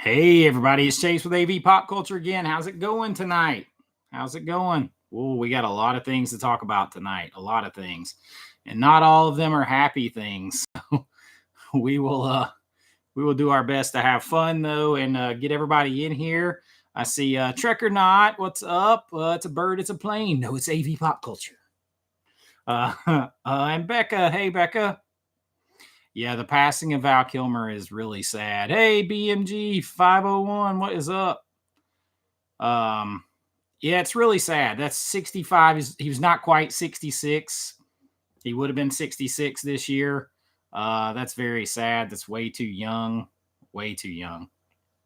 Hey, everybody, it's Chase with AV Pop Culture again. How's it going tonight? How's it going? Oh, we got a lot of things to talk about tonight. A lot of things. And not all of them are happy things. we will do our best to have fun though and get everybody in here. I see Trek or Not. What's up? It's a bird, it's a plane. No, it's AV Pop Culture. And Becca. Hey, Becca. Yeah, the passing of Val Kilmer is really sad. Hey, BMG 501, what is up? Yeah, it's really sad. That's 65. He was not quite 66. He would have been 66 this year. That's very sad. That's way too young. Way too young.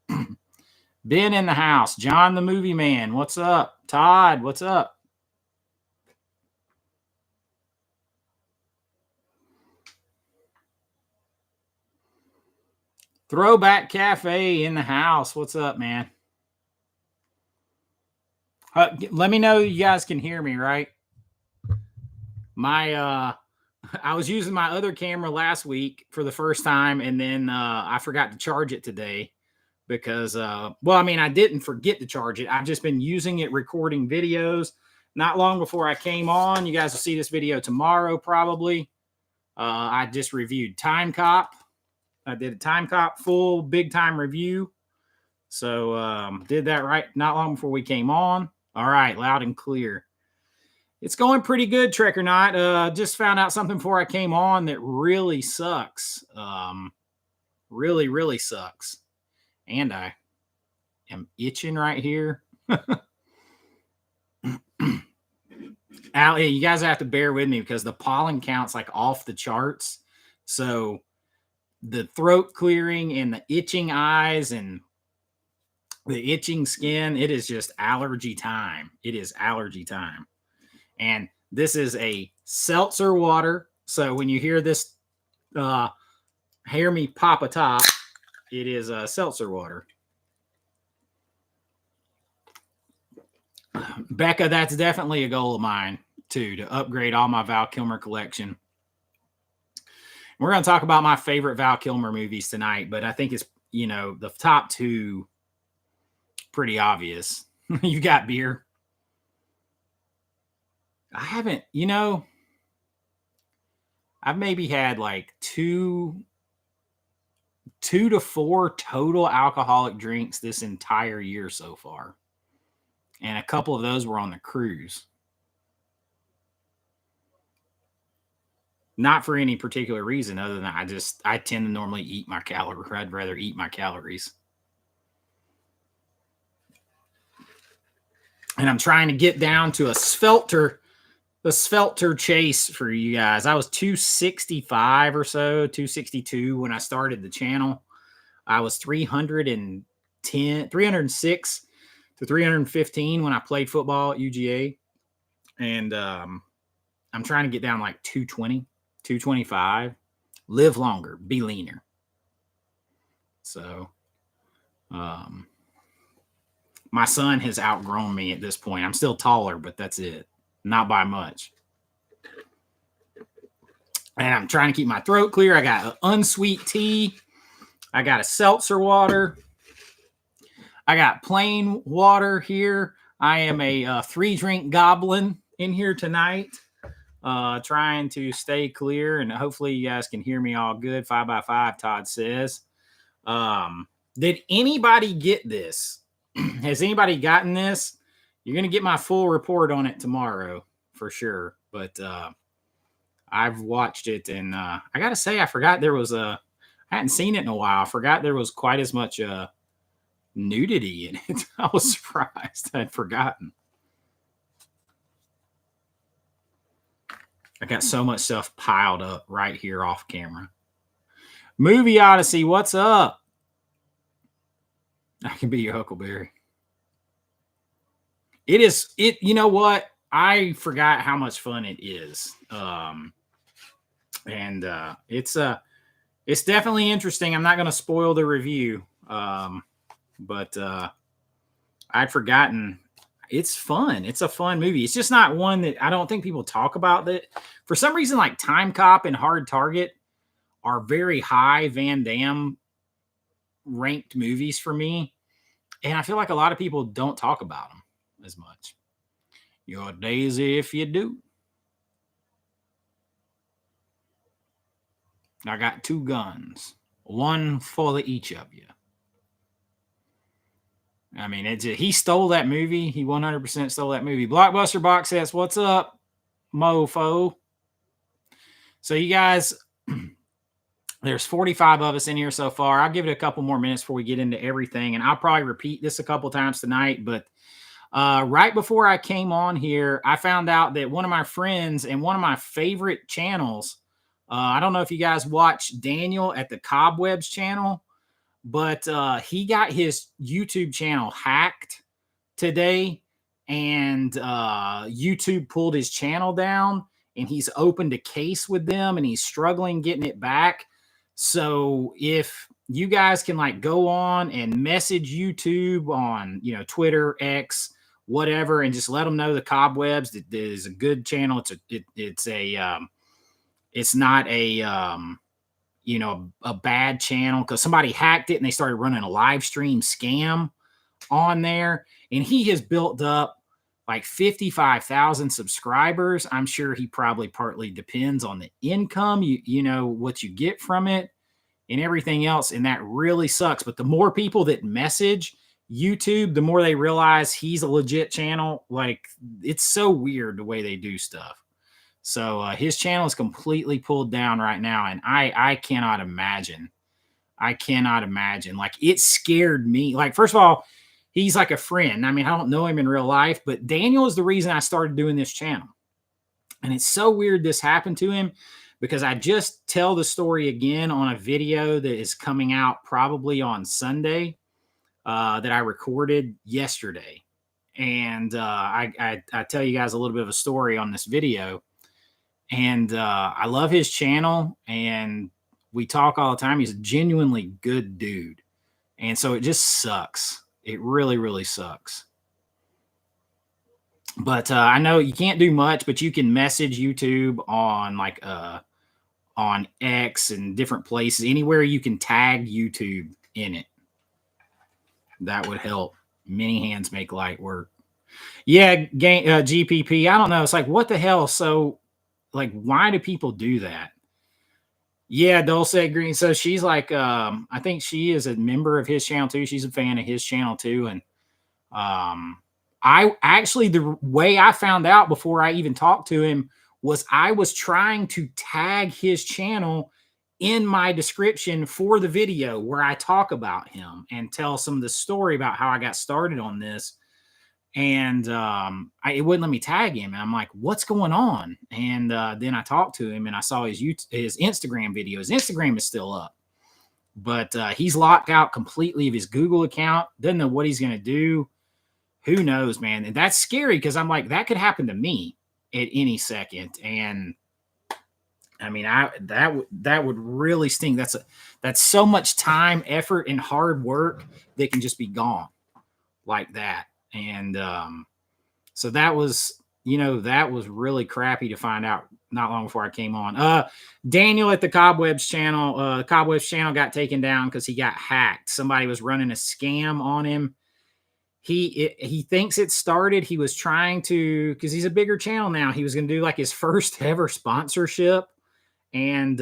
Ben in the house. John the Movie Man. What's up? Todd, what's up? Throwback Cafe in the house. What's up, man? Let me know you guys can hear me, right? I was using my other camera last week for the first time, and then I forgot to charge it today because, I didn't forget to charge it. I've just been using it recording videos. Not long before I came on, you guys will see this video tomorrow probably. I just reviewed Time Cop. I did a Time Cop full big time review. So did that right not long before we came on. All right, loud and clear. It's going pretty good, Trek or Not. Just found out something before I came on that really sucks. Really, really sucks. And I am itching right here. You guys have to bear with me because the pollen count's like off the charts. So the throat clearing and the itching eyes and the itching skin, it is just allergy time. It is allergy time. And this is a seltzer water. So when you hear this, hear me pop a top, it is a seltzer water. Becca, that's definitely a goal of mine, too, to upgrade all my Val Kilmer collection. We're going to talk about my favorite Val Kilmer movies tonight, but I think it's, the top two pretty obvious. You got beer. I haven't, I've maybe had like two to four total alcoholic drinks this entire year so far. And a couple of those were on the cruise. Not for any particular reason other than I tend to normally eat my calories. I'd rather eat my calories. And I'm trying to get down to a svelter chase for you guys. I was 265 or so, 262 when I started the channel. I was 306 to 315 when I played football at UGA. And I'm trying to get down like 220, 225, live longer, be leaner. So, my son has outgrown me at this point. I'm still taller, but that's it. Not by much. And I'm trying to keep my throat clear. I got an unsweet tea. I got a seltzer water. I got plain water here. I am a 3-drink goblin in here tonight. Trying to stay clear, and hopefully you guys can hear me all good. 5x5, Todd says. Did anybody get this? Has anybody gotten this? You're going to get my full report on it tomorrow for sure. But I've watched it, and I got to say, I forgot there was I hadn't seen it in a while. I forgot there was quite as much nudity in it. I was surprised. I'd forgotten. I got so much stuff piled up right here off camera. Movie Odyssey, what's up? I can be your Huckleberry. You know what? I forgot how much fun it is. It's definitely interesting. I'm not going to spoil the review. But I'd forgotten. It's fun. It's a fun movie. It's just not one that I don't think people talk about. That for some reason, like Time Cop and Hard Target are very high Van Damme ranked movies for me. And I feel like a lot of people don't talk about them as much. You're daisy if you do. I got 2 guns, one for each of you. I mean, he stole that movie. He 100% stole that movie. Blockbuster Box Sets, what's up, mofo? So you guys, there's 45 of us in here so far. I'll give it a couple more minutes before we get into everything, and I'll probably repeat this a couple times tonight. But right before I came on here, I found out that one of my friends and one of my favorite channels, I don't know if you guys watch Daniel at the Cobwebs channel, but he got his YouTube channel hacked today, and YouTube pulled his channel down, and he's opened a case with them, and he's struggling getting it back. So if you guys can like go on and message YouTube on, Twitter, X, whatever, and just let them know the Cobwebs that is a good channel. It's not a bad channel, because somebody hacked it and they started running a live stream scam on there, and he has built up like 55,000 subscribers. I'm sure he probably partly depends on the income, what you get from it and everything else. And that really sucks. But the more people that message YouTube, the more they realize he's a legit channel. Like, it's so weird the way they do stuff. So his channel is completely pulled down right now. And I cannot imagine. Like, it scared me. Like, first of all, he's like a friend. I mean, I don't know him in real life, but Daniel is the reason I started doing this channel. And it's so weird this happened to him, because I just tell the story again on a video that is coming out probably on Sunday that I recorded yesterday. And I tell you guys a little bit of a story on this video. And I love his channel, and we talk all the time. He's a genuinely good dude. And so it just sucks. It really, really sucks. But I know you can't do much, but you can message YouTube on on X and different places, anywhere you can tag YouTube in it. That would help. Many hands make light work. Yeah, GPP. I don't know. It's like, what the hell? So, like, why do people do that? Yeah, Dulce Green. So she's like, I think she is a member of his channel too. She's a fan of his channel too. And I actually, the way I found out before I even talked to him was I was trying to tag his channel in my description for the video where I talk about him and tell some of the story about how I got started on this. And it wouldn't let me tag him. And I'm like, what's going on? And then I talked to him, and I saw his Instagram video. His Instagram is still up, but he's locked out completely of his Google account. Doesn't know what he's going to do. Who knows, man? And that's scary, because I'm like, that could happen to me at any second. And I mean, that would really sting. That's so much time, effort, and hard work that can just be gone like that. And so that was really crappy to find out not long before I came on. Daniel at the Cobwebs channel, Cobwebs channel got taken down because he got hacked. Somebody was running a scam on him. He thinks it started. He was trying to, because he's a bigger channel now, he was going to do like his first ever sponsorship. And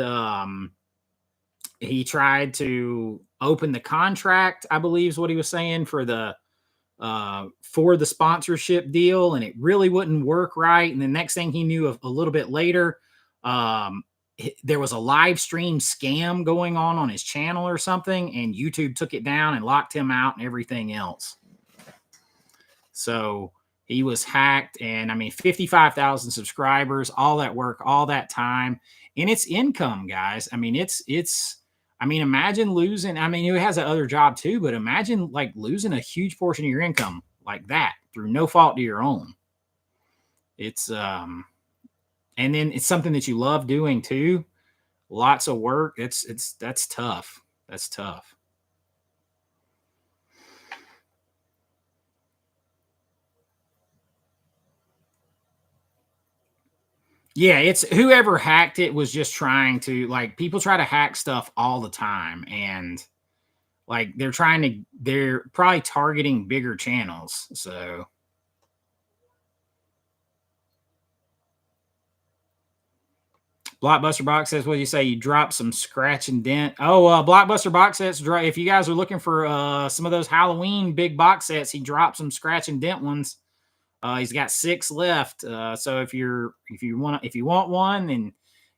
he tried to open the contract, I believe is what he was saying, for the sponsorship deal, and it really wouldn't work right. And the next thing he knew, a little bit later, there was a live stream scam going on his channel or something, and YouTube took it down and locked him out and everything else. So he was hacked, and I mean, 55,000 subscribers, all that work, all that time, and it's income, guys. I mean, imagine losing, he has that other job too, but imagine like losing a huge portion of your income like that through no fault of your own. It's, and then it's something that you love doing too. Lots of work. That's tough. That's tough. Yeah, it's whoever hacked it was just trying to, like, people try to hack stuff all the time. And like they're probably targeting bigger channels. So Blockbuster Box Sets, what do you say? You drop some scratch and dent. Oh, Blockbuster Box Sets. If you guys are looking for some of those Halloween big box sets, he dropped some scratch and dent ones. He's got 6 left. So if you want one and you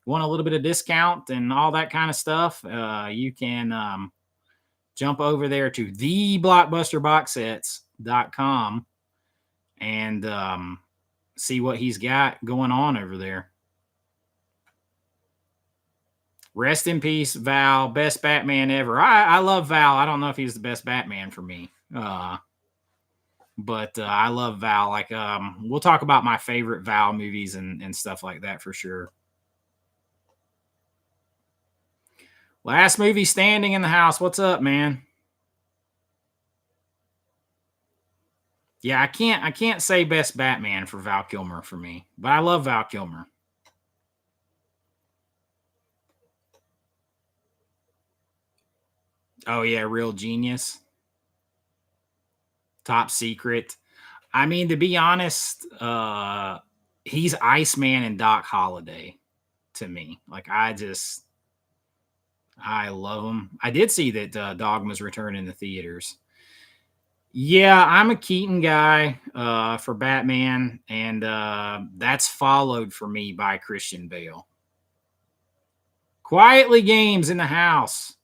want a little bit of discount and all that kind of stuff, you can jump over there to theblockbusterboxsets.com and see what he's got going on over there. Rest in peace, Val. Best Batman ever. I love Val. I don't know if he's the best Batman for me. But I love Val. Like, we'll talk about my favorite Val movies and stuff like that for sure. Last movie standing in the house. What's up, man? Yeah, I can't say best Batman for Val Kilmer for me, but I love Val Kilmer. Oh yeah, Real Genius. Top Secret. I mean, to be honest, he's Iceman and Doc Holliday to me. Like, I love him. I did see that Dogma's returning in the theaters. Yeah, I'm a Keaton guy for Batman, and that's followed for me by Christian Bale. Quietly Games in the house.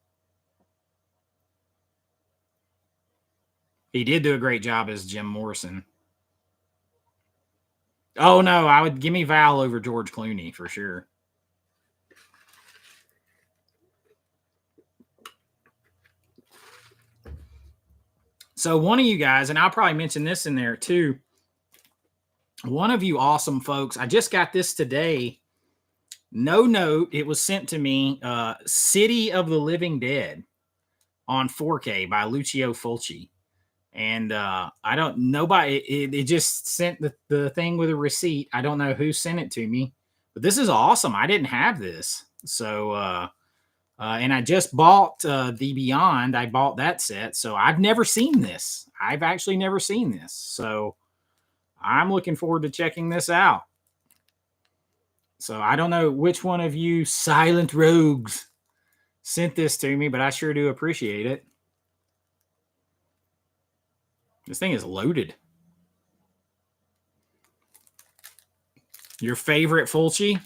He did do a great job as Jim Morrison. Oh no, I would give me Val over George Clooney for sure. So one of you guys, and I'll probably mention this in there too. One of you awesome folks, I just got this today. No note, it was sent to me. City of the Living Dead on 4K by Lucio Fulci. And it just sent the thing with a receipt. I don't know who sent it to me, but this is awesome. I didn't have this. So, and I just bought The Beyond. I bought that set. So I've never seen this. I've actually never seen this. So I'm looking forward to checking this out. So I don't know which one of you silent rogues sent this to me, but I sure do appreciate it. This thing is loaded. Your favorite Fulci?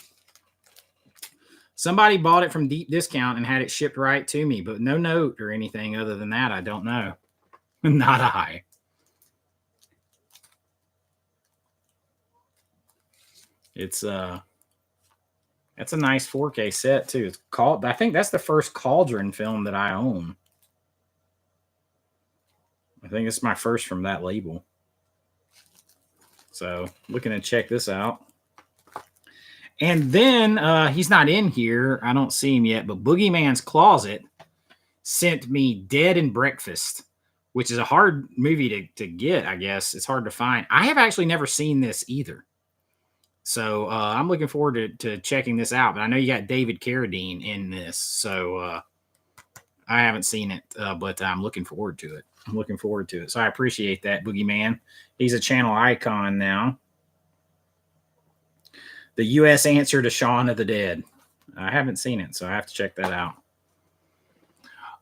Somebody bought it from deep discount and had it shipped right to me, but no note or anything other than that. I don't know. Not I. It's that's a nice 4K set too. It's called. I think that's the first Cauldron film that I own. I think it's my first from that label. So looking to check this out. And then he's not in here. I don't see him yet, but Boogeyman's Closet sent me Dead and Breakfast, which is a hard movie to get, I guess. It's hard to find. I have actually never seen this either. So I'm looking forward to checking this out. But I know you got David Carradine in this. So I haven't seen it, but I'm looking forward to it. So I appreciate that, Boogeyman. He's a channel icon now. The U.S. answer to Shaun of the Dead. I haven't seen it, so I have to check that out.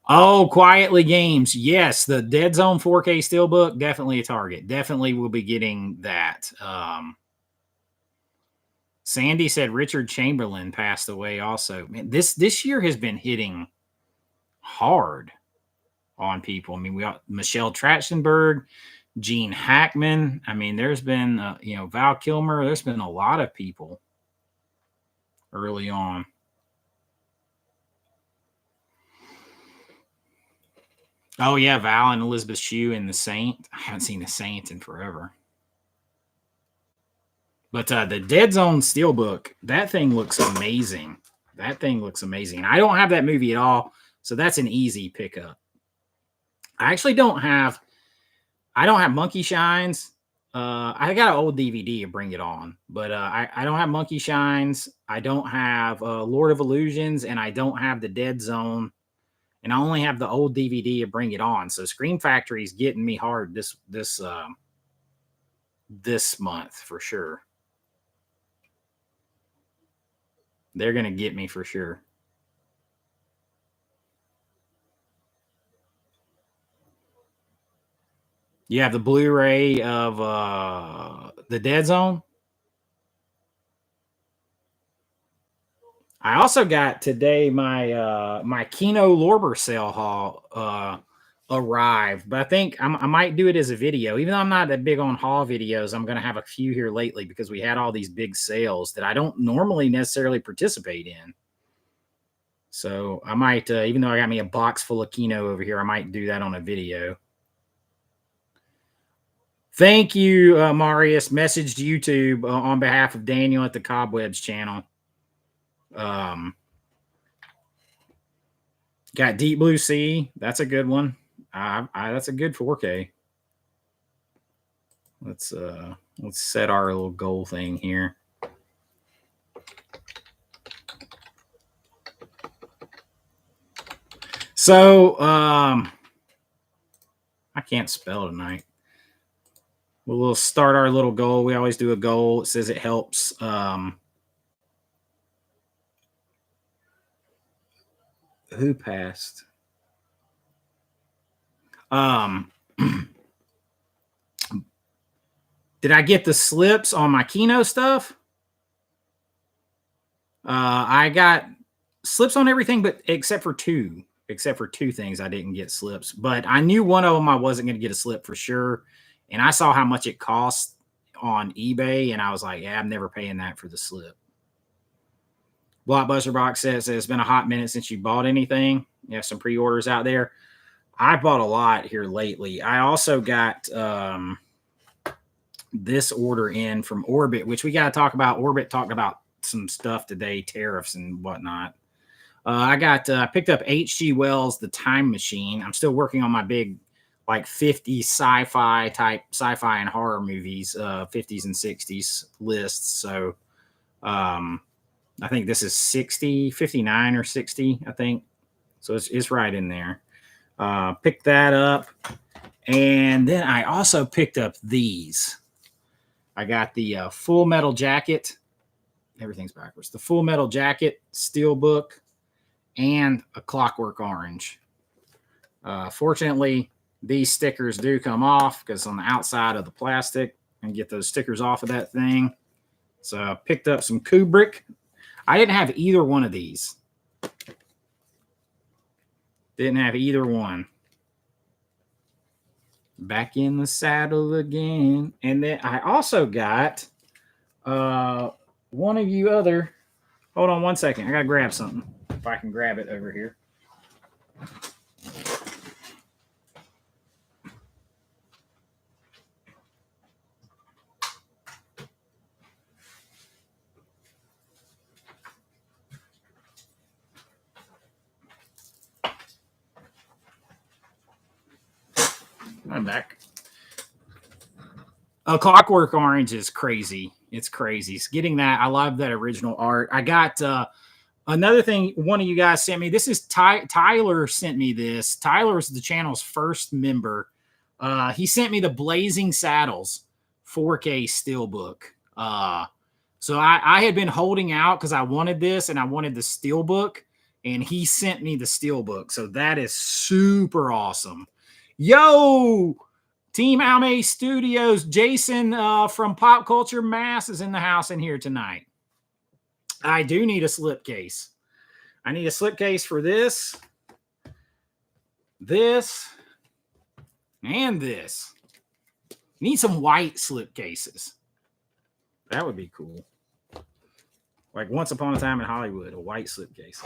Oh, Quietly Games. Yes, the Dead Zone 4K Steelbook, definitely a target. Definitely will be getting that. Sandy said Richard Chamberlain passed away also. Man, this year has been hitting hard on people. I mean, we got Michelle Trachtenberg, Gene Hackman. I mean, there's been, Val Kilmer. There's been a lot of people early on. Oh, yeah, Val and Elizabeth Shue in The Saint. I haven't seen The Saint in forever. But the Dead Zone Steelbook, that thing looks amazing. I don't have that movie at all, so that's an easy pickup. I actually don't have Monkey Shines. I got an old DVD to Bring It On, but I don't have Monkey Shines. I don't have Lord of Illusions, and I don't have the Dead Zone. and I only have the old DVD to bring it on. So Scream Factory is getting me hard this month for sure. They're gonna get me for sure. You have the Blu-ray of the Dead Zone. I also got today my my Kino Lorber sale haul arrived, but I think I might do it as a video. Even though I'm not that big on haul videos, I'm going to have a few here lately because we had all these big sales that I don't normally necessarily participate in. So I might, even though I got me a box full of Kino over here, I might do that on a video. Thank you, Marius. Messaged YouTube on behalf of Daniel at the Cobwebs channel. Got Deep Blue Sea. That's a good one. That's a good 4K. Let's set our little goal thing here. So I can't spell tonight. We'll start our little goal. We always do a goal. It says it helps. Who passed? Did I get the slips on my Kino stuff? I got slips on everything, but except for two things I didn't get slips. But I knew one of them I wasn't going to get a slip for sure. And I saw how much it cost on eBay, and I was like, yeah, I'm never paying that for the slip. Blockbuster Box says it's been a hot minute since you bought anything. You have some pre-orders out there. I bought a lot here lately. I also got this order in from Orbit, which we got to talk about. Orbit talked about some stuff today, tariffs and whatnot. I picked up H.G. Wells' The Time Machine. I'm still working on my big, like 50 sci-fi and horror movies, 50s and 60s lists. So I think this is 59 or 60, I think. So it's right in there. Picked that up. And then I also picked up these. I got the Full Metal Jacket. Everything's backwards. The Full Metal Jacket Steelbook and a Clockwork Orange. Fortunately, these stickers do come off because on the outside of the plastic, and get those stickers off of that thing. So I picked up some Kubrick. I didn't have either one of these. Didn't have either one. Back in the saddle again. And then I also got one of you other. Hold on one second. I got to grab something. If I can grab it over here. I'm back. A Clockwork Orange is crazy. It's crazy. It's getting that. I love that original art. I got another thing one of you guys sent me. This is Tyler sent me this. Tyler is the channel's first member. He sent me the Blazing Saddles 4K Steelbook. So I had been holding out because I wanted this and I wanted the Steelbook, and he sent me the Steelbook. So that is super awesome. Yo, Team Alme Studios, Jason from Pop Culture Mass is in the house in here tonight. I do need a slipcase. I need a slipcase for this, and this. Need some white slipcases. That would be cool. Like Once Upon a Time in Hollywood, a white slipcase.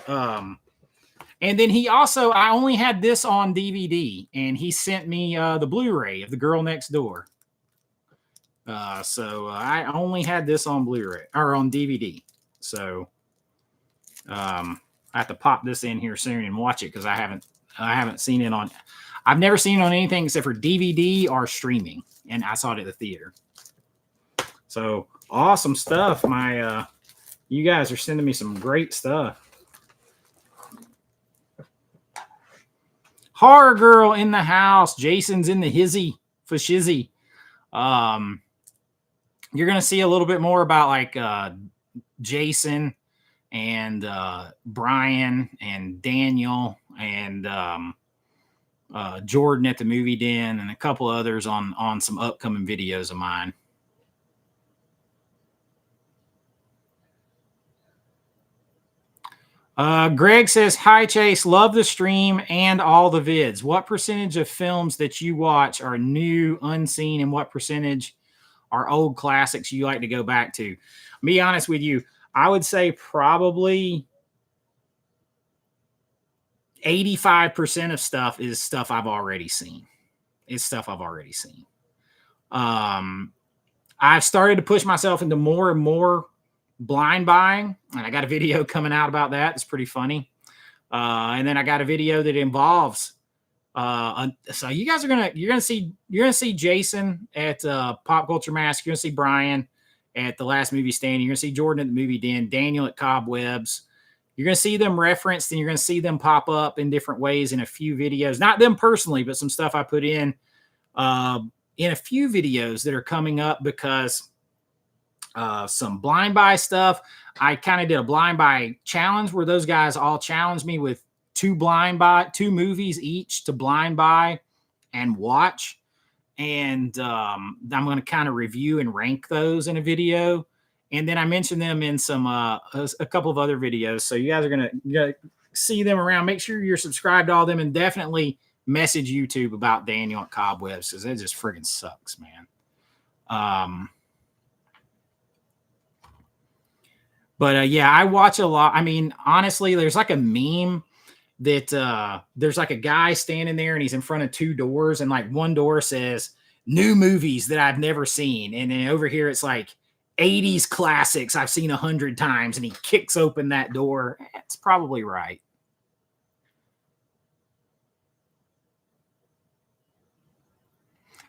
And then he also, I only had this on DVD, and he sent me the Blu-ray of The Girl Next Door. So I only had this on Blu-ray or on DVD. So I have to pop this in here soon and watch it because I haven't seen it on. I've never seen it on anything except for DVD or streaming, and I saw it at the theater. So awesome stuff. You guys are sending me some great stuff. Horror girl in the house. Jason's in the hizzy for shizzy. You're going to see a little bit more about like Jason and Brian and Daniel and Jordan at the movie den and a couple others on some upcoming videos of mine. Greg says, hi, Chase. Love the stream and all the vids. What percentage of films that you watch are new, unseen, and what percentage are old classics you like to go back to? Be honest with you, I would say probably 85% of stuff is stuff I've already seen. It's stuff I've already seen. I've started to push myself into more and more blind buying, and I got a video coming out about that. It's pretty funny. And then I got a video that involves so you guys are you're gonna see Jason at Pop Culture Mask. You're gonna see Brian at The Last Movie Stand. You're gonna see Jordan at the Movie Den, Daniel at Cobwebs. You're gonna see them referenced, and you're gonna see them pop up in different ways in a few videos. Not them personally, but some stuff I put in a few videos that are coming up because some blind buy stuff. I kind of did a blind buy challenge where those guys all challenged me with two movies each to blind buy and watch. And I'm going to kind of review and rank those in a video. And then I mentioned them in some a couple of other videos. So you guys are going to see them around. Make sure you're subscribed to all of them and definitely message YouTube about Daniel at Cobwebs because it just friggin' sucks, man. But yeah, I watch a lot. I mean, honestly, there's like a meme that there's like a guy standing there and he's in front of two doors, and like one door says new movies that I've never seen, and then over here it's like 80s classics I've seen 100 times, and he kicks open that door. It's probably right.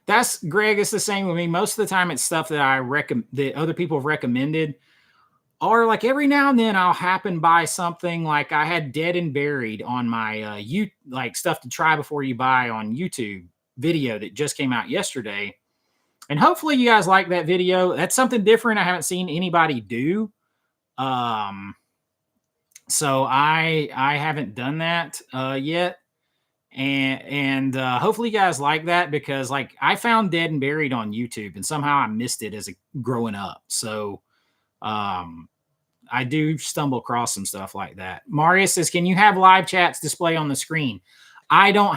That's Greg. It's the same with me. Most of the time, it's stuff that that other people have recommended. Or like every now and then I'll happen by something like I had Dead and Buried on my like stuff to try before you buy on YouTube video that just came out yesterday. And hopefully you guys like that video. That's something different I haven't seen anybody do. So I haven't done that yet. And hopefully you guys like that because like I found Dead and Buried on YouTube and somehow I missed it as growing up. So I do stumble across some stuff like that. Marius says, can you have live chats display on the screen? I don't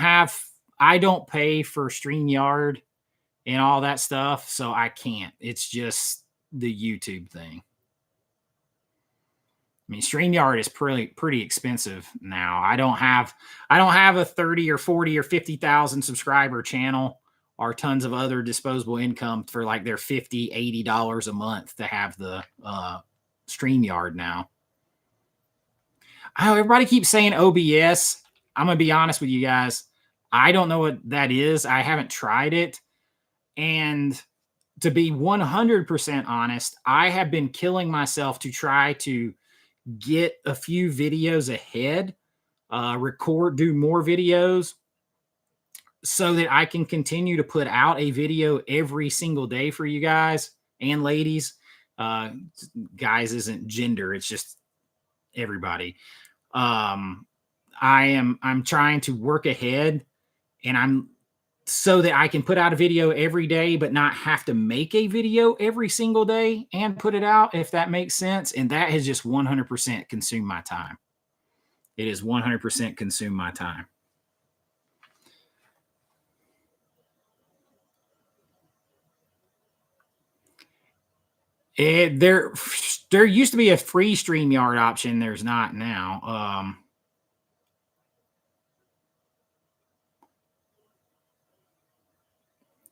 pay for StreamYard and all that stuff, so I can't. It's just the YouTube thing. I mean, StreamYard is pretty expensive now. I don't have a 30 or 40 or 50,000 subscriber channel or tons of other disposable income for like their $50, $80 a month to have the StreamYard now. Everybody keeps saying OBS. I'm going to be honest with you guys. I don't know what that is. I haven't tried it. And to be 100% honest, I have been killing myself to try to get a few videos ahead, do more videos so that I can continue to put out a video every single day for you guys and ladies. Guys isn't gender, it's just everybody. I'm trying to work ahead, and so that I can put out a video every day but not have to make a video every single day and put it out, if that makes sense. And that has just 100% consumed my time. It has 100% consumed my time. There used to be a free StreamYard option. There's not now.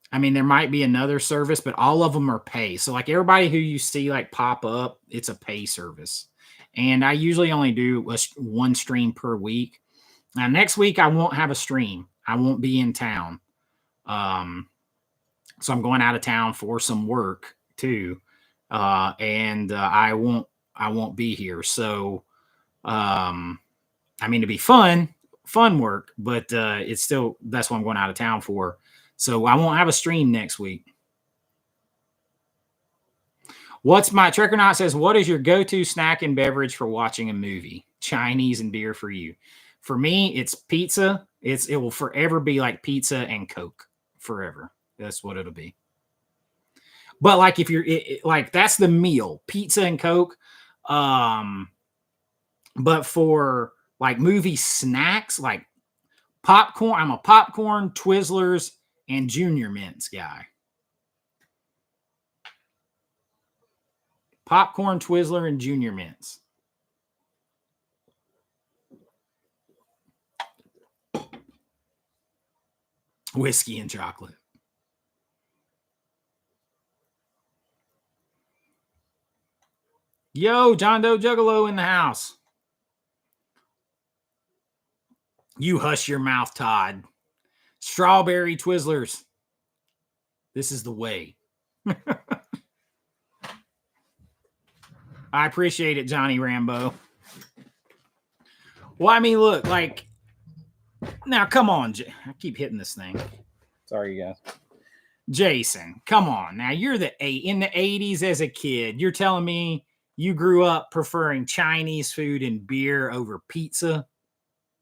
I mean, there might be another service, but all of them are pay. So like everybody who you see like pop up, it's a pay service. And I usually only do one stream per week. Now, next week, I won't have a stream. I won't be in town. So I'm going out of town for some work too. And I won't be here. So, I mean, it'd be fun fun work, but it's still, that's what I'm going out of town for. So I won't have a stream next week. What's my Trekkernaut says, what is your go-to snack and beverage for watching a movie? Chinese and beer for you. For me, it's pizza. It will forever be like pizza and Coke forever. That's what it'll be. But like if you're like, that's the meal, pizza and Coke. But for like movie snacks, like popcorn, I'm a popcorn, Twizzlers, and Junior Mints guy. Popcorn, Twizzler, and Junior Mints. Whiskey and chocolate. Yo, John Doe Juggalo in the house. You hush your mouth, Todd. Strawberry Twizzlers. This is the way. I appreciate it, Johnny Rambo. Well, I mean, look, like, now, come on. I keep hitting this thing. Sorry, you guys. Jason, come on. Now, you're in the 80s as a kid. You're telling me you grew up preferring Chinese food and beer over pizza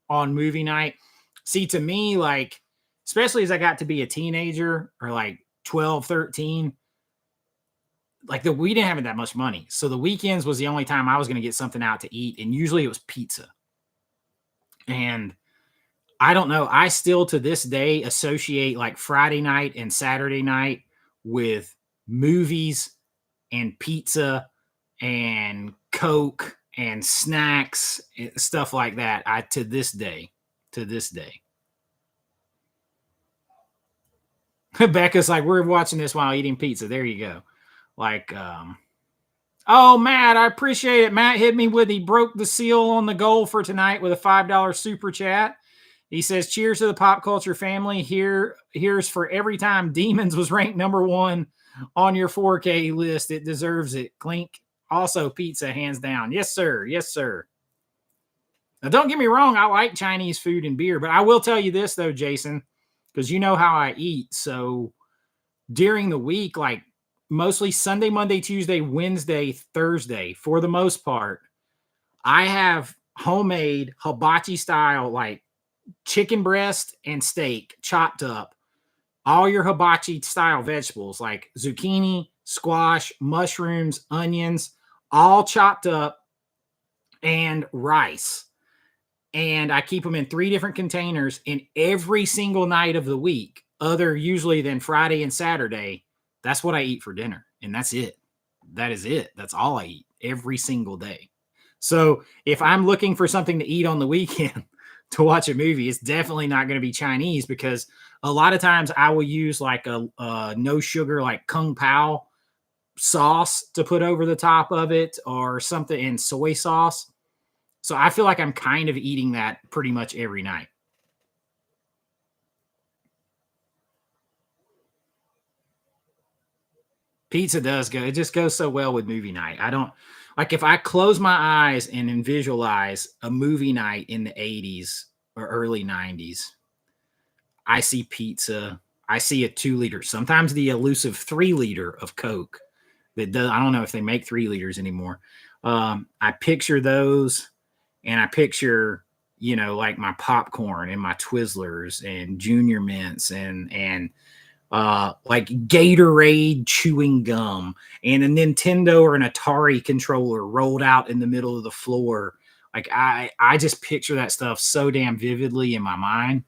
on movie night? See, to me, like, especially as I got to be a teenager or like 12, 13, like we didn't have that much money. So the weekends was the only time I was going to get something out to eat. And usually it was pizza. And I don't know. I still to this day associate like Friday night and Saturday night with movies and pizza and Coke and snacks, stuff like that. To this day. Becca's like, we're watching this while eating pizza. There you go. Like, oh, Matt, I appreciate it. Matt hit me with, he broke the seal on the goal for tonight with a $5 super chat. He says, cheers to the pop culture family. Here's for every time Demons was ranked #1 on your 4K list. It deserves it. Clink. Also, pizza, hands down. Yes, sir. Yes, sir. Now, don't get me wrong. I like Chinese food and beer, but I will tell you this, though, Jason, because you know how I eat. So during the week, like mostly Sunday, Monday, Tuesday, Wednesday, Thursday, for the most part, I have homemade hibachi style, like chicken breast and steak chopped up, all your hibachi style vegetables like zucchini, squash, mushrooms, onions, all chopped up, and rice. And I keep them in 3 different containers. And every single night of the week, other usually than Friday and Saturday, that's what I eat for dinner. And that's it. That is it. That's all I eat every single day. So if I'm looking for something to eat on the weekend to watch a movie, it's definitely not going to be Chinese, because a lot of times I will use like a no sugar, like Kung Pao sauce to put over the top of it, or something in soy sauce. So I feel like I'm kind of eating that pretty much every night. Pizza does go. It just goes so well with movie night. I don't like, if I close my eyes and visualize a movie night in the 80s or early 90s, I see pizza. I see a 2-liter, sometimes the elusive 3-liter of Coke that does. I don't know if they make 3 liters anymore. I picture those, and I picture, like my popcorn and my Twizzlers and Junior Mints and like Gatorade chewing gum and a Nintendo or an Atari controller rolled out in the middle of the floor. Like I just picture that stuff so damn vividly in my mind.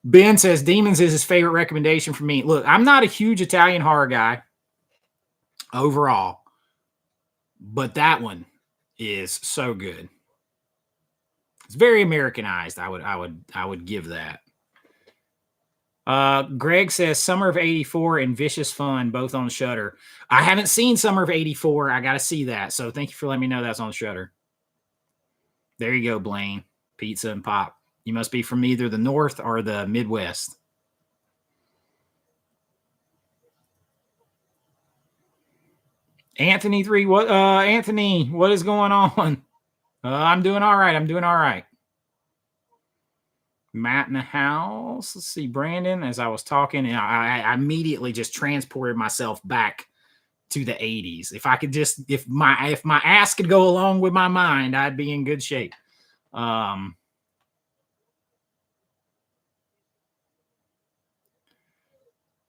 Ben says Demons is his favorite recommendation for me. Look, I'm not a huge Italian horror guy overall, but that one is so good. It's very Americanized. I would give that. Greg says Summer of '84 and Vicious Fun, both on Shudder. I haven't seen Summer of '84. I got to see that. So thank you for letting me know that's on Shudder. There you go, Blaine. Pizza and pop. You must be from either the North or the Midwest. Anthony 3, Anthony, what is going on? I'm doing all right. I'm doing all right. Matt in the house. Let's see, Brandon. As I was talking, and I immediately just transported myself back to the 80s. If I could just, if my ass could go along with my mind, I'd be in good shape.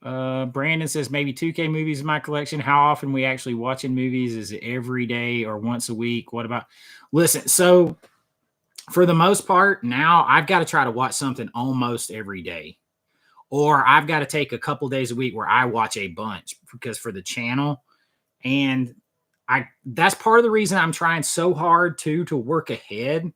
Brandon says maybe 2K movies in my collection. How often we actually watching movies? Is it every day or once a week? What about? Listen, so for the most part, now I've got to try to watch something almost every day, or I've got to take a couple days a week where I watch a bunch because for the channel, and that's part of the reason I'm trying so hard to work ahead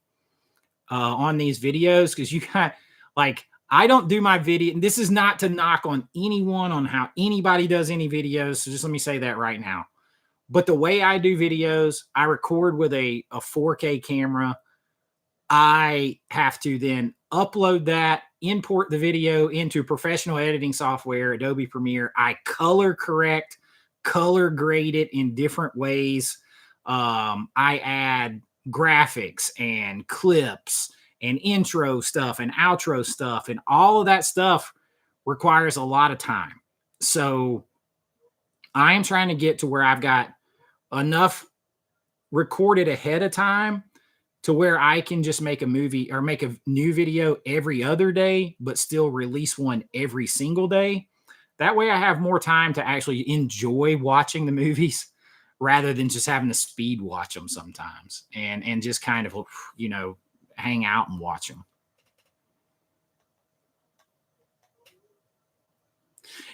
on these videos, because you got like I don't do my video, and this is not to knock on anyone on how anybody does any videos. So just let me say that right now. But the way I do videos, I record with a 4K camera. I have to then upload that, import the video into professional editing software, Adobe Premiere. I color correct, color grade it in different ways. I add graphics and clips and intro stuff and outro stuff, and all of that stuff requires a lot of time. So I am trying to get to where I've got enough recorded ahead of time to where I can just make a movie or make a new video every other day, but still release one every single day. That way I have more time to actually enjoy watching the movies rather than just having to speed watch them sometimes and just kind of, hang out and watch them.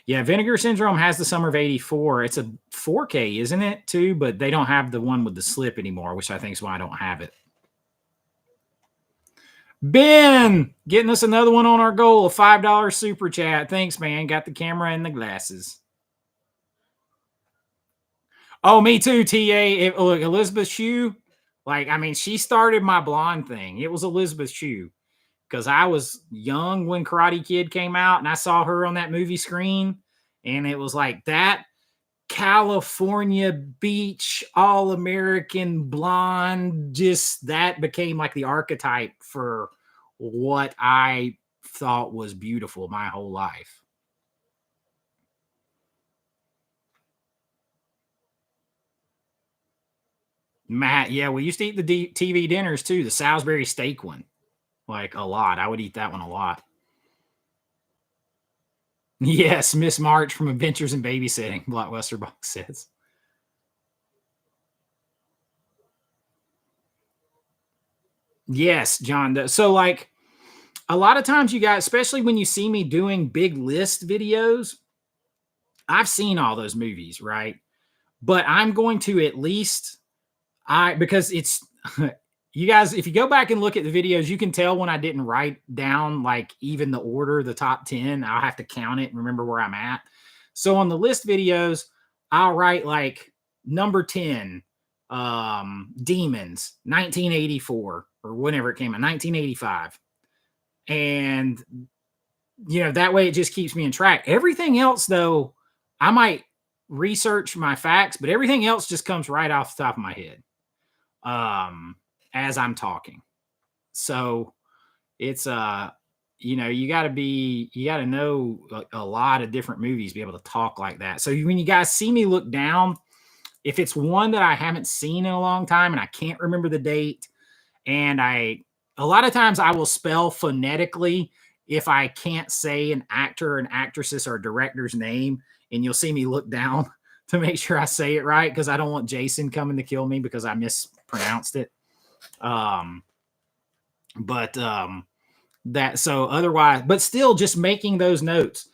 Yeah, Vinegar Syndrome has the summer of 84. It's a 4K, isn't it, too? But they don't have the one with the slip anymore, which I think is why I don't have it. Ben, getting us another one on our goal, a $5 super chat. Thanks, man. Got the camera and the glasses. Oh, me too, TA. Look, Elizabeth Shue, she started my blonde thing. It was Elizabeth Shue because I was young when Karate Kid came out and I saw her on that movie screen. And it was like that California beach, all American blonde, just that became like the archetype for what I thought was beautiful my whole life. Matt, yeah, we used to eat the TV dinners too, the Salisbury steak one, like a lot. I would eat that one a lot. Yes, Miss March from Adventures in Babysitting, Blockbuster Box says. Yes, John. So, like, a lot of times, you guys, especially when you see me doing big list videos, I've seen all those movies, right? But I'm going to at least because it's you guys, if you go back and look at the videos, you can tell when I didn't write down like even the order, the top 10. I'll have to count it and remember where I'm at. So on the list videos, I'll write like number 10, Demons, 1984, or whenever it came out, 1985. And that way it just keeps me in track. Everything else, though, I might research my facts, but everything else just comes right off the top of my head as I'm talking. So it's you got to know a lot of different movies to be able to talk like that. So when you guys see me look down, if it's one that I haven't seen in a long time and I can't remember the date, and a lot of times I will spell phonetically if I can't say an actor, an actress's, or director's name, and you'll see me look down to make sure I say it right because I don't want Jason coming to kill me because I mispronounced it. That so otherwise, but still just making those notes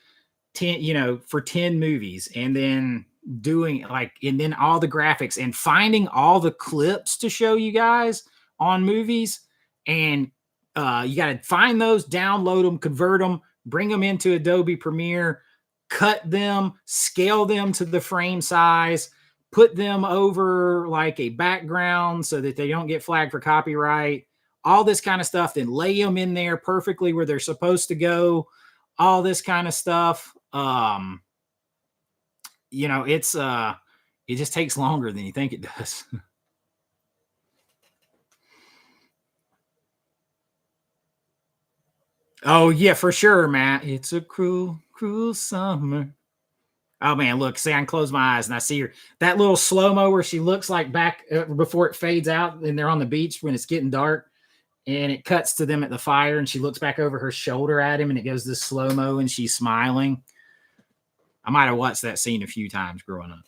10, for 10 movies, and then doing and then all the graphics and finding all the clips to show you guys on movies. And you got to find those, download them, convert them, bring them into Adobe Premiere, cut them, scale them to the frame size, put them over like a background so that they don't get flagged for copyright, all this kind of stuff, then lay them in there perfectly where they're supposed to go, all this kind of stuff. It's it just takes longer than you think it does. Oh yeah, for sure, Matt. It's a cruel, cruel summer. Oh man, look, see, I can close my eyes and I see her. That little slow mo where she looks like back before it fades out, and they're on the beach when it's getting dark, and it cuts to them at the fire, and she looks back over her shoulder at him, and it goes this slow mo, and she's smiling. I might have watched that scene a few times growing up.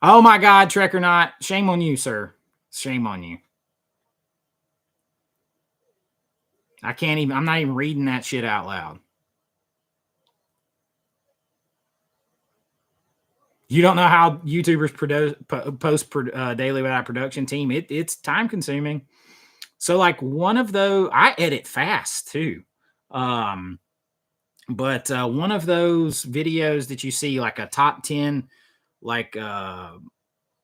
Oh my God, Trek or not, shame on you, sir. Shame on you. I can't even. I'm not even reading that shit out loud. You don't know how YouTubers post daily without production team. It's time consuming. So like one of those, I edit fast too. Um, but one of those videos that you see, like a top 10, like uh,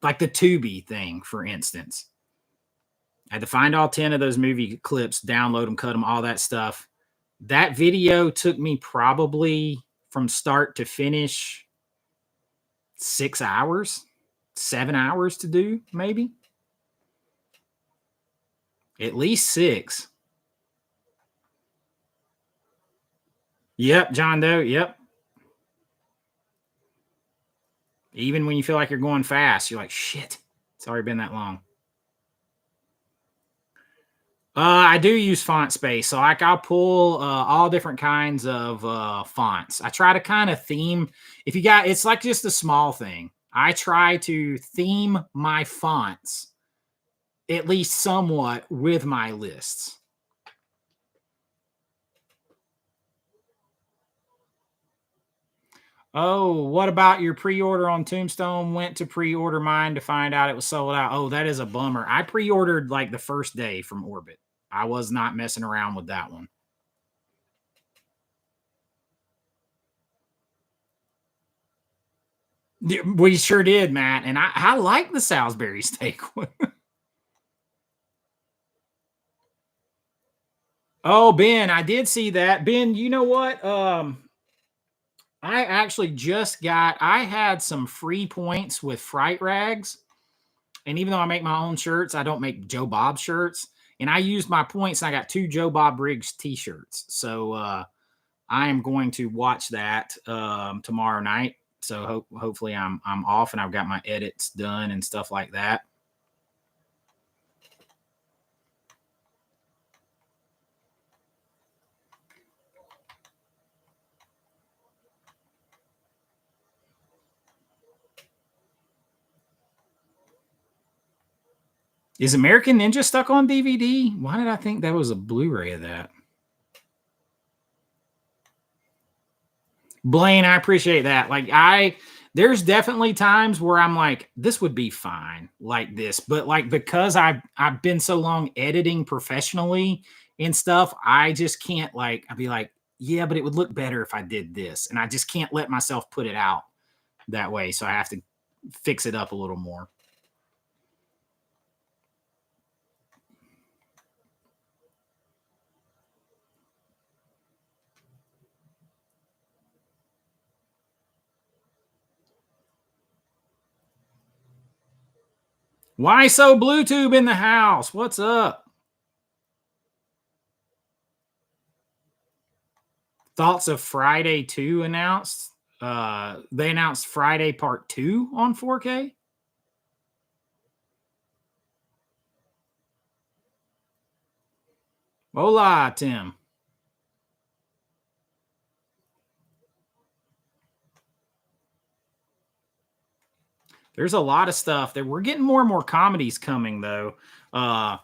like the Tubi thing, for instance. I had to find all 10 of those movie clips, download them, cut them, all that stuff. That video took me probably from start to finish 6 hours, 7 hours to do, maybe at least six. Yep, John Doe. Yep. Even when you feel like you're going fast, you're like, shit, it's already been that long. I do use font space. So like I'll pull all different kinds of fonts. I try to kind of theme, if you got, it's like just a small thing. I try to theme my fonts at least somewhat with my lists. Oh, what about your pre-order on Tombstone? Went to pre-order mine to find out it was sold out. Oh, that is a bummer. I pre-ordered like the first day from Orbit. I was not messing around with that one. We sure did, Matt. And I like the Salisbury steak one. Oh, Ben, I did see that. Ben, you know what? I actually I had some free points with Fright Rags. And even though I make my own shirts, I don't make Joe Bob shirts. And I used my points and I got 2 Joe Bob Briggs t-shirts. So I am going to watch that tomorrow night. So hopefully I'm off and I've got my edits done and stuff like that. Is American Ninja stuck on DVD? Why did I think that was a Blu-ray of that? Blaine, I appreciate that. There's definitely times where I'm like, this would be fine like this, but like because I've been so long editing professionally and stuff, I just can't like. I'd be like, yeah, but it would look better if I did this, and I just can't let myself put it out that way. So I have to fix it up a little more. Why so Bluetooth in the house? What's up? Thoughts of Friday 2 announced. They announced Friday Part 2 on 4K. Hola, Tim. There's a lot of stuff that we're getting more and more comedies coming though. I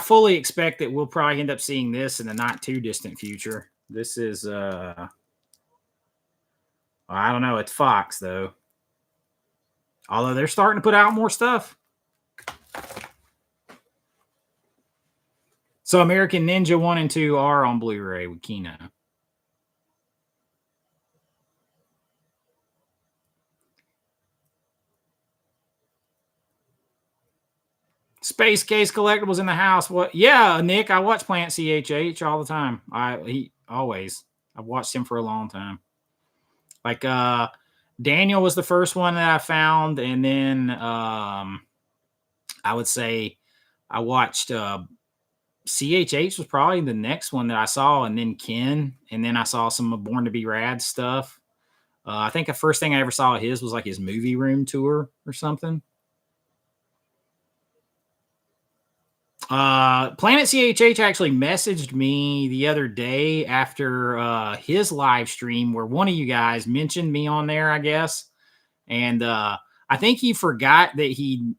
fully expect that we'll probably end up seeing this in the not too distant future. This is I don't know, it's Fox though. Although they're starting to put out more stuff. So American Ninja 1 and 2 are on Blu-ray with Kino. Space Case Collectibles in the house. What? Yeah, Nick, I watch Plant CHH all the time. He always. I've watched him for a long time. Like Daniel was the first one that I found, and then I would say I watched CHH was probably the next one that I saw, and then Ken, and then I saw some Born to Be Rad stuff. I think the first thing I ever saw of his was like his movie room tour or something. Planet CHH actually messaged me the other day after his live stream where one of you guys mentioned me on there, I guess. And I think he forgot that he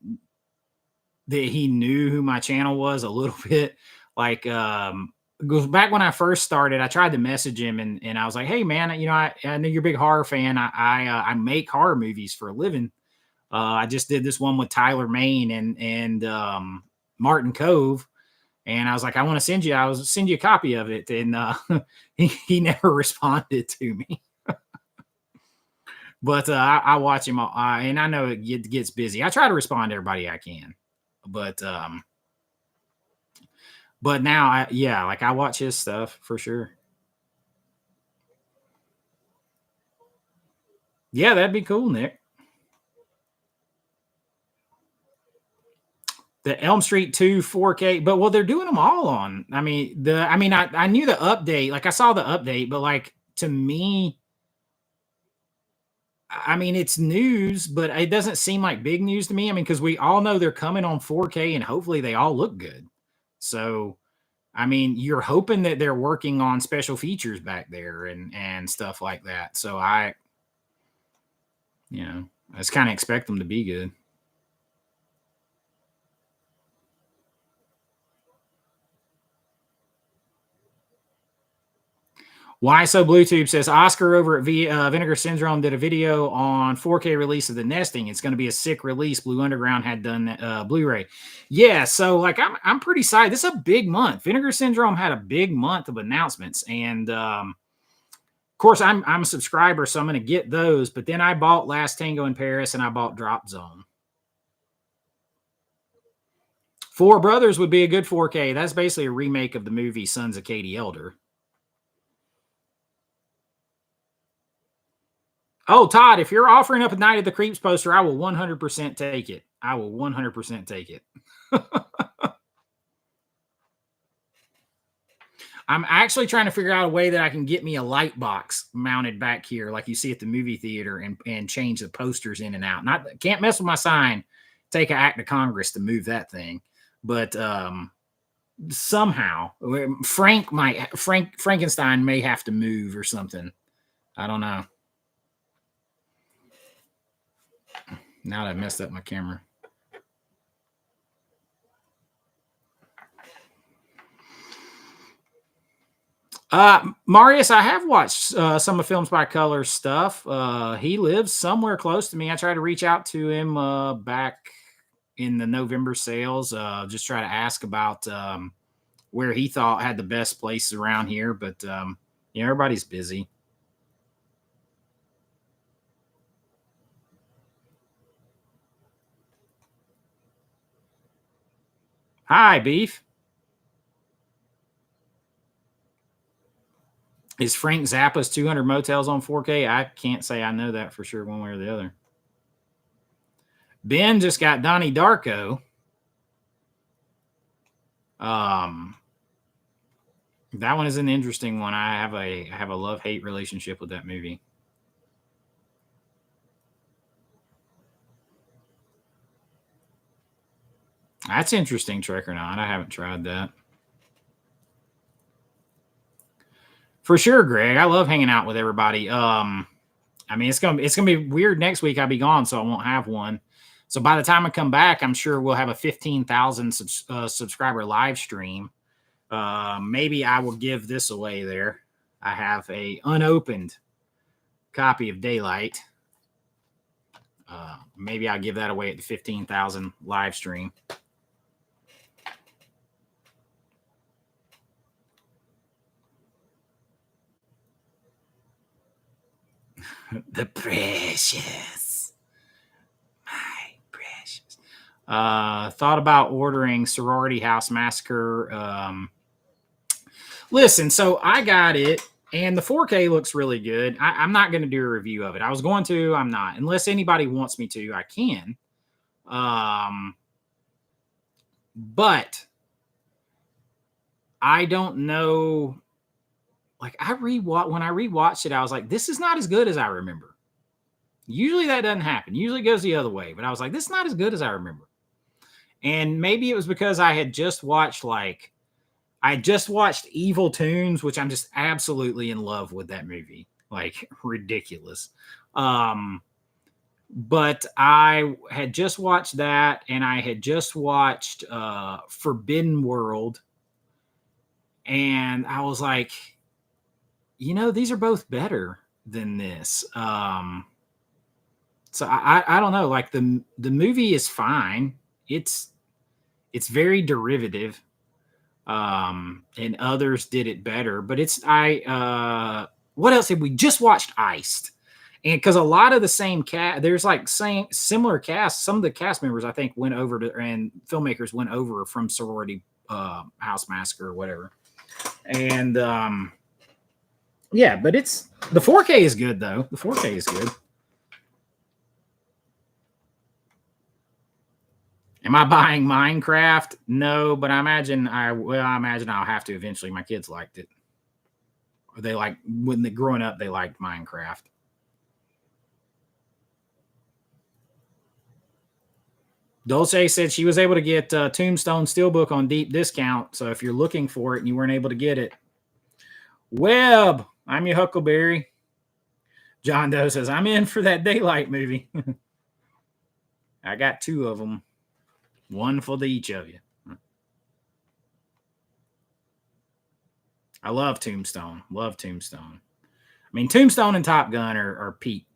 knew who my channel was a little bit. Like goes back when I first started, I tried to message him and I was like, hey man, you know, I know you're a big horror fan. I make horror movies for a living. I just did this one with Tyler Main and Martin Cove. And I was like, I want to send you a copy of it. And he never responded to me. But I watch him, and I know it gets busy. I try to respond to everybody I can. But now, I watch his stuff for sure. Yeah, that'd be cool, Nick. The Elm Street 2 4K, but well, they're doing them all on. I mean, I knew the update, like I saw the update, but like to me, I mean, it's news, but it doesn't seem like big news to me. I mean, because we all know they're coming on 4K and hopefully they all look good. So, I mean, you're hoping that they're working on special features back there and stuff like that. So I just kind of expect them to be good. Why So Bluetooth says Oscar over at Vinegar Syndrome did a video on 4K release of The Nesting. It's going to be a sick release. Blue Underground had done Blu-ray. Yeah, so like I'm pretty excited. This is a big month. Vinegar Syndrome had a big month of announcements, and of course I'm a subscriber, so I'm going to get those. But then I bought Last Tango in Paris and I bought Drop Zone. Four Brothers would be a good 4K. That's basically a remake of the movie Sons of Katie Elder. Oh, Todd, if you're offering up a Night of the Creeps poster, I will 100% take it. I will 100% take it. I'm actually trying to figure out a way that I can get me a light box mounted back here like you see at the movie theater and change the posters in and out. Can't mess with my sign. Take an act of Congress to move that thing. But somehow Frankenstein may have to move or something. I don't know. Now that I messed up my camera. Marius, I have watched some of Films by Color stuff. He lives somewhere close to me. I tried to reach out to him back in the November sales, just try to ask about where he thought had the best places around here. But, everybody's busy. Hi, Beef. Is Frank Zappa's 200 Motels on 4K? I can't say I know that for sure one way or the other. Ben just got Donnie Darko. That one is an interesting one. I have a love-hate relationship with that movie. That's interesting, Trek or not. I haven't tried that. For sure, Greg. I love hanging out with everybody. I mean, it's gonna be weird next week. I'll be gone, so I won't have one. So by the time I come back, I'm sure we'll have a 15,000 subscriber live stream. Maybe I will give this away there. I have a unopened copy of Daylight. Maybe I'll give that away at the 15,000 live stream. The precious. My precious. Thought about ordering Sorority House Massacre. Listen, so I got it, and the 4K looks really good. I'm not going to do a review of it. I was going to. I'm not. Unless anybody wants me to, I can. But I don't know. Like when I rewatched it, I was like, this is not as good as I remember. Usually that doesn't happen. Usually it goes the other way. But I was like, this is not as good as I remember. And maybe it was because I had just watched Evil Toons, which I'm just absolutely in love with that movie. Like ridiculous. But I had just watched that, and I had just watched Forbidden World. And I was like, these are both better than this. So I don't know. Like the movie is fine. It's very derivative. And others did it better. But what else did we just watched Iced? And because a lot of the same cast, there's like similar cast. Some of the cast members I think went over to, and filmmakers went over from Sorority House Massacre or whatever. And yeah, but the 4K is good though. The 4K is good. Am I buying Minecraft? No, but I imagine I'll have to eventually. My kids liked it. Or they when they're growing up, they liked Minecraft. Dolce said she was able to get Tombstone Steelbook on deep discount. So if you're looking for it and you weren't able to get it, Webb, I'm your Huckleberry. John Doe says, I'm in for that Daylight movie. I got 2 of them. One for each of you. I love Tombstone. Love Tombstone. I mean, Tombstone and Top Gun are peak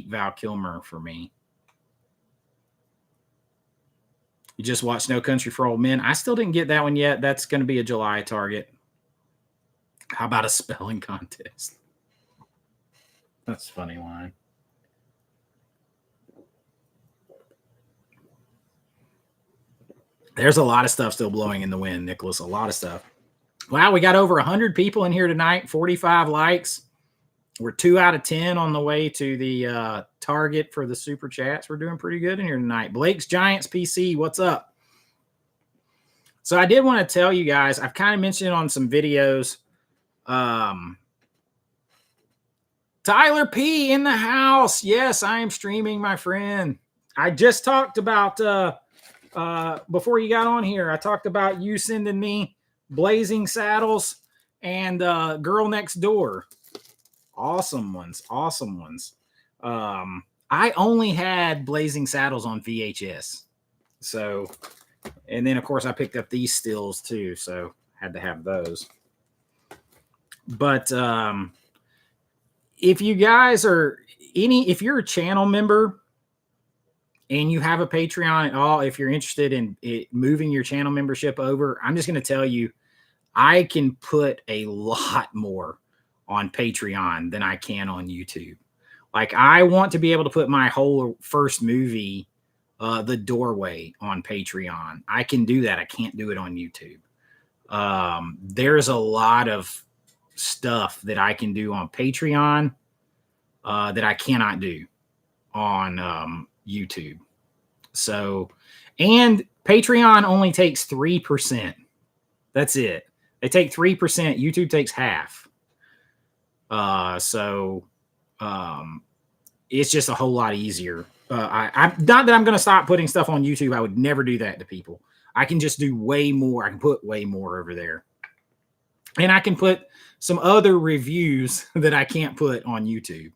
Val Kilmer for me. You just watched No Country for Old Men. I still didn't get that one yet. That's going to be a July target. How about a spelling contest? That's a funny line. There's a lot of stuff still blowing in the wind, Nicholas. A lot of stuff. Wow, we got over 100 people in here tonight, 45 likes. We're 2 out of 10 on the way to the target for the super chats. We're doing pretty good in here tonight. Blake's Giants PC, what's up? So I did want to tell you guys, I've kind of mentioned it on some videos. Tyler P in the house. Yes, I am streaming, my friend. I just talked about, before you got on here, I talked about you sending me Blazing Saddles and Girl Next Door. Awesome ones. I only had Blazing Saddles on VHS. So, and then of course I picked up these stills too. So had to have those. But if you guys if you're a channel member and you have a Patreon at all, if you're interested in moving your channel membership over, I'm just going to tell you, I can put a lot more on Patreon than I can on YouTube. Like I want to be able to put my whole first movie, The Doorway, on Patreon. I can do that. I can't do it on YouTube. There's a lot of stuff that I can do on Patreon that I cannot do on YouTube. So, and Patreon only takes 3%. That's it. They take 3%. YouTube takes half. So it's just a whole lot easier. I'm not that I'm going to stop putting stuff on YouTube. I would never do that to people. I can just do way more. I can put way more over there. And I can put some other reviews that I can't put on YouTube.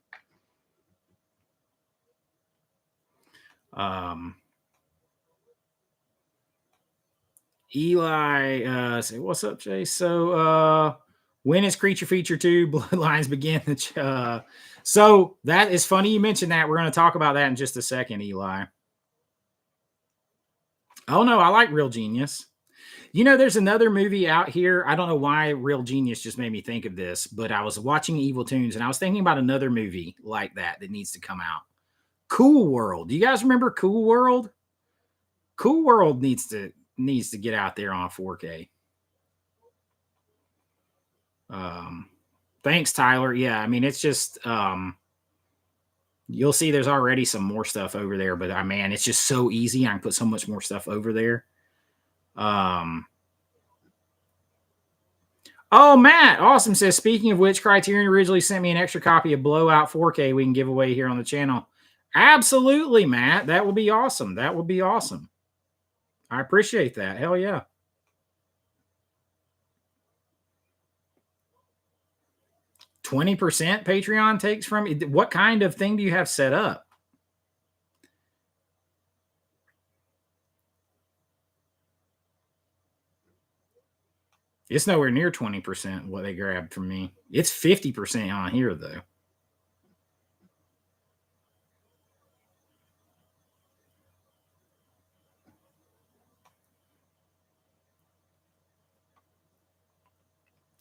Eli say, what's up, Jay? So when is Creature Feature 2 Bloodlines begin? So that is funny you mentioned that. We're going to talk about that in just a second, Eli. Oh no, I like Real Genius. There's another movie out here. I don't know why Real Genius just made me think of this, but I was watching Evil Toons and I was thinking about another movie like that needs to come out. Cool World. Do you guys remember Cool World? Cool World needs to get out there on 4K. Thanks, Tyler. Yeah, I mean, it's just you'll see there's already some more stuff over there, but man, it's just so easy. I can put so much more stuff over there. Oh, Matt, awesome, says, speaking of which, Criterion originally sent me an extra copy of Blowout 4K we can give away here on the channel. Absolutely, Matt. That would be awesome. That would be awesome. I appreciate that. Hell yeah. $20% Patreon takes from you. What kind of thing do you have set up? It's nowhere near 20% what they grabbed from me. It's 50% on here, though.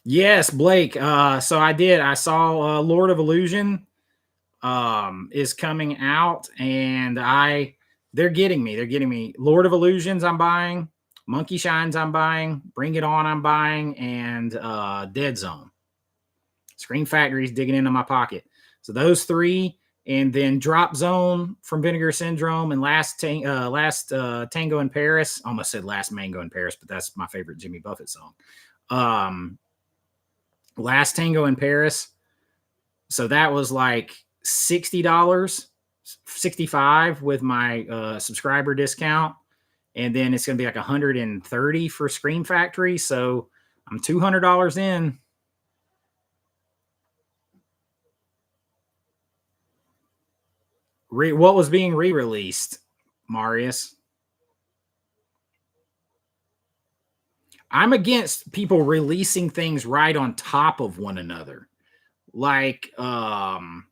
Yes, Blake. So I saw Lord of Illusion is coming out, and they're getting me. Lord of Illusions I'm buying, Monkey Shines I'm buying, Bring It On I'm buying, and Dead Zone. Scream Factory's digging into my pocket. So those three, and then Drop Zone from Vinegar Syndrome, and Last Tango in Paris. Almost said Last Mango in Paris, but that's my favorite Jimmy Buffett song. Last Tango in Paris. So that was like $60, $65 with my subscriber discount. And then it's going to be like $130 for Scream Factory. So I'm $200 in. What was being re-released, Marius? I'm against people releasing things right on top of one another. Like when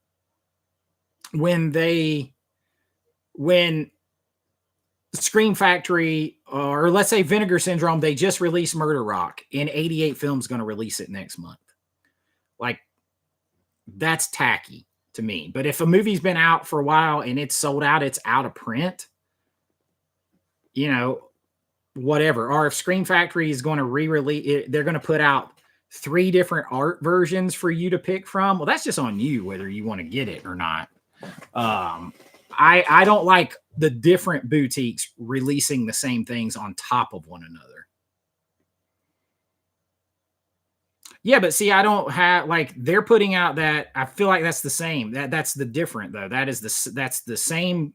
Scream Factory, or let's say Vinegar Syndrome, they just released Murder Rock, and 88 Films going to release it next month. Like, that's tacky to me. But if a movie's been out for a while and it's sold out, it's out of print, whatever. Or if Scream Factory is going to re-release it, they're going to put out 3 different art versions for you to pick from. Well, that's just on you whether you want to get it or not. I don't like the different boutiques releasing the same things on top of one another. Yeah, but see, I don't have, like, they're putting out that, I feel like that's the same. That's the different though. That's the same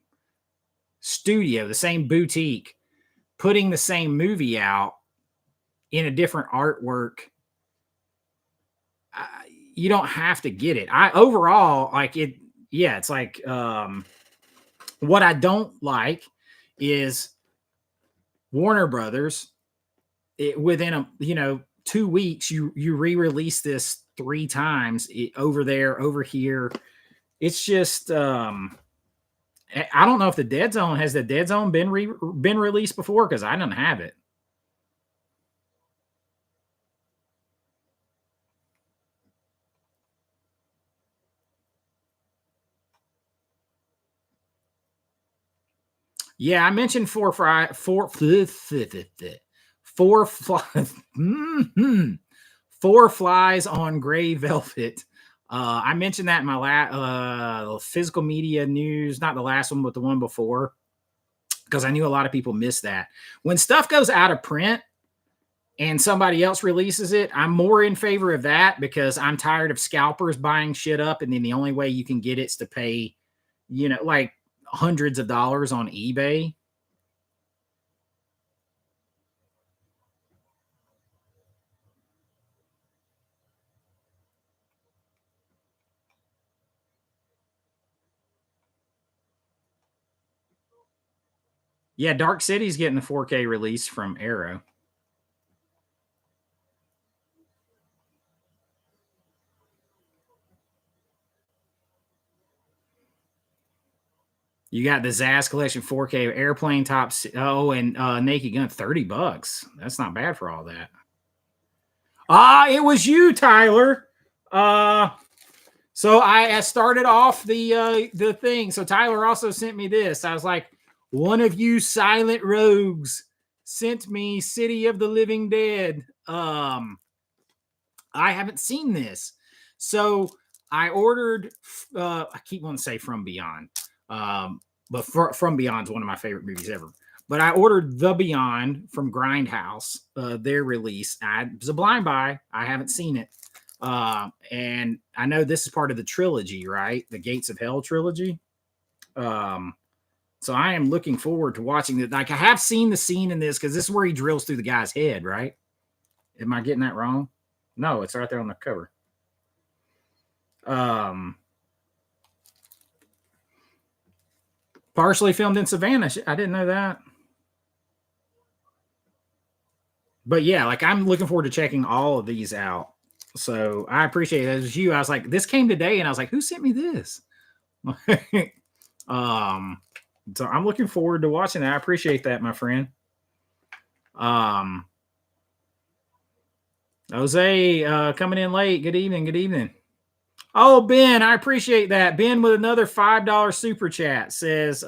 studio, the same boutique putting the same movie out in a different artwork. You don't have to get it. Overall, like it, yeah, it's like what I don't like is Warner Brothers. Within 2 weeks, you re-release this 3 times over there, over here. It's just I don't know if the Dead Zone been released before, because I don't have it. Yeah, I mentioned four flies on gray velvet. I mentioned that in my physical media news, not the last one, but the one before, because I knew a lot of people missed that. When stuff goes out of print and somebody else releases it, I'm more in favor of that, because I'm tired of scalpers buying shit up, and then the only way you can get it's to pay, like hundreds of dollars on eBay. Yeah, Dark City's getting the 4K release from Arrow. You got the Zaz Collection 4K airplane tops. Oh, and Naked Gun, $30. That's not bad for all that. It was you, Tyler. So I started off the thing. So Tyler also sent me this. I was like, one of you silent rogues sent me City of the Living Dead. I haven't seen this. So I ordered, I keep wanting to say From Beyond. But From Beyond is one of my favorite movies ever. But I ordered The Beyond from Grindhouse, their release. It was a blind buy. I haven't seen it. And I know this is part of the trilogy, right? The Gates of Hell trilogy. So I am looking forward to watching it. Like, I have seen the scene in this because this is where he drills through the guy's head, right? Am I getting that wrong? No, it's right there on the cover. Partially filmed in Savannah. I didn't know that. But yeah, like, I'm looking forward to checking all of these out. So I appreciate it. As you, I was like, this came today, and I was like, who sent me this? So I'm looking forward to watching that. I appreciate that, my friend. Jose, coming in late. Good evening. Good evening. Oh, Ben, I appreciate that. Ben with another $5 super chat says,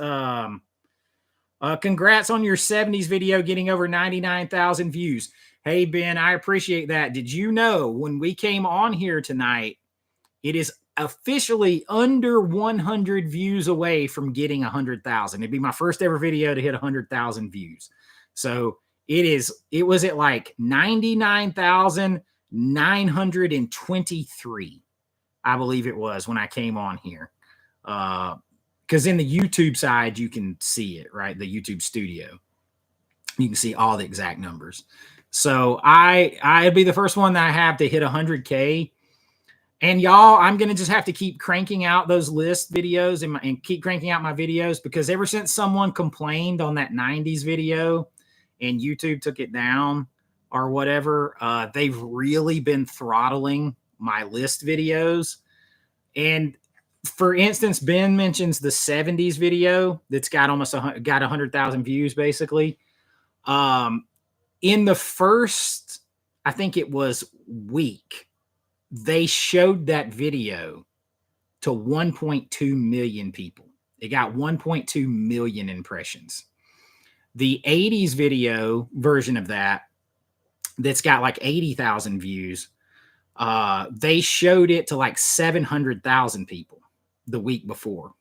congrats on your 70s video getting over 99,000 views. Hey, Ben, I appreciate that. Did you know when we came on here tonight, it is officially under 100 views away from getting 100,000. It'd be my first ever video to hit 100,000 views. So it was at like 99,923. I believe it was when I came on here. Because in the YouTube side, you can see it, right? The YouTube studio. You can see all the exact numbers. So I'd be the first one that I have to hit 100K. And y'all, I'm going to just have to keep cranking out those list videos and keep cranking out my videos, because ever since someone complained on that 90s video and YouTube took it down or whatever, they've really been throttling my list videos. And for instance, Ben mentions the 70s video that's got almost got 100,000 views basically. In the first, I think it was week, they showed that video to 1.2 million people. It got 1.2 million impressions. The 80s video version of that's got like 80,000 views, they showed it to like 700,000 people the week before.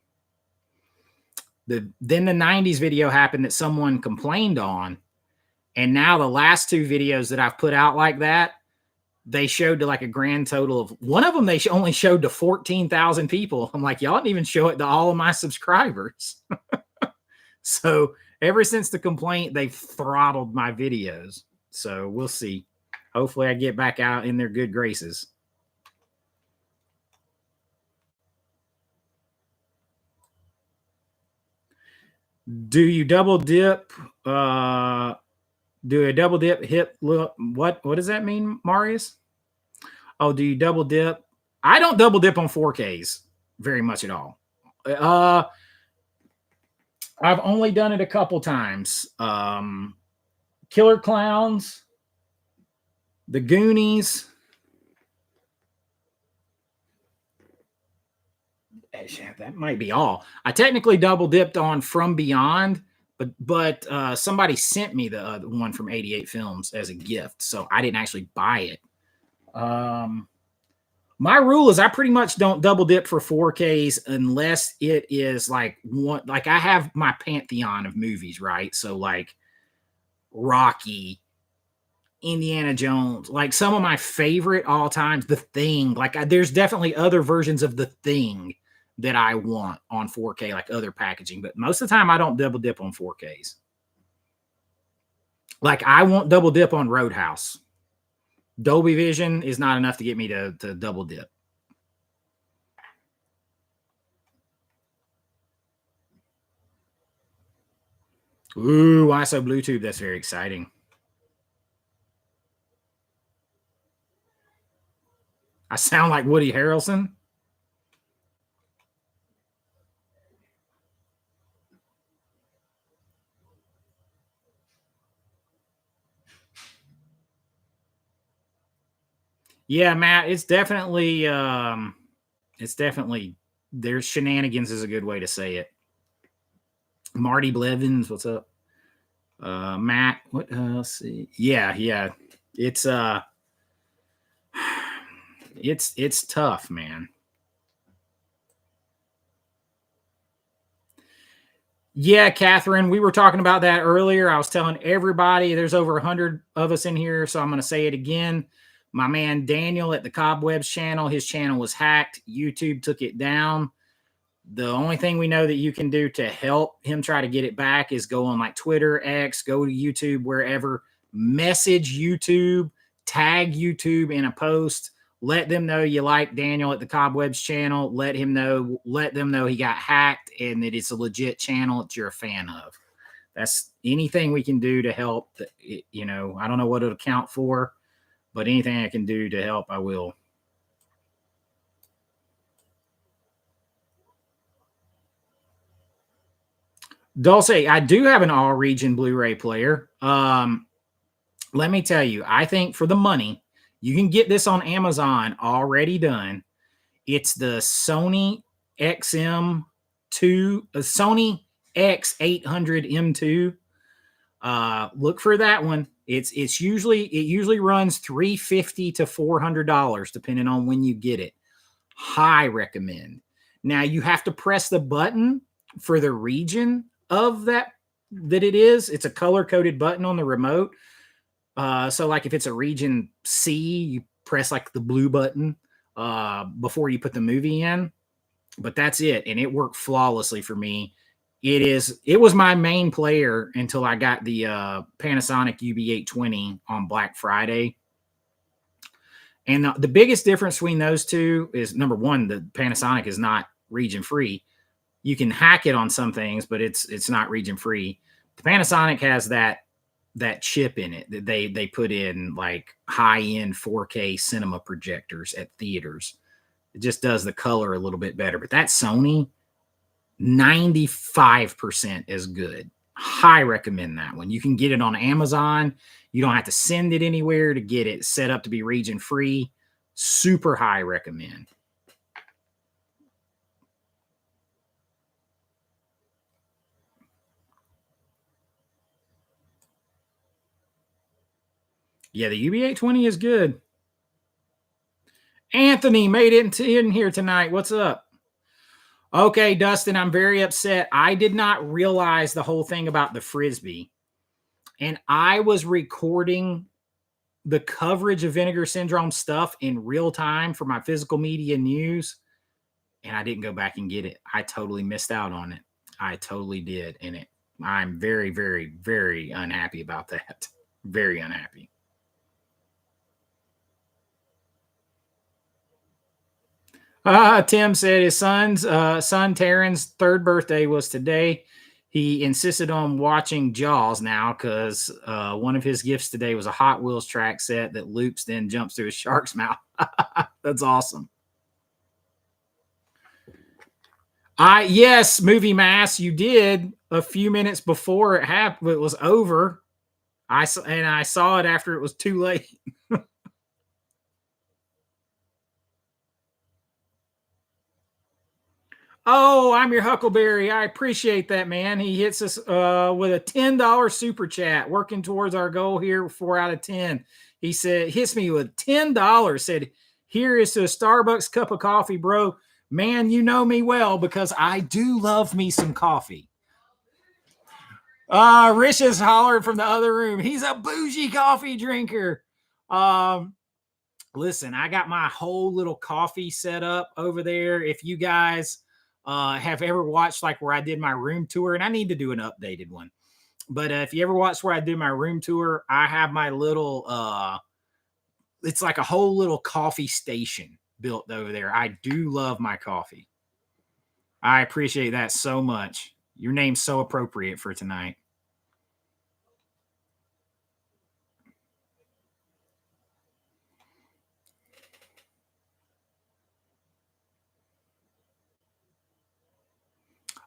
Then the 90s video happened that someone complained on, and now the last two videos that I've put out like that, they showed to like a grand total of, one of them they only showed to 14,000 people. I'm like, y'all didn't even show it to all of my subscribers. So ever since the complaint, they've throttled my videos. So we'll see. Hopefully I get back out in their good graces. Do you double dip? Do a double dip hit? What does that mean, Marius? Oh, do you double dip? I don't double dip on 4Ks very much at all. I've only done it a couple times. Killer Clowns, The Goonies. That might be all. I technically double dipped on From Beyond, but somebody sent me the one from 88 Films as a gift, so I didn't actually buy it. My rule is I pretty much don't double dip for 4Ks unless it is like one, like I have my pantheon of movies, right? So like Rocky, Indiana Jones, like some of my favorite all times, The Thing. Like there's definitely other versions of The Thing that I want on 4K, like other packaging, but most of the time I don't double dip on 4Ks. Like I won't double dip on Roadhouse. Dolby Vision is not enough to get me to double dip. Ooh, ISO Bluetooth. That's very exciting. I sound like Woody Harrelson. Yeah, Matt, it's definitely there's shenanigans is a good way to say it. Marty Blevins, what's up? Matt, what let's see. Yeah. It's it's tough, man. Yeah, Catherine, we were talking about that earlier. I was telling everybody there's over 100 of us in here, so I'm going to say it again. My man Daniel at the Cobwebs channel, his channel was hacked. YouTube took it down. The only thing we know that you can do to help him try to get it back is go on like Twitter, X, go to YouTube, wherever, message YouTube, tag YouTube in a post. Let them know you like Daniel at the Cobwebs channel. Let them know he got hacked and that it's a legit channel that you're a fan of. That's anything we can do to help. I don't know what it'll count for, but anything I can do to help, I will. Dulce, I do have an all region Blu-ray player. Let me tell you, I think for the money, you can get this on Amazon already done. It's the Sony XM2, Sony X800 M2. Look for that one. It usually runs $350 to $400 depending on when you get it. High recommend. Now you have to press the button for the region of that it is. It's a color-coded button on the remote. So like if it's a region C, you press like the blue button before you put the movie in. But that's it. And it worked flawlessly for me. It was my main player until I got the Panasonic UB820 on Black Friday. And the biggest difference between those two is, number one, the Panasonic is not region free. You can hack it on some things, but it's not region free. The Panasonic has that chip in it that they put in like high-end 4K cinema projectors at theaters. It just does the color a little bit better. But that Sony, 95% as good. High recommend that one. You can get it on Amazon. You don't have to send it anywhere to get it set up to be region free. Super high recommend. Yeah, the UB820 is good. Anthony made it in here tonight. What's up? Okay, Dustin, I'm very upset. I did not realize the whole thing about the Frisbee. And I was recording the coverage of Vinegar Syndrome stuff in real time for my physical media news. And I didn't go back and get it. I totally missed out on it. I totally did. And I'm very, very, very unhappy about that. Very unhappy. Tim said his son Taryn's third birthday was today. He insisted on watching Jaws now because one of his gifts today was a Hot Wheels track set that loops, then jumps through a shark's mouth. That's awesome. Yes, Movie Mass, you did a few minutes before it was over. I saw it after it was too late. Oh, I'm your Huckleberry. I appreciate that, man. He hits us with a $10 super chat, working towards our goal here, 4 out of 10. He said, hits me with $10. Said, here is to a Starbucks cup of coffee, bro. Man, you know me well because I do love me some coffee. Rich is hollering from the other room. He's a bougie coffee drinker. Listen, I got my whole little coffee set up over there. If you guys have ever watched like where I did my room tour, and I need to do an updated one, but if you ever watched where I did my room tour, I have my little it's like a whole little coffee station built over there. I do love my coffee. I appreciate that so much. Your name's so appropriate for tonight.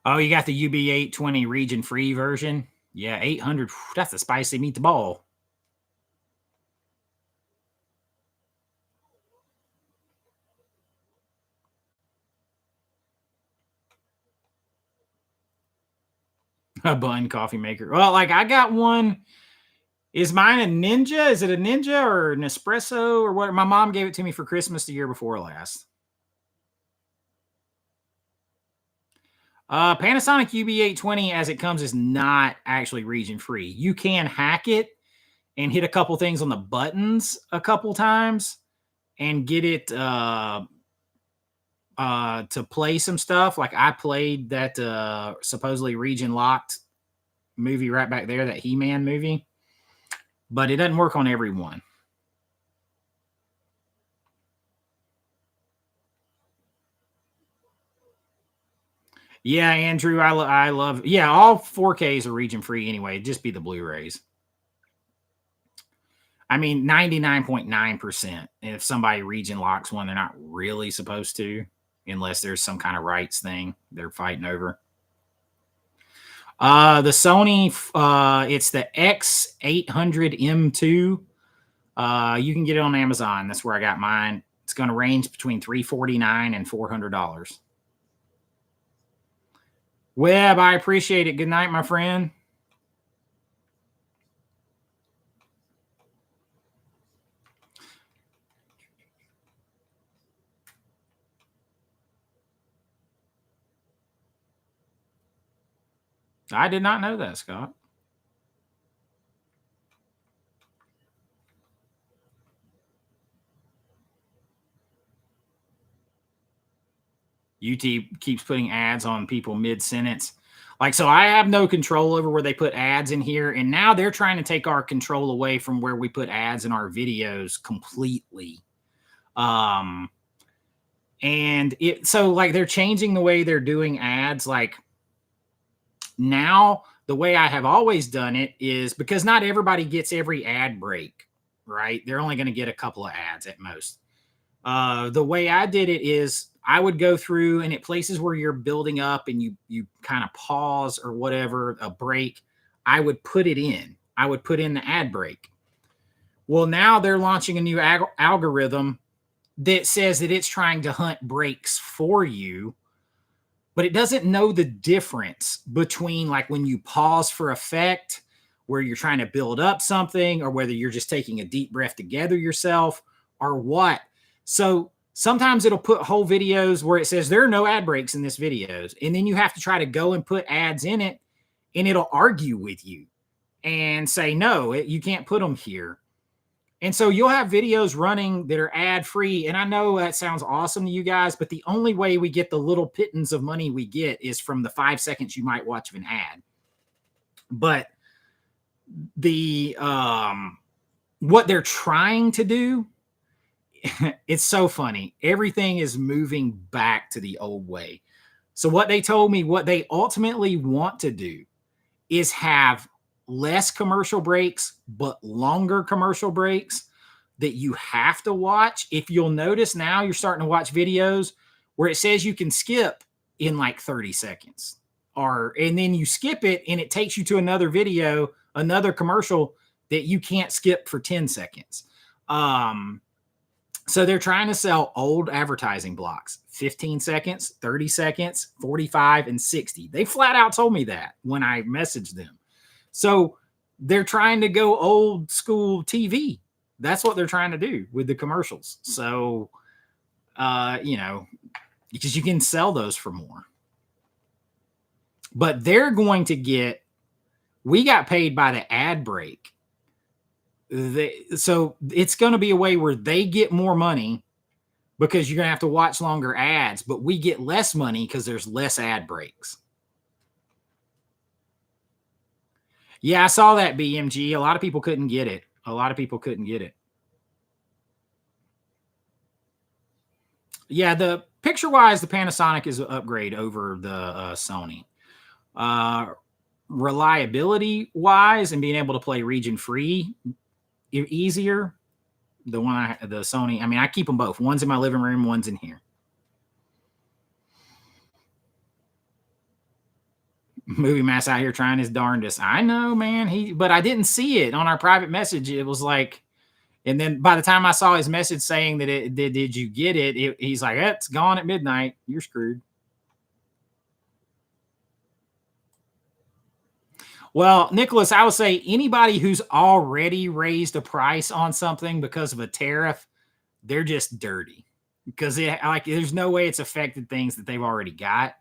Oh, you got the UB820 region free version? Yeah, 800. That's a spicy meatball. A bun coffee maker. Well, like I got one. Is mine a Ninja? Is it a Ninja or an Espresso or what? My mom gave it to me for Christmas the year before last. Panasonic UB820 as it comes is not actually region free. You can hack it and hit a couple things on the buttons a couple times and get it to play some stuff. Like I played that supposedly region locked movie right back there, that He-Man movie, but it doesn't work on every one. Yeah, Andrew, I love, yeah, all 4Ks are region free anyway. It'd just be the Blu-rays. I mean, 99.9%. If somebody region locks one, they're not really supposed to, unless there's some kind of rights thing they're fighting over. The Sony, it's the X800M2. You can get it on Amazon. That's where I got mine. It's going to range between $349 and $400. Webb, I appreciate it. Good night, my friend. I did not know that, Scott. YouTube keeps putting ads on people mid-sentence. Like, so I have no control over where they put ads in here. And now they're trying to take our control away from where we put ads in our videos completely. And so like they're changing the way they're doing ads. Like now the way I have always done it is because not everybody gets every ad break, right? They're only going to get a couple of ads at most. The way I did it is I would go through, and at places where you're building up and you kind of pause or whatever, a break, I would put it in. I would put in the ad break. Well, now they're launching a new algorithm that says that it's trying to hunt breaks for you, but it doesn't know the difference between like when you pause for effect, where you're trying to build up something, or whether you're just taking a deep breath to gather yourself or what. So sometimes it'll put whole videos where it says there are no ad breaks in this videos. And then you have to try to go and put ads in it, and it'll argue with you and say, no, you can't put them here. And so you'll have videos running that are ad free. And I know that sounds awesome to you guys, but the only way we get the little pittance of money we get is from the 5 seconds you might watch of an ad. But the, what they're trying to do, it's so funny. Everything is moving back to the old way. So what they told me, what they ultimately want to do is have less commercial breaks, but longer commercial breaks that you have to watch. If you'll notice now, you're starting to watch videos where it says you can skip in like 30 seconds, and then you skip it and it takes you to another video, another commercial that you can't skip for 10 seconds. So they're trying to sell old advertising blocks, 15 seconds, 30 seconds, 45, and 60. They flat out told me that when I messaged them. So they're trying to go old school TV. That's what they're trying to do with the commercials. So, because you can sell those for more. But they're going to we got paid by the ad break. So it's going to be a way where they get more money because you're going to have to watch longer ads, but we get less money because there's less ad breaks. Yeah, I saw that, BMG. A lot of people couldn't get it. Yeah, the picture-wise, the Panasonic is an upgrade over the Sony. Reliability-wise and being able to play region-free easier. The Sony, I mean, I keep them both. One's in my living room, one's in here. Movie Mass out here trying his darndest. I know, man. But I didn't see it on our private message. It was like, and then by the time I saw his message saying that did you get it? He's like, it's gone at midnight. You're screwed. Well, Nicholas, I would say anybody who's already raised a price on something because of a tariff, they're just dirty because there's no way it's affected things that they've already got.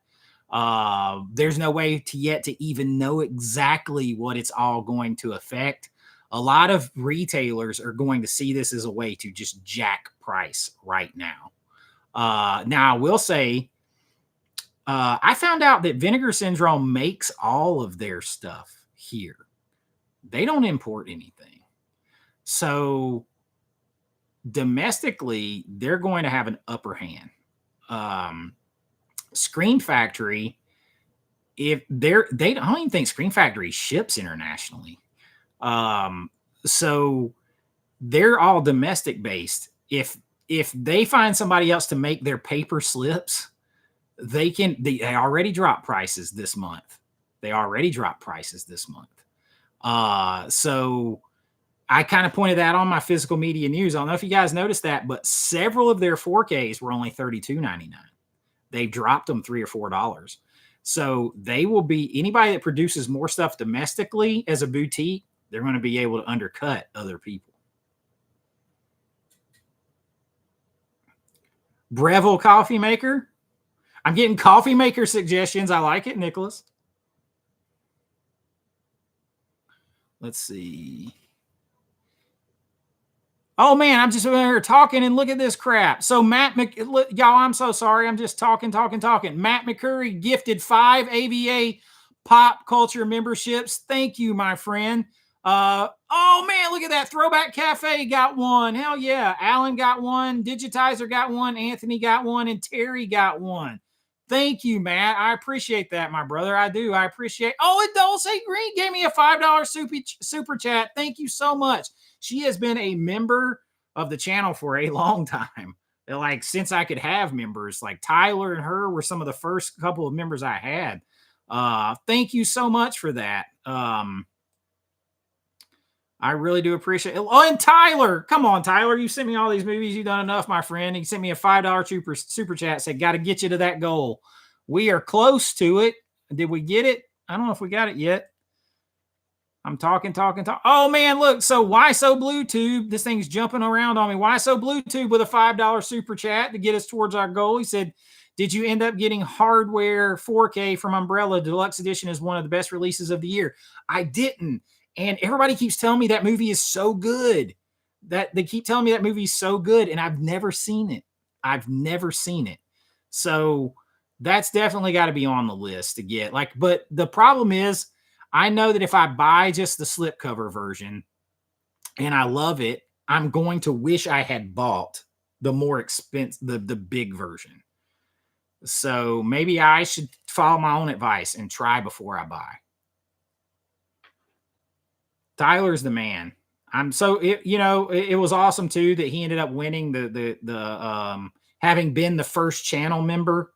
There's no way yet to even know exactly what it's all going to affect. A lot of retailers are going to see this as a way to just jack price right now. Now, I will say, I found out that Vinegar Syndrome makes all of their stuff here. They don't import anything. So domestically, they're going to have an upper hand. Screen Factory, I don't even think Screen Factory ships internationally. So they're all domestic based. If they find somebody else to make their paper slips, they already drop prices this month. So I kind of pointed that on my physical media news. I don't know if you guys noticed that, but several of their 4Ks were only $32.99. They dropped them $3 or $4. So they will be, anybody that produces more stuff domestically as a boutique, they're going to be able to undercut other people. Breville Coffee Maker. I'm getting coffee maker suggestions. I like it, Nicholas. Let's see. Oh man, I'm just over here talking and look at this crap. So y'all, I'm so sorry. I'm just talking. Matt McCurry gifted 5 AVA Pop Culture memberships. Thank you, my friend. Oh man, look at that. Throwback Cafe got one. Hell yeah. Alan got one. Digitizer got one. Anthony got one. And Terry got one. Thank you, Matt. I appreciate that, my brother. I do. I appreciate. Oh, and Dulce Green gave me a $5 super chat. Thank you so much. She has been a member of the channel for a long time. Like, since I could have members, like Tyler and her were some of the first couple of members I had. Thank you so much for that. I really do appreciate it. Oh, and Tyler, come on, Tyler. You sent me all these movies. You've done enough, my friend. He sent me a $5 super chat. Said, got to get you to that goal. We are close to it. Did we get it? I don't know if we got it yet. I'm talking. Oh, man, look. So Why So Bluetooth? This thing's jumping around on me. Why So Bluetooth with a $5 super chat to get us towards our goal. He said, did you end up getting Hardware 4K from Umbrella? Deluxe Edition is one of the best releases of the year. I didn't. And everybody keeps telling me that movie is so good. That they keep telling me that movie is so good, and I've never seen it. So that's definitely got to be on the list to get. But the problem is, I know that if I buy just the slipcover version and I love it, I'm going to wish I had bought the more expensive, the big version. So maybe I should follow my own advice and try before I buy. Tyler's the man. It was awesome too that he ended up winning the having been the first channel member,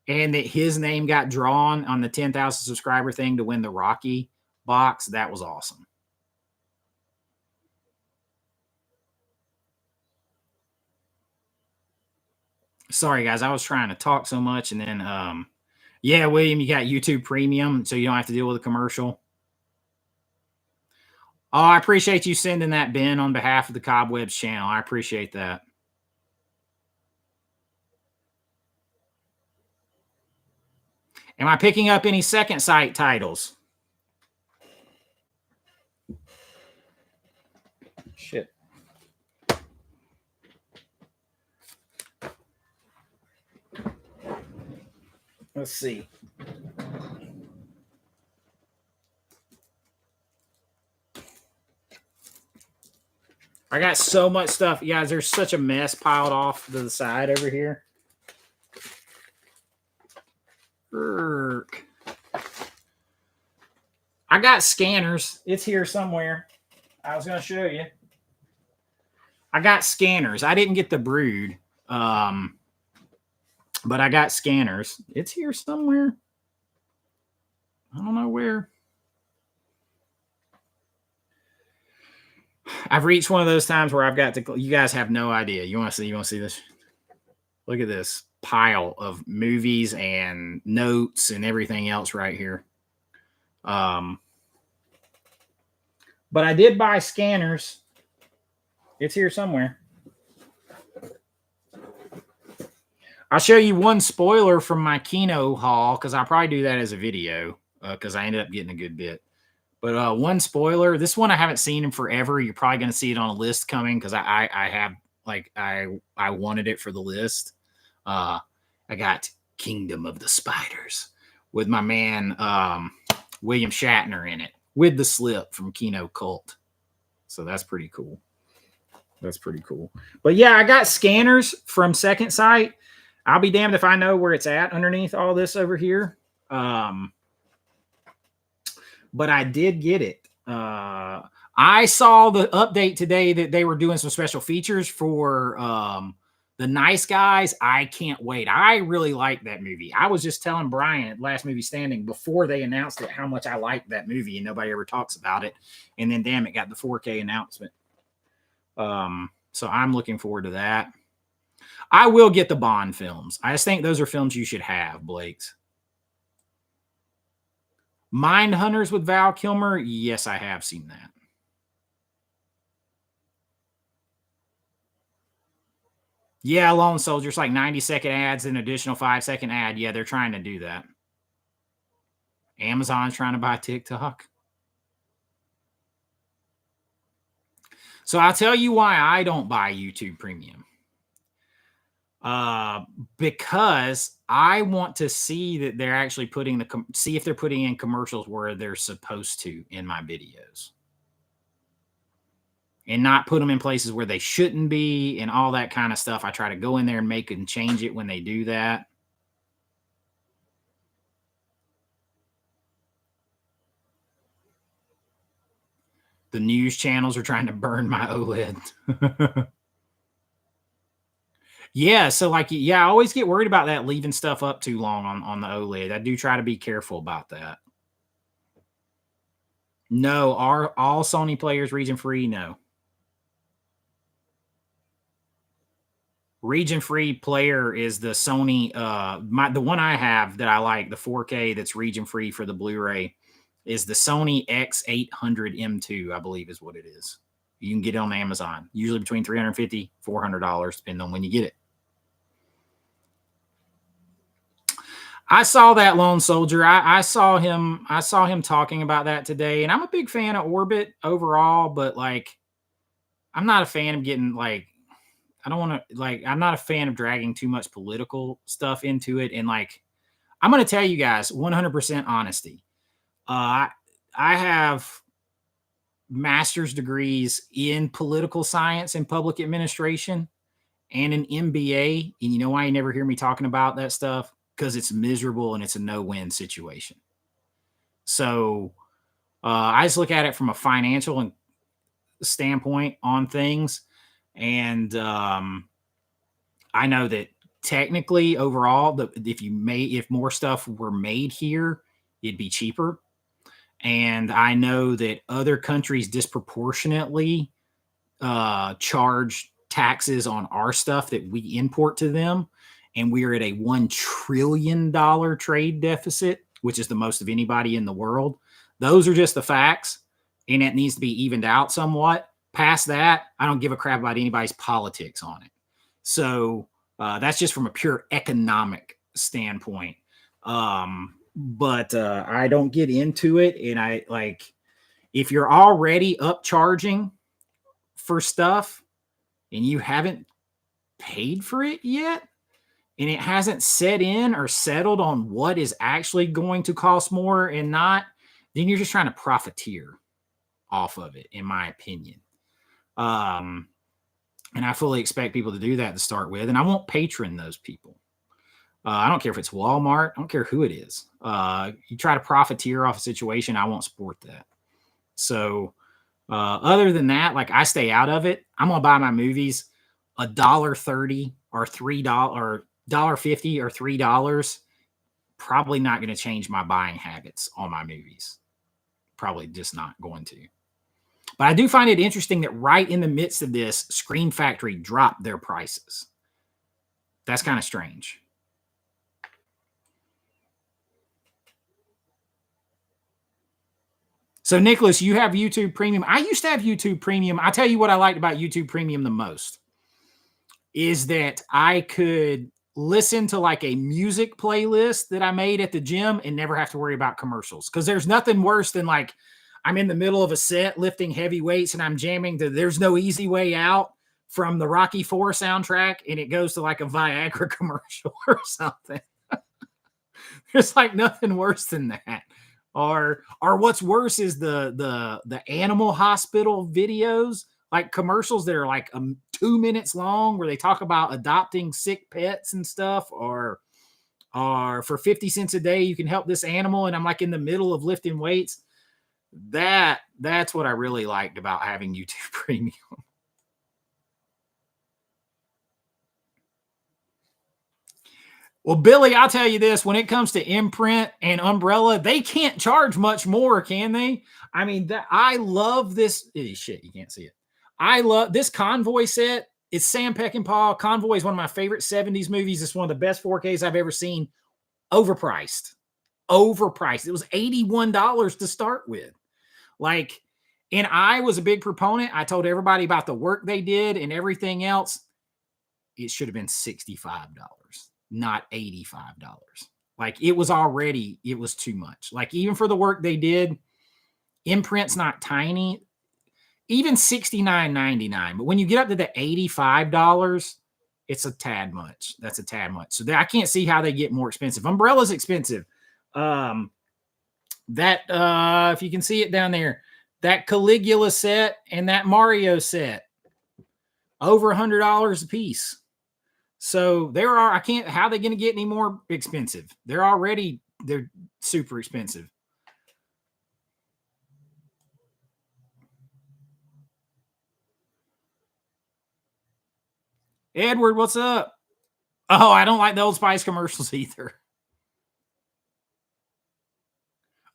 and that his name got drawn on the 10,000 subscriber thing to win the Rocky box. That was awesome. Sorry guys, I was trying to talk so much, and then yeah, William, you got YouTube Premium, so you don't have to deal with a commercial. Oh, I appreciate you sending that, Ben, on behalf of the Cobwebs channel. I appreciate that. Am I picking up any second sight titles? Shit. Let's see. I got so much stuff. You guys, there's such a mess piled off to the side over here. I got scanners. It's here somewhere. I was going to show you. I got scanners. I didn't get the Brood, but I got scanners. It's here somewhere. I don't know where. I've reached one of those times where I've got to. You guys have no idea. You want to see? You want to see this? Look at this pile of movies and notes and everything else right here. But I did buy scanners. It's here somewhere. I'll show you one spoiler from my Kino haul because I'll probably do that as a video because I ended up getting a good bit. But one spoiler, this one I haven't seen in forever. You're probably going to see it on a list coming because I have I wanted it for the list. I got Kingdom of the Spiders with my man William Shatner in it with the slip from Kino Cult. So that's pretty cool. That's pretty cool. But yeah, I got scanners from Second Sight. I'll be damned if I know where it's at underneath all this over here. But I did get it. I saw the update today that they were doing some special features for The Nice Guys. I can't wait. I really like that movie. I was just telling Brian at Last Movie Standing before they announced it how much I liked that movie, and nobody ever talks about it. And then, damn, it got the 4K announcement. So I'm looking forward to that. I will get the Bond films. I just think those are films you should have, Blake's. Mindhunters with Val Kilmer. Yes, I have seen that. Yeah, Lone Soldier's like 90-second ads, an additional 5-second ad. Yeah, they're trying to do that. Amazon's trying to buy TikTok. So I'll tell you why I don't buy YouTube Premium. Because I want to see that they're actually see if they're putting in commercials where they're supposed to in my videos. And not put them in places where they shouldn't be and all that kind of stuff. I try to go in there and make and change it when they do that. The news channels are trying to burn my OLED. Yeah, so like, yeah, I always get worried about that leaving stuff up too long on the OLED. I do try to be careful about that. No, are all Sony players region free? No. Region free player is the Sony, the one I have that I like, the 4K that's region free for the Blu-ray is the Sony X800 M2, I believe is what it is. You can get it on Amazon, usually between $350, $400, depending on when you get it. I saw that Lone Soldier. I saw him talking about that today, and I'm a big fan of Orbit overall, but like, I'm not a fan of getting like, I don't want to like, I'm not a fan of dragging too much political stuff into it. And like, I'm going to tell you guys 100% honesty. I have master's degrees in political science and public administration and an MBA. And you know why you never hear me talking about that stuff? Because it's miserable and it's a no-win situation. So I just look at it from a financial standpoint on things. And I know that technically overall, if more stuff were made here, it'd be cheaper. And I know that other countries disproportionately charge taxes on our stuff that we import to them. And we are at a $1 trillion trade deficit, which is the most of anybody in the world. Those are just the facts. And it needs to be evened out somewhat. Past that, I don't give a crap about anybody's politics on it. So that's just from a pure economic standpoint. But I don't get into it. And I like, if you're already upcharging for stuff and you haven't paid for it yet, and it hasn't set in or settled on what is actually going to cost more and not, then you're just trying to profiteer off of it, in my opinion. And I fully expect people to do that to start with. And I won't patron those people. I don't care if it's Walmart. I don't care who it is. You try to profiteer off a situation, I won't support that. So other than that, like I stay out of it. I'm going to buy my movies $1.30 or $3 or $1.50 or $3. Probably not going to change my buying habits on my movies. Probably just not going to. But I do find it interesting that right in the midst of this, Screen Factory dropped their prices. That's kind of strange. So, Nicholas, you have YouTube Premium. I used to have YouTube Premium. I'll tell you what I liked about YouTube Premium the most is that I could listen to like a music playlist that I made at the gym and never have to worry about commercials. Because there's nothing worse than like I'm in the middle of a set lifting heavy weights and I'm jamming to There's No Easy Way Out from the Rocky IV soundtrack, and it goes to like a Viagra commercial or something. There's like nothing worse than that. Or what's worse is the animal hospital videos, like commercials that are like 2 minutes long, where they talk about adopting sick pets and stuff, or for 50 cents a day you can help this animal, and I'm like in the middle of lifting weights. That's what I really liked about having YouTube Premium. Well, Billy, I'll tell you this, when it comes to Imprint and Umbrella, they can't charge much more, can they? I mean, I love this. Shit, you can't see it. I love this Convoy set. It's Sam Peckinpah. Convoy is one of my favorite 70s movies. It's one of the best 4Ks I've ever seen. Overpriced. It was $81 to start with. Like, and I was a big proponent. I told everybody about the work they did and everything else. It should have been $65. Not $85. Like it was too much. Like even for the work they did, Imprint's not tiny, even $69.99. But when you get up to the $85, it's a tad much. That's a tad much. So I can't see how they get more expensive. Umbrella's expensive. If you can see it down there, that Caligula set and that Mario set, over $100 a piece. So how are they going to get any more expensive? They're super expensive. Edward, what's up? Oh, I don't like the Old Spice commercials either.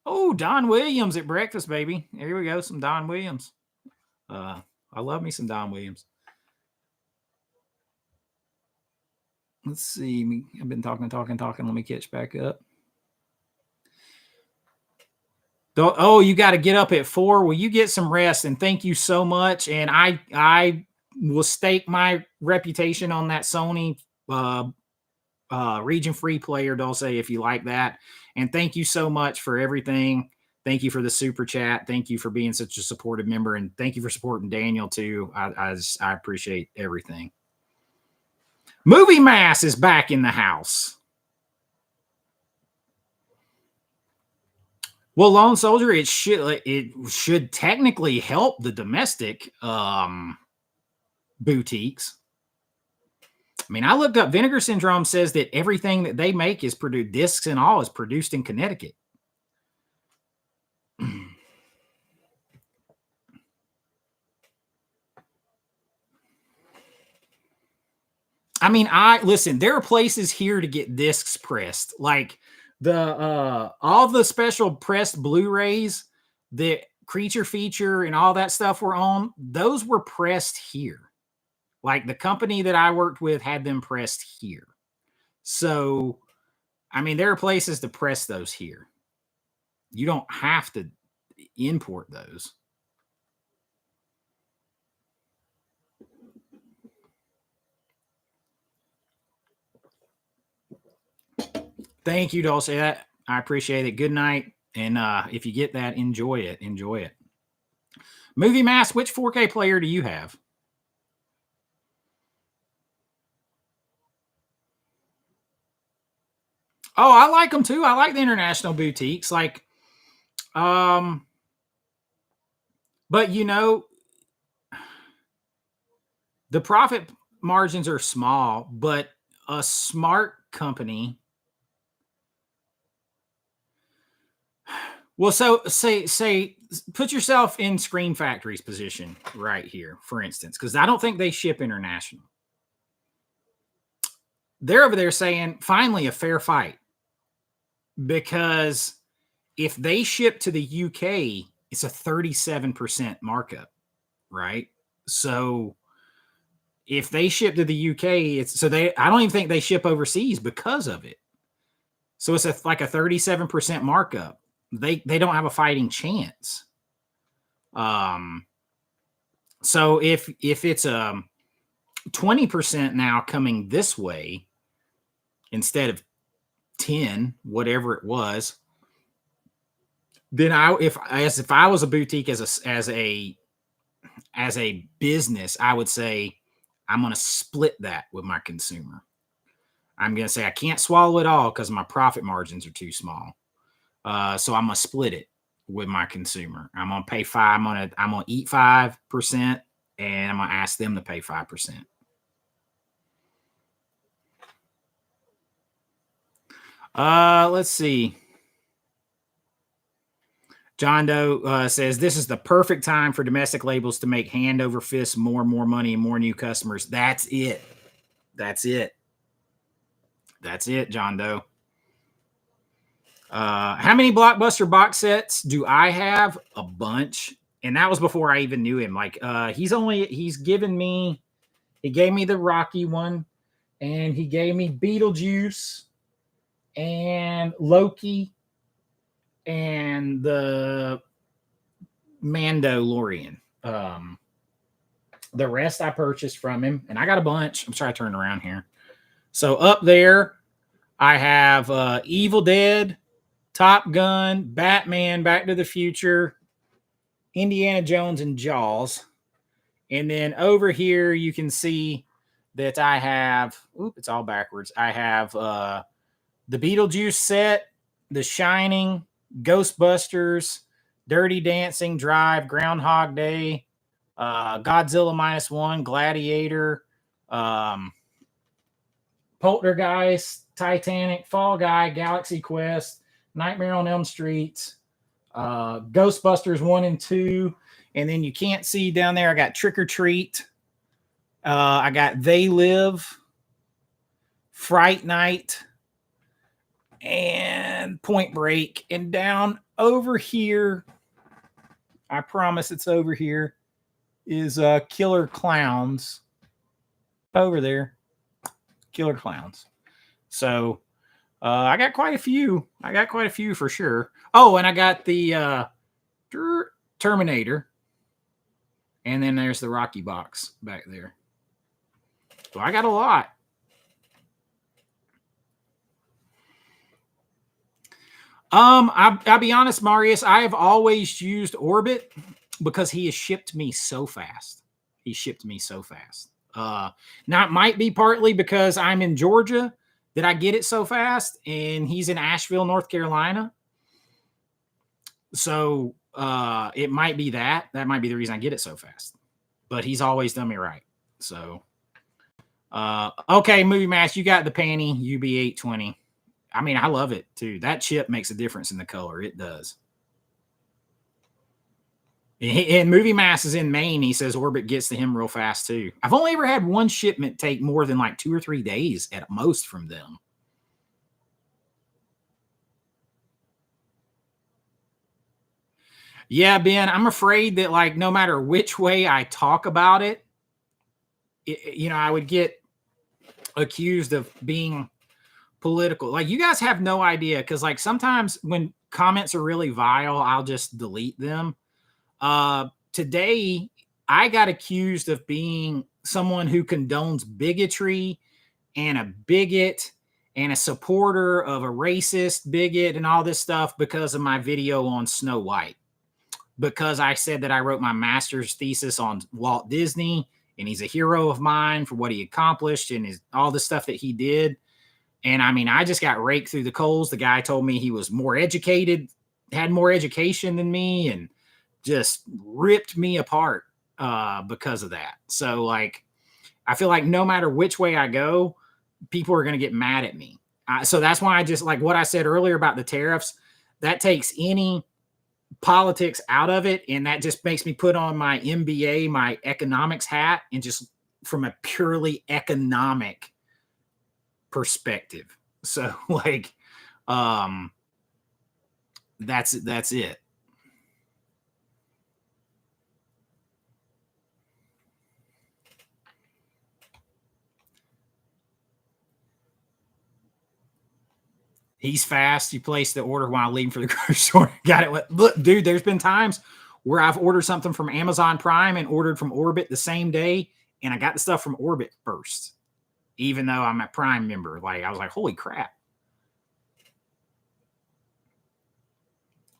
Oh, Don Williams at breakfast, baby. Here we go. Some Don Williams. I love me some Don Williams. Let's see. I've been talking. Let me catch back up. Oh, you got to get up at 4. Well, you get some rest, and thank you so much. And I will stake my reputation on that Sony region free player, Dulce, if you like that. And thank you so much for everything. Thank you for the super chat. Thank you for being such a supportive member, and thank you for supporting Daniel too. I appreciate everything. Movie Mass is back in the house. Well, Lone Soldier, it should technically help the domestic boutiques. I mean, I looked up. Vinegar Syndrome says that everything that they make is produced, discs and all, is produced in Connecticut. I mean, listen, there are places here to get discs pressed. Like all the special pressed Blu-rays that Creature Feature and all that stuff were on, those were pressed here. Like the company that I worked with had them pressed here. So, I mean, there are places to press those here. You don't have to import those. Thank you, Dulce. I appreciate it. Good night. And if you get that, enjoy it. Enjoy it. Movie Mass, which 4K player do you have? Oh, I like them too. I like the international boutiques. Like, but you know, the profit margins are small, but a smart company. Well, so say put yourself in Screen Factory's position right here, for instance, because I don't think they ship international. They're over there saying, finally, a fair fight. Because if they ship to the UK, it's a 37% markup, right? So if they ship to the UK, I don't even think they ship overseas because of it. So it's like a 37% markup. They don't have a fighting chance. So if it's 20% now coming this way, instead of 10, whatever it was, then if I was a boutique as a business, I would say I'm going to split that with my consumer. I'm going to say I can't swallow it all because my profit margins are too small. So I'm going to split it with my consumer. I'm going to pay 5. I'm going to eat 5%, and I'm going to ask them to pay 5%. Let's see. John Doe says, this is the perfect time for domestic labels to make hand over fist more and more money and more new customers. That's it. That's it. That's it, John Doe. How many Blockbuster box sets do I have? A bunch. And that was before I even knew him. Like, he gave me the Rocky one, and he gave me Beetlejuice and Loki and the Mandalorian. The rest I purchased from him, and I got a bunch. I'm sorry I turned around here. So up there, I have Evil Dead, Top Gun, Batman, Back to the Future, Indiana Jones, and Jaws. And then over here, you can see that I have, it's all backwards. I have the Beetlejuice set, The Shining, Ghostbusters, Dirty Dancing, Drive, Groundhog Day, Godzilla -1, Gladiator, Poltergeist, Titanic, Fall Guy, Galaxy Quest, Nightmare on Elm Street, Ghostbusters 1 and 2. And then you can't see down there, I got Trick or Treat. I got They Live, Fright Night, and Point Break. And down over here, I promise it's over here, is Killer Clowns. Over there, Killer Clowns. So I got quite a few. I got quite a few for sure. Oh, and I got the Terminator. And then there's the Rocky box back there. So I got a lot. I'll be honest, Marius, I have always used Orbit because he has shipped me so fast. He shipped me so fast. Now it might be partly because I'm in Georgia that I get it so fast, and he's in Asheville, North Carolina. So it might be that. That might be the reason I get it so fast. But he's always done me right. So, okay, Movie Mask, you got the Panty UB820. I mean, I love it too. That chip makes a difference in the color. It does. And Movie Mask is in Maine. He says Orbit gets to him real fast too. I've only ever had one shipment take more than like 2 or 3 days at most from them. Yeah, Ben, I'm afraid that like no matter which way I talk about it, I would get accused of being political. Like, you guys have no idea, because like sometimes when comments are really vile, I'll just delete them. Today I got accused of being someone who condones bigotry and a bigot and a supporter of a racist bigot and all this stuff because of my video on Snow White. Because I said that I wrote my master's thesis on Walt Disney, and he's a hero of mine for what he accomplished and all the stuff that he did. And I mean, I just got raked through the coals. The guy told me he was more educated, had more education than me, and just ripped me apart because of that. So like, I feel like no matter which way I go, people are going to get mad at me. So that's why I just, like what I said earlier about the tariffs, that takes any politics out of it, and that just makes me put on my MBA, my economics hat, and just from a purely economic perspective. So like that's it. He's fast. You place the order while leaving for the grocery store. Got it. Look, dude, there's been times where I've ordered something from Amazon Prime and ordered from Orbit the same day, and I got the stuff from Orbit first. even though I'm a Prime member. Like, I was like, holy crap.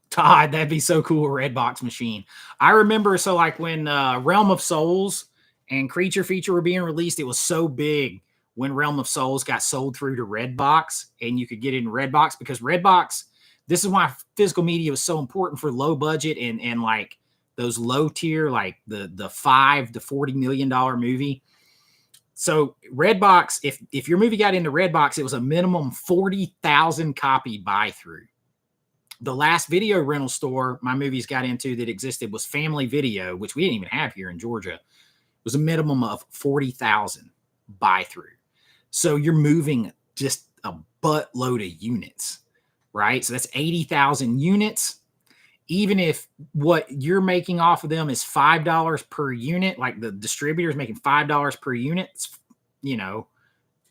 Todd, that'd be so cool, a Redbox machine. I remember, so like when Realm of Souls and Creature Feature were being released, it was so big when Realm of Souls got sold through to Redbox, and you could get it in Redbox, because Redbox, this is why physical media was so important for low budget and like those low tier, like the $5 to $40 million movie. So Redbox, if your movie got into Redbox, it was a minimum 40,000 copy buy through. The last video rental store my movies got into that existed was Family Video, which we didn't even have here in Georgia. It was a minimum of 40,000 buy through. So you're moving just a buttload of units, right? So that's 80,000 units. Even if what you're making off of them is $5 per unit, like the distributor's making $5 per unit, you know,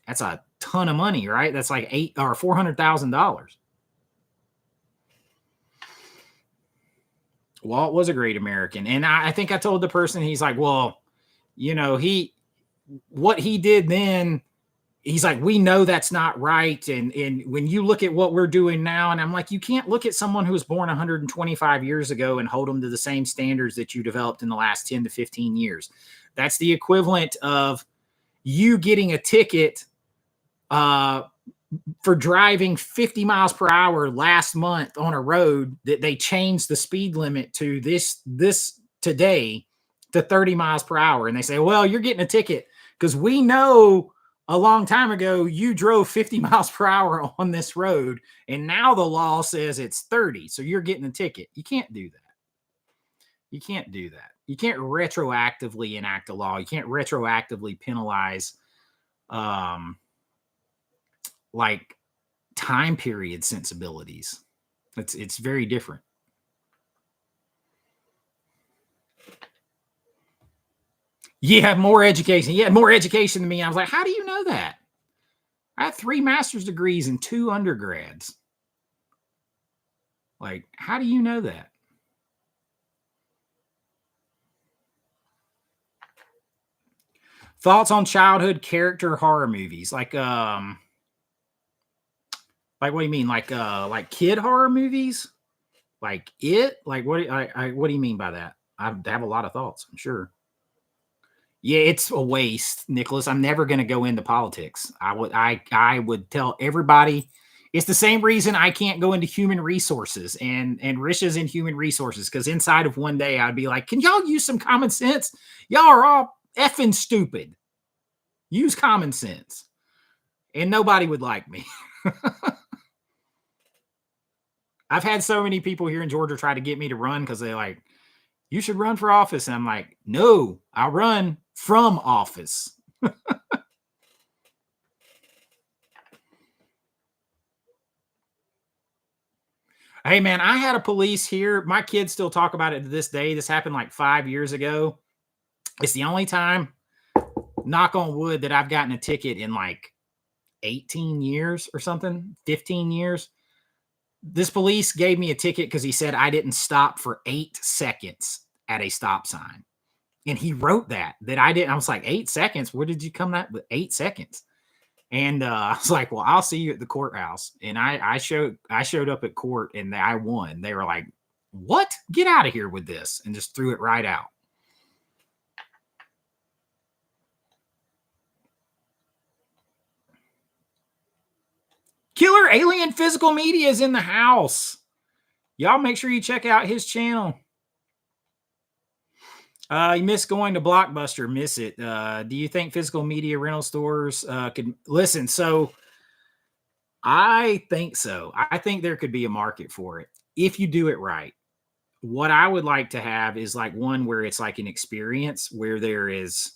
that's a ton of money, right? That's like $400,000. Walt was a great American. And I think I told the person, he's like, well, you know, what he did then, he's like, we know that's not right. And when you look at what we're doing now, and I'm like, you can't look at someone who was born 125 years ago and hold them to the same standards that you developed in the last 10 to 15 years. That's the equivalent of you getting a ticket for driving 50 miles per hour last month on a road that they changed the speed limit to this today to 30 miles per hour. And they say, well, you're getting a ticket because we know a long time ago you drove 50 miles per hour on this road, and now the law says it's 30. So you're getting a ticket. You can't do that. You can't do that. You can't retroactively enact a law. You can't retroactively penalize like time period sensibilities. It's very different. Yeah, more education. Yeah, more education than me. I was like, how do you know that? I have 3 master's degrees and 2 undergrads. Like, how do you know that? Thoughts on childhood character horror movies? Like what do you mean? Like kid horror movies? Like It? Like what do you mean by that? I have a lot of thoughts, I'm sure. Yeah, it's a waste, Nicholas. I'm never going to go into politics. I would tell everybody it's the same reason I can't go into human resources and Risha's in human resources, because inside of one day I'd be like, can y'all use some common sense? Y'all are all effing stupid. Use common sense. And nobody would like me. I've had so many people here in Georgia try to get me to run because they're like, you should run for office. And I'm like, no, I'll run from office. Hey, man, I had a police here. My kids still talk about it to this day. This happened like 5 years ago. It's the only time, knock on wood, that I've gotten a ticket in like 18 years or something, 15 years. This police gave me a ticket because he said I didn't stop for 8 seconds at a stop sign. And he wrote that I didn't. I was like, 8 seconds? Where did you come at with 8 seconds? And I was like, well, I'll see you at the courthouse. And I showed up at court and I won. They were like, what? Get out of here with this. And just threw it right out. Killer Alien Physical Media is in the house. Y'all make sure you check out his channel. You miss going to Blockbuster. Miss it. Do you think physical media rental stores could listen? So I think so. I think there could be a market for it if you do it right. What I would like to have is like one where it's like an experience where there is.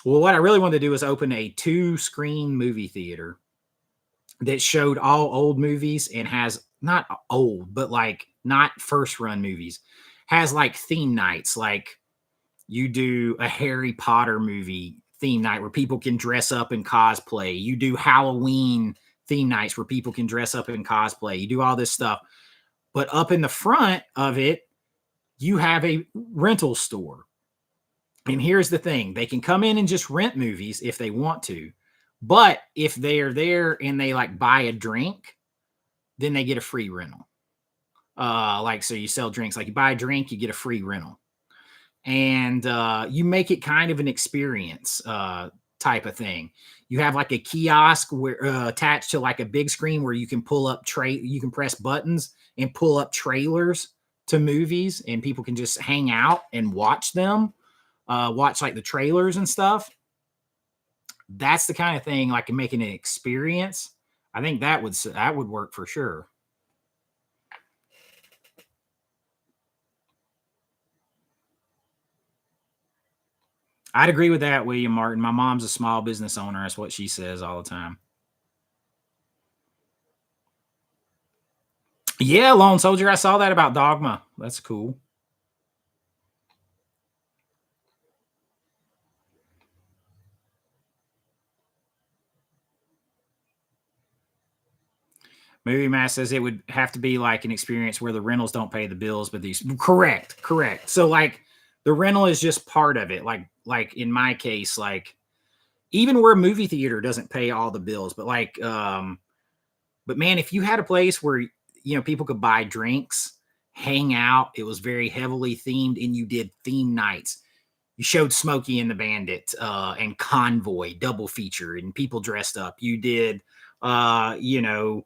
Well, what I really want to do is open a 2-screen movie theater that showed all old movies and has not old, but like not first run movies, has like theme nights. Like you do a Harry Potter movie theme night where people can dress up and cosplay. You do Halloween theme nights where people can dress up and cosplay. You do all this stuff. But up in the front of it, you have a rental store. And here's the thing. They can come in and just rent movies if they want to. But if they are there and they like buy a drink, then they get a free rental. Like, so you sell drinks, like you buy a drink, you get a free rental. And you make it kind of an experience type of thing. You have like a kiosk where attached to like a big screen where you can pull up you can press buttons and pull up trailers to movies, and people can just hang out and watch them, watch like the trailers and stuff. That's the kind of thing, like making an experience. I think that would work for sure. I'd agree with that, William Martin. My mom's a small business owner. That's what she says all the time. Yeah, Lone Soldier. I saw that about Dogma. That's cool. Movie Mass says it would have to be like an experience where the rentals don't pay the bills, but these correct. So like the rental is just part of it. Like in my case, like even where a movie theater doesn't pay all the bills, but like but man, if you had a place where people could buy drinks, hang out, it was very heavily themed, and you did theme nights. You showed Smokey and the Bandit and Convoy double feature, and people dressed up. You did the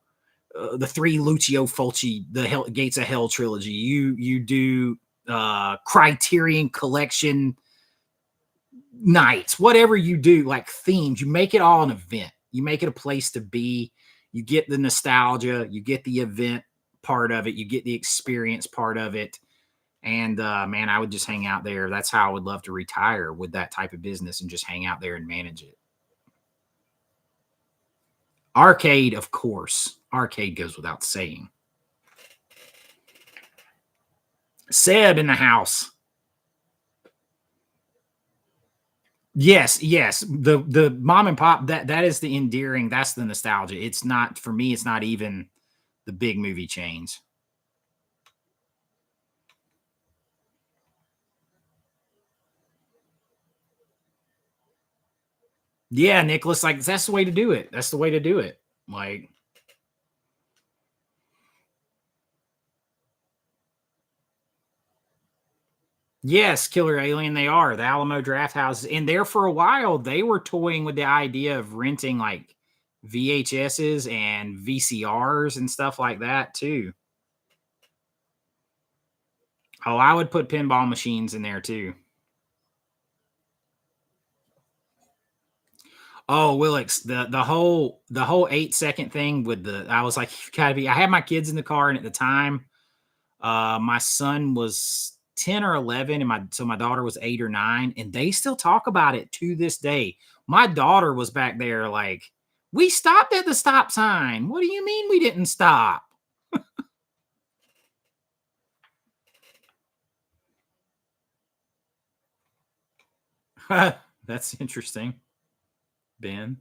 three Lucio Fulci, the Gates of Hell trilogy. You do Criterion Collection nights, whatever you do, like themes. You make it all an event. You make it a place to be. You get the nostalgia. You get the event part of it. You get the experience part of it. And man, I would just hang out there. That's how I would love to retire, with that type of business, and just hang out there and manage it. Arcade, of course. Arcade goes without saying. Seb in the house. Yes. The mom and pop, that is the endearing, that's the nostalgia. It's not, for me, it's not even the big movie chains. Yeah, Nicholas, like that's the way to do it. That's the way to do it. Like, yes, Killer Alien, they are. The Alamo Draft Houses. And there for a while, they were toying with the idea of renting like VHSs and VCRs and stuff like that too. Oh, I would put pinball machines in there too. Oh, Willix, the whole 8-second thing with I was like, gotta be. I had my kids in the car, and at the time, my son was 10 or 11, and my daughter was 8 or 9, and they still talk about it to this day. My daughter was back there like, we stopped at the stop sign. What do you mean we didn't stop? That's interesting, Ben.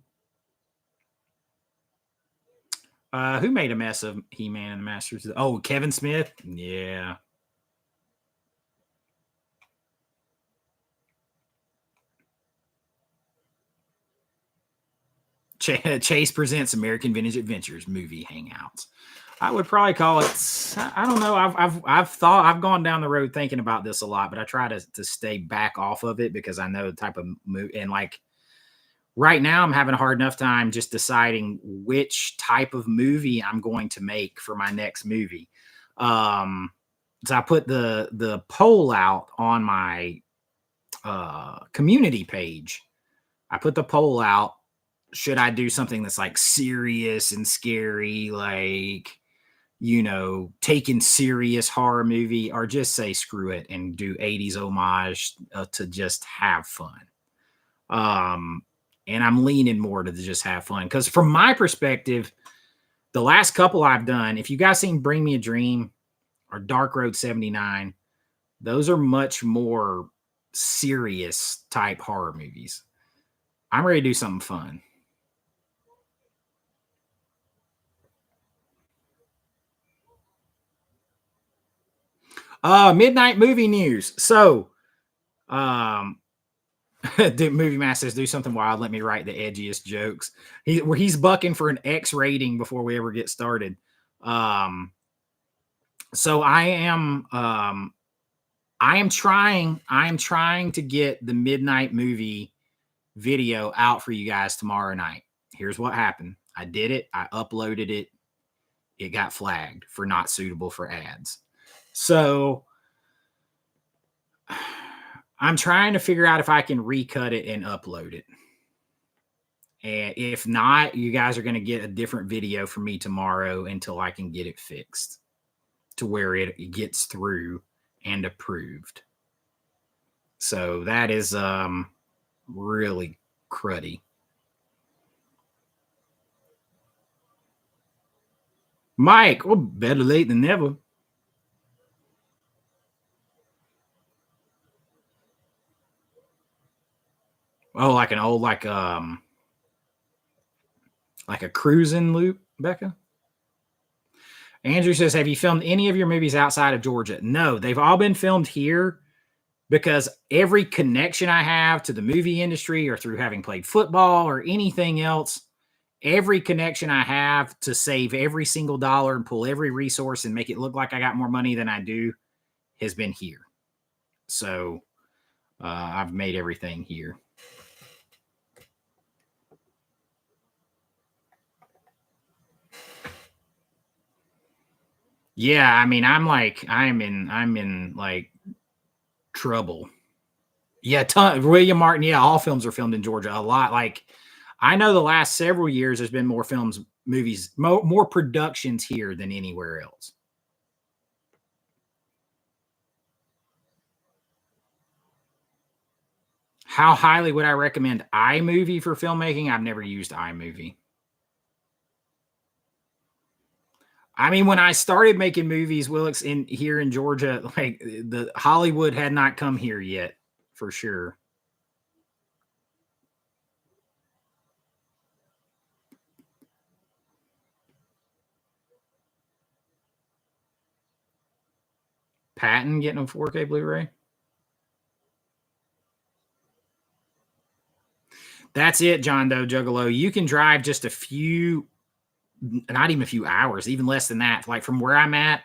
Who made a mess of He-Man and the Masters? Oh, Kevin Smith. Yeah. Chase presents American Vintage Adventures movie hangouts. I would probably call it. I don't know. I've gone down the road thinking about this a lot, but I try to stay back off of it because I know the type of movie, and like right now I'm having a hard enough time just deciding which type of movie I'm going to make for my next movie. Um, so I put the poll out on my community page. I put the poll out. Should I do something that's like serious and scary, like taken serious horror movie, or just say screw it and do 80s homage to just have fun? Um, and I'm leaning more to just have fun because from my perspective, the last couple I've done, if you guys seen Bring Me a Dream or Dark Road 79, those are much more serious type horror movies. I'm ready to do something fun. Midnight movie news. So, um, Movie Masters, do something wild. Let me write the edgiest jokes. He's bucking for an X rating before we ever get started. So I am trying to get the midnight movie video out for you guys tomorrow night. Here's what happened. I did it. I uploaded it. It got flagged for not suitable for ads. So I'm trying to figure out if I can recut it and upload it. And if not, you guys are going to get a different video from me tomorrow until I can get it fixed to where it gets through and approved. So that is really cruddy. Mike, well, better late than never. Oh, like an old like a cruising loop, Becca? Andrew says, have you filmed any of your movies outside of Georgia? No, they've all been filmed here because every connection I have to the movie industry or through having played football or anything else, every connection I have to save every single dollar and pull every resource and make it look like I got more money than I do has been here. So I've made everything here. Yeah, I mean, I'm in like trouble. Yeah, William Martin. Yeah, all films are filmed in Georgia. A lot. Like I know the last several years, there's been more movies, more productions here than anywhere else. How highly would I recommend iMovie for filmmaking? I've never used iMovie. I mean, when I started making movies, Willix, here in Georgia, like the Hollywood had not come here yet, for sure. Patton getting a 4K Blu-ray. That's it, John Doe Juggalo. You can drive just a few, not even a few hours, even less than that. Like from where I'm at,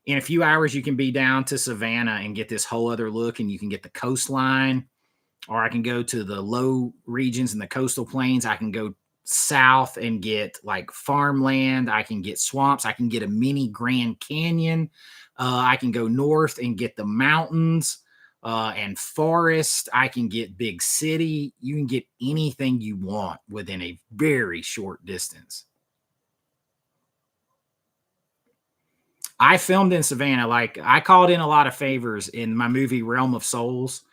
in a few hours, you can be down to Savannah and get this whole other look, and you can get the coastline, or I can go to the low regions and the coastal plains. I can go south and get like farmland. I can get swamps. I can get a mini Grand Canyon. I can go north and get the mountains and forest. I can get big city. You can get anything you want within a very short distance. I filmed in Savannah. Like I called in a lot of favors in my movie Realm of Souls.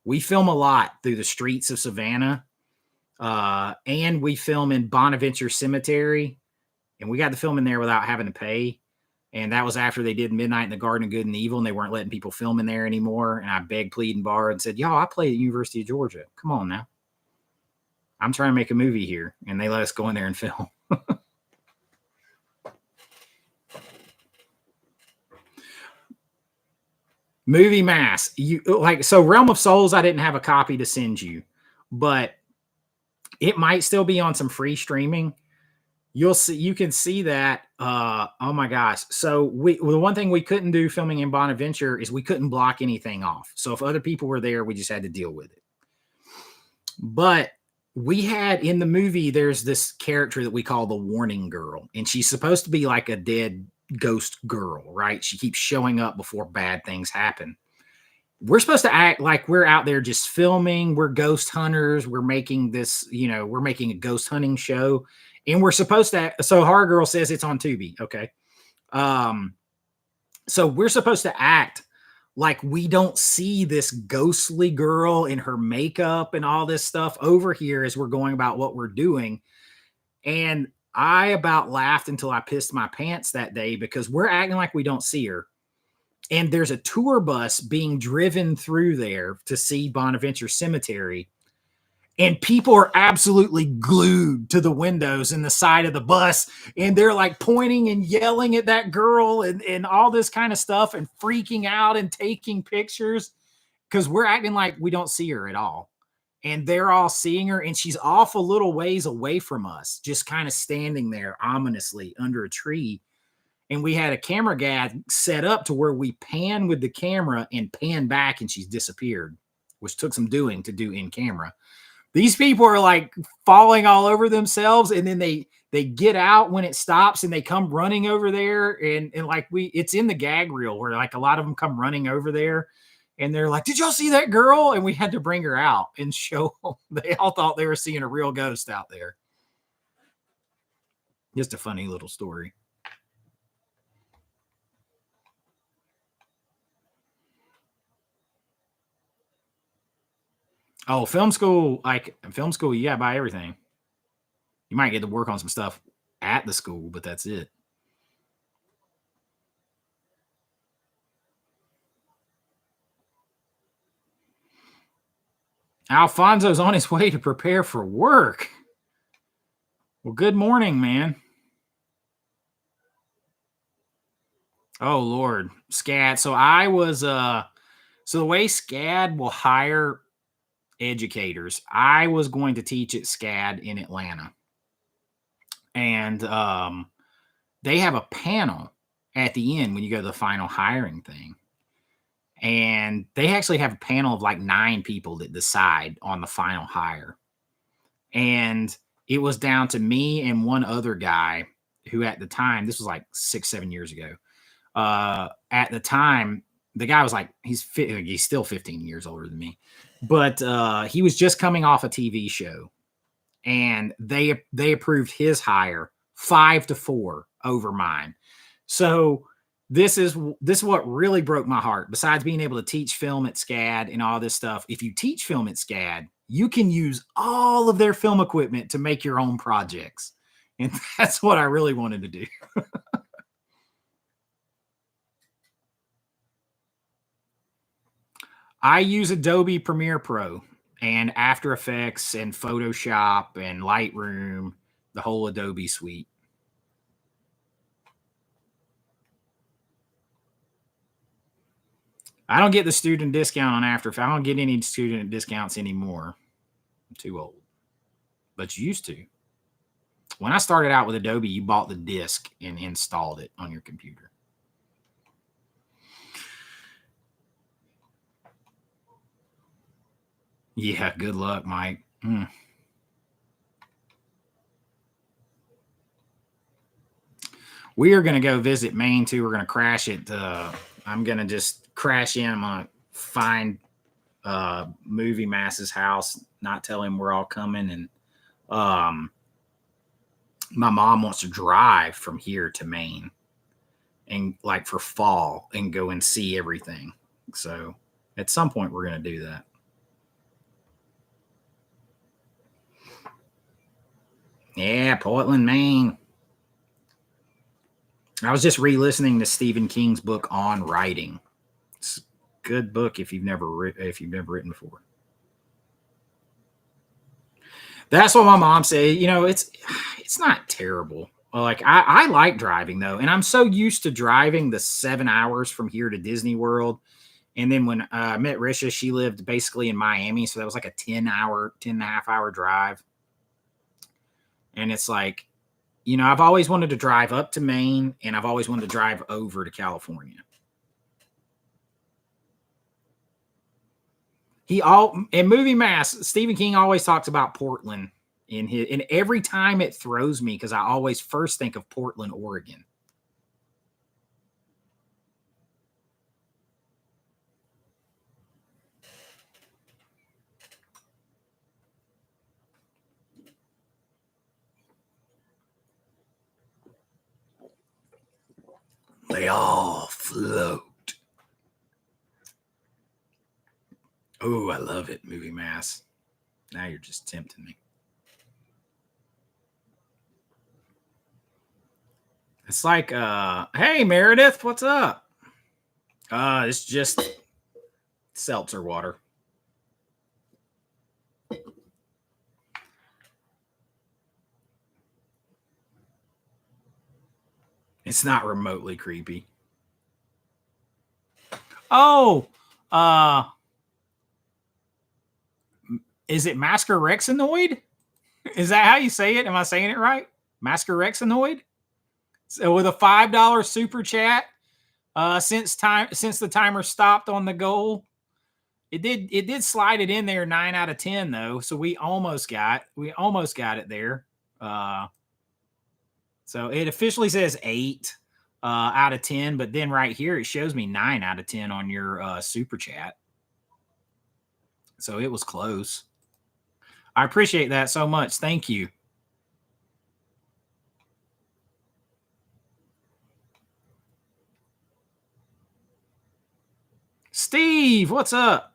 We film a lot through the streets of Savannah. And we film in Bonaventure Cemetery. And we got to film in there without having to pay. And that was after they did Midnight in the Garden of Good and Evil, and they weren't letting people film in there anymore. And I begged, plead, and borrowed and said, y'all, I play at the University of Georgia. Come on now. I'm trying to make a movie here. And they let us go in there and film. Movie Mass. You like so Realm of Souls, I didn't have a copy to send you, but it might still be on some free streaming. You can see that. Oh my gosh. So the one thing we couldn't do filming in Bonaventure is we couldn't block anything off. So if other people were there, we just had to deal with it. But we had in the movie, there's this character that we call the Warning Girl, and she's supposed to be like a dead ghost girl, right? She keeps showing up before bad things happen. We're supposed to act like we're out there just filming. We're ghost hunters. We're making this, we're making a ghost hunting show. And we're supposed to, so Horror Girl says it's on Tubi. Okay. So we're supposed to act like we don't see this ghostly girl in her makeup and all this stuff over here as we're going about what we're doing. And I about laughed until I pissed my pants that day because we're acting like we don't see her. And there's a tour bus being driven through there to see Bonaventure Cemetery. And people are absolutely glued to the windows in the side of the bus. And they're like pointing and yelling at that girl and all this kind of stuff and freaking out and taking pictures because we're acting like we don't see her at all. and they're all seeing her, and she's off a little ways away from us, just kind of standing there ominously under a tree. And we had a camera guy set up to where we pan with the camera and pan back, and she's disappeared, which took some doing to do in camera. These people are like falling all over themselves, and then they get out when it stops, and they come running over there, and like it's in the gag reel where like a lot of them come running over there, and they're like, "Did y'all see that girl?" And we had to bring her out and show them. They all thought they were seeing a real ghost out there. Just a funny little story. Oh, film school, you gotta buy everything. You might get to work on some stuff at the school, but that's it. Alfonso's on his way to prepare for work. Well, good morning, man. Oh Lord, SCAD. So I was so the way SCAD will hire educators, I was going to teach at SCAD in Atlanta. And they have a panel at the end when you go to the final hiring thing. And they actually have a panel of like 9 people that decide on the final hire. And it was down to me and one other guy who at the time, this was like 6-7 years ago. At the time, the guy was like, he's still 15 years older than me, but he was just coming off a TV show, and they approved his hire 5-4 over mine. So this is what really broke my heart. Besides being able to teach film at SCAD and all this stuff, if you teach film at SCAD, you can use all of their film equipment to make your own projects, and that's what I really wanted to do. I use Adobe Premiere Pro and After Effects and Photoshop and Lightroom, the whole Adobe suite. I don't get the student discount on After Effects. I don't get any student discounts anymore. I'm too old. But you used to. When I started out with Adobe, you bought the disc and installed it on your computer. Yeah, good luck, Mike. We are going to go visit Maine too. We're going to crash it. I'm going to just crash in. I'm going to find Movie Mass's house, not tell him we're all coming. And my mom wants to drive from here to Maine and like for fall and go and see everything. So at some point we're going to do that. Yeah, Portland, Maine. I was just re-listening to Stephen King's book On Writing. It's a good book if you've never written before. That's what my mom said. You know, it's not terrible. Like I like driving though, and I'm so used to driving the 7 hours from here to Disney World. And then when I met Risha, she lived basically in Miami, so that was like a 10 and a half hour drive. And it's like, you know, I've always wanted to drive up to Maine, and I've always wanted to drive over to California. In Movie Mass, Stephen King always talks about Portland and every time it throws me because I always first think of Portland, Oregon. They all float. Oh, I love it, Movie Mass. Now you're just tempting me. It's like, hey, Meredith, what's up? It's just seltzer water. It's not remotely creepy. Oh, Is it Mascarexinoid? Is that how you say it? Am I saying it right? Mascarexinoid? So with a $5 super chat, since the timer stopped on the goal, it did slide it in there 9 out of 10 though, so we almost got it there. So it officially says 8 out of 10, but then right here it shows me 9 out of 10 on your super chat. So it was close. I appreciate that so much. Thank you. Steve, what's up?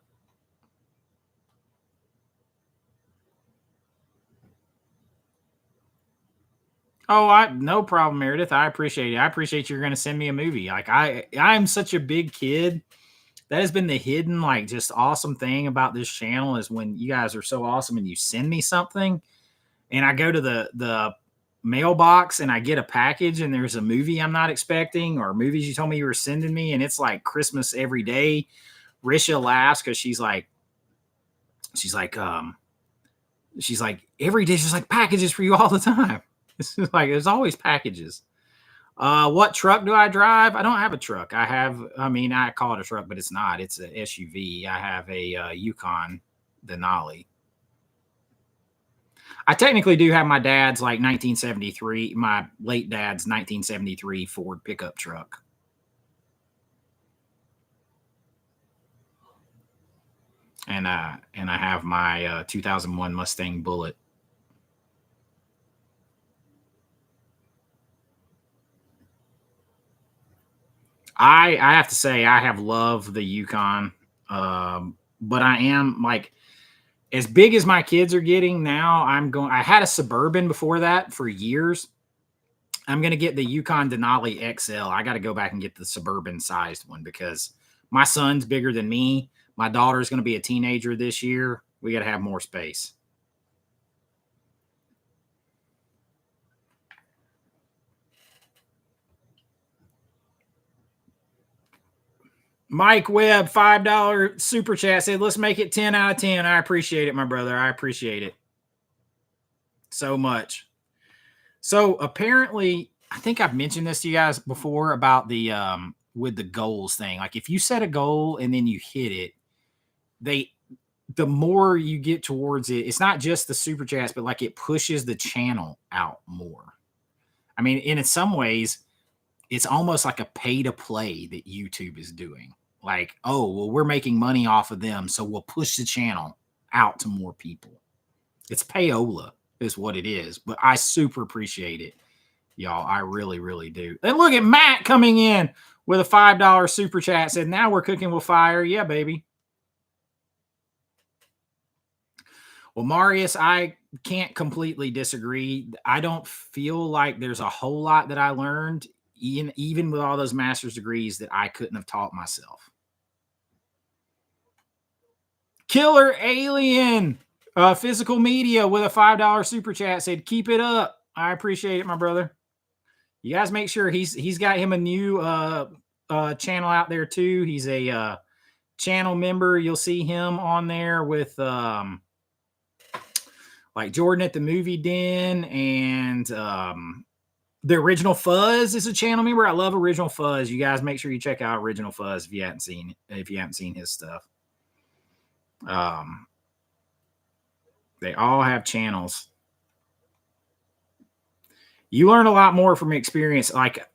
Oh, no problem, Meredith. I appreciate it. I appreciate you're going to send me a movie. Like I'm such a big kid. That has been the hidden, like, just awesome thing about this channel is when you guys are so awesome and you send me something, and I go to the mailbox and I get a package and there's a movie I'm not expecting or movies you told me you were sending me, and it's like Christmas every day. Risha laughs because she's like every day she's like packages for you all the time. It's like there's always packages. What truck do I drive? I don't have a truck. I call it a truck, but it's not. It's a SUV. I have a Yukon Denali. I technically do have my dad's like 1973, my late dad's 1973 Ford pickup truck. And I have my 2001 Mustang Bullet. I have to say I have loved the Yukon, but I am like as big as my kids are getting now. I had a Suburban before that for years. I'm going to get the Yukon Denali XL. I got to go back and get the Suburban sized one because my son's bigger than me. My daughter's going to be a teenager this year. We got to have more space. Mike Webb, $5 super chat said, let's make it 10 out of 10. I appreciate it, my brother. I appreciate it so much. So apparently, I think I've mentioned this to you guys before about the with the goals thing. Like if you set a goal and then you hit it, the more you get towards it, it's not just the super chats, but like it pushes the channel out more. I mean, in some ways, it's almost like a pay to play that YouTube is doing. Like, oh, well, we're making money off of them, so we'll push the channel out to more people. It's payola is what it is, but I super appreciate it, y'all. I really, really do. And look at Matt coming in with a $5 super chat. Said, now we're cooking with fire. Yeah, baby. Well, Marius, I can't completely disagree. I don't feel like there's a whole lot that I learned, even with all those master's degrees, that I couldn't have taught myself. Killer Alien, Physical Media with a $5 super chat said, keep it up. I appreciate it, my brother. You guys make sure he's got him a new channel out there too. He's a channel member. You'll see him on there with like Jordan at the Movie Den, and the Original Fuzz is a channel member. I love Original Fuzz. You guys make sure you check out Original Fuzz if you haven't seen his stuff. They all have channels. You learn a lot more from experience. Like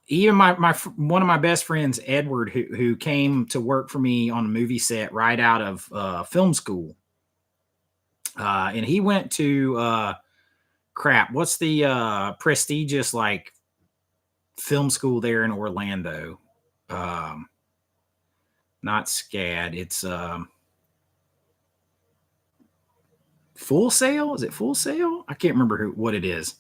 even my one of my best friends, Edward, who came to work for me on a movie set right out of film school. And he went to what's the prestigious like film school there in Orlando? Not SCAD. It's Full Sail. Is it Full Sail? I can't remember what it is.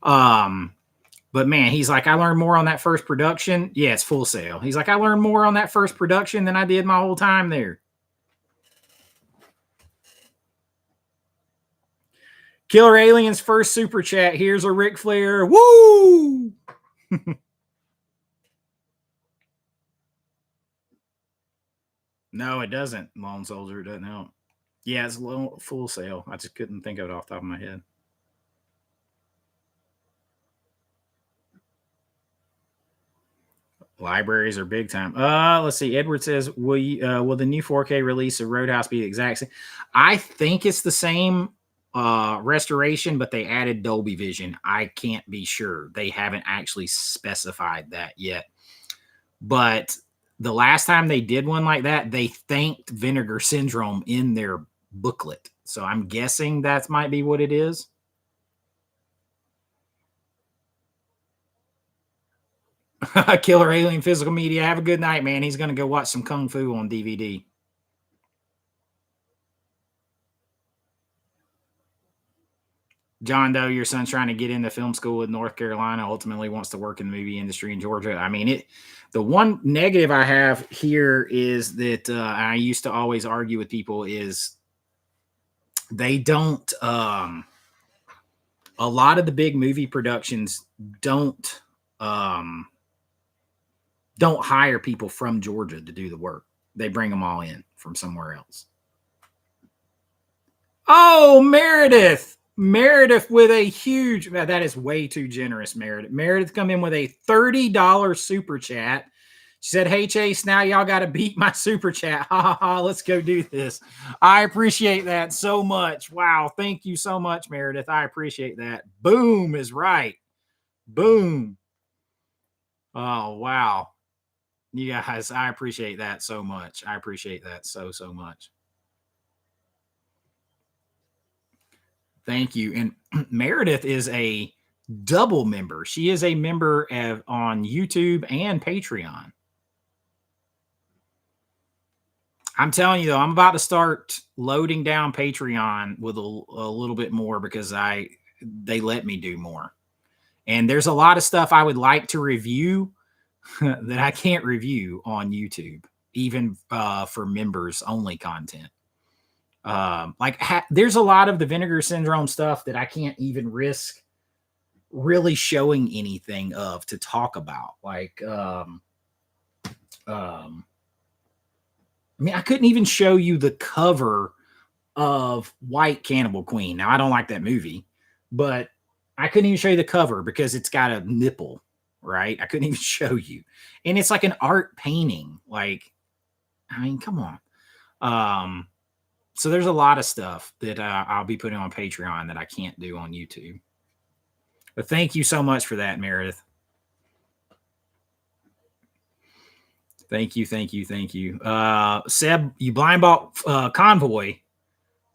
But man, he's like, I learned more on that first production. Yeah, it's Full Sail. He's like, I learned more on that first production than I did my whole time there. Killer Alien's first super chat. Here's a Ric Flair. Woo! No, it doesn't. Lone Soldier, it doesn't help. Yeah, it's a little Full Sail. I just couldn't think of it off the top of my head. Libraries are big time. Let's see. Edward says, will the new 4K release of Roadhouse be the exact same? I think it's the same restoration, but they added Dolby Vision. I can't be sure. They haven't actually specified that yet. But the last time they did one like that, they thanked Vinegar Syndrome in their booklet. So I'm guessing that might be what it is. Killer Alien Physical Media. Have a good night, man. He's going to go watch some Kung Fu on DVD. John Doe, your son's trying to get into film school in North Carolina, ultimately wants to work in the movie industry in Georgia. I mean, the one negative I have here is that I used to always argue with people is they don't, a lot of the big movie productions don't hire people from Georgia to do the work. They bring them all in from somewhere else. Oh, Meredith with a huge, that is way too generous, Meredith. Meredith come in with a $30 super chat. She said, hey, Chase, now y'all got to beat my super chat. Ha ha ha, let's go do this. I appreciate that so much. Wow, thank you so much, Meredith. I appreciate that. Boom is right. Boom. Oh, wow. You guys, I appreciate that so much. I appreciate that so much. Thank you. And Meredith is a double member. She is a member on YouTube and Patreon. I'm telling you though, I'm about to start loading down Patreon with a little bit more because they let me do more. And there's a lot of stuff I would like to review that I can't review on YouTube, even for members only content. There's a lot of the Vinegar Syndrome stuff that I can't even risk really showing anything of to talk about. I mean, I couldn't even show you the cover of White Cannibal Queen. Now, I don't like that movie, but I couldn't even show you the cover because it's got a nipple, right? I couldn't even show you. And it's like an art painting. Like, I mean, come on. So there's a lot of stuff that I'll be putting on Patreon that I can't do on YouTube. But thank you so much for that, Meredith. Thank you. Seb, you blind bought Convoy.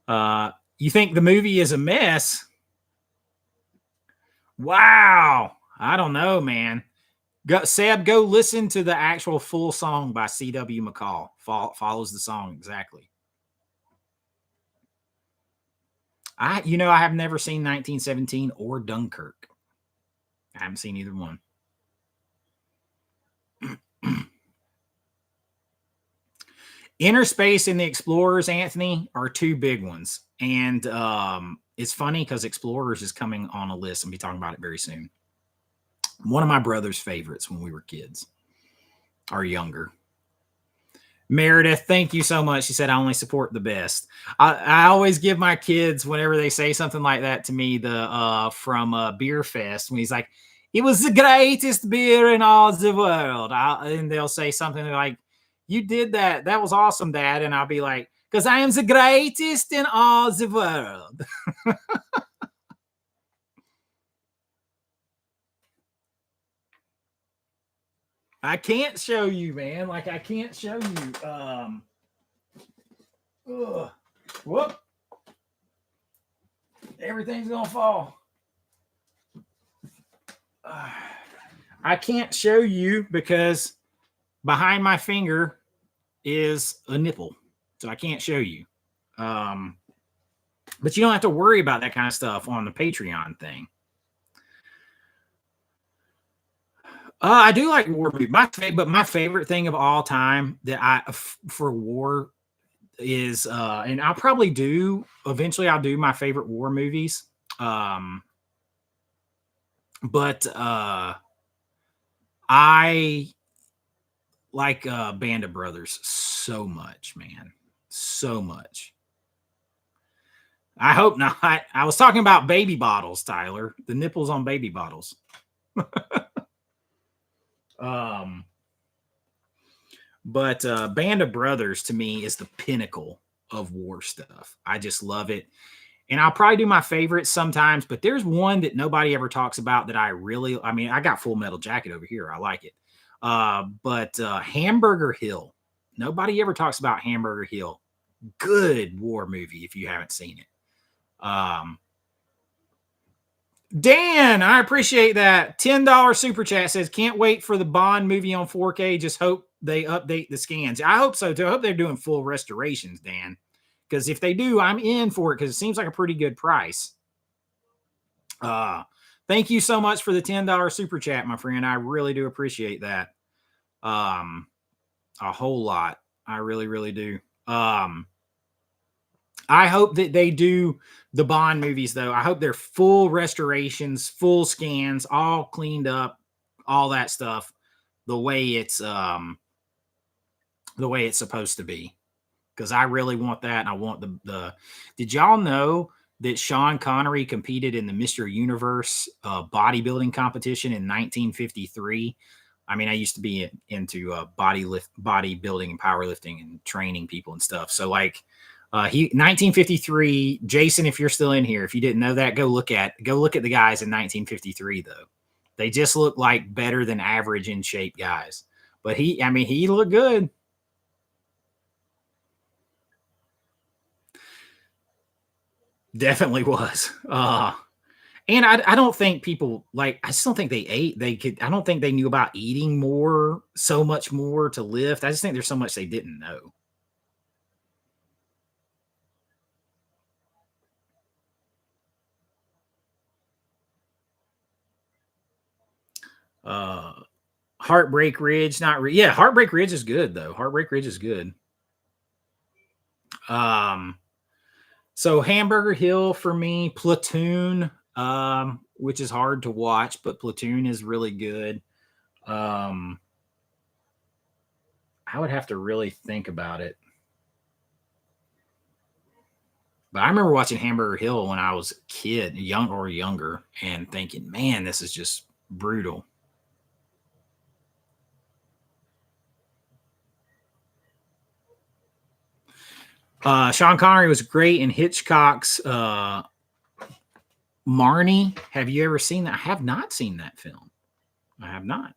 You think the movie is a mess? Wow. I don't know, man. Seb, go listen to the actual full song by C.W. McCall. Follows the song exactly. I have never seen 1917 or Dunkirk. I haven't seen either one. Inner Space and the Explorers, Anthony, are two big ones. And it's funny because Explorers is coming on a list. I'll be talking about it very soon. One of my brother's favorites when we were kids or younger. Meredith, thank you so much. She said, I only support the best. I always give my kids, whenever they say something like that to me, from Beer Fest, when he's like, it was the greatest beer in all the world. And they'll say something like, you did that. That was awesome, Dad. And I'll be like, because I am the greatest in all the world. I can't show you, man. Like, I can't show you. Whoop. Everything's going to fall. I can't show you because behind my finger is a nipple. So I can't show you. But you don't have to worry about that kind of stuff on the Patreon thing. I do like war movies. But my favorite thing of all time that for war is, and I'll probably eventually I'll do my favorite war movies. But I like Band of Brothers so much, man. So much. I hope not. I was talking about baby bottles, Tyler. The nipples on baby bottles. But Band of Brothers to me is the pinnacle of war stuff. I just love it. And I'll probably do my favorites sometimes, but there's one that nobody ever talks about that I mean, I got Full Metal Jacket over here. I like it. But Hamburger Hill. Nobody ever talks about Hamburger Hill. Good war movie if you haven't seen it. Dan, I appreciate that. $10 super chat says, can't wait for the Bond movie on 4K. Just hope they update the scans. I hope so too. I hope they're doing full restorations, Dan. Because if they do, I'm in for it because it seems like a pretty good price. Thank you so much for the $10 super chat, my friend. I really do appreciate that. A whole lot. I really, really do. I hope that they do the Bond movies, though. I hope they're full restorations, full scans, all cleaned up, all that stuff, the way it's supposed to be. Because I really want that, and I want the. Did y'all know that Sean Connery competed in the Mr. Universe bodybuilding competition in 1953? I mean, I used to be into bodybuilding and powerlifting and training people and stuff. So, like, 1953. Jason, if you're still in here, if you didn't know that, go look at the guys in 1953. Though they just look like better than average in shape guys. But he looked good. Definitely was. And I don't think people I just don't think they ate. I don't think they knew about eating so much more to lift. I just think there's so much they didn't know. Heartbreak Ridge, Heartbreak Ridge is good though. Heartbreak Ridge is good. So Hamburger Hill for me, Platoon, which is hard to watch, but Platoon is really good. I would have to really think about it. But I remember watching Hamburger Hill when I was a kid, young or younger, and thinking, man, this is just brutal. Sean Connery was great in Hitchcock's Marnie. Have you ever seen that? I have not seen that film. I have not.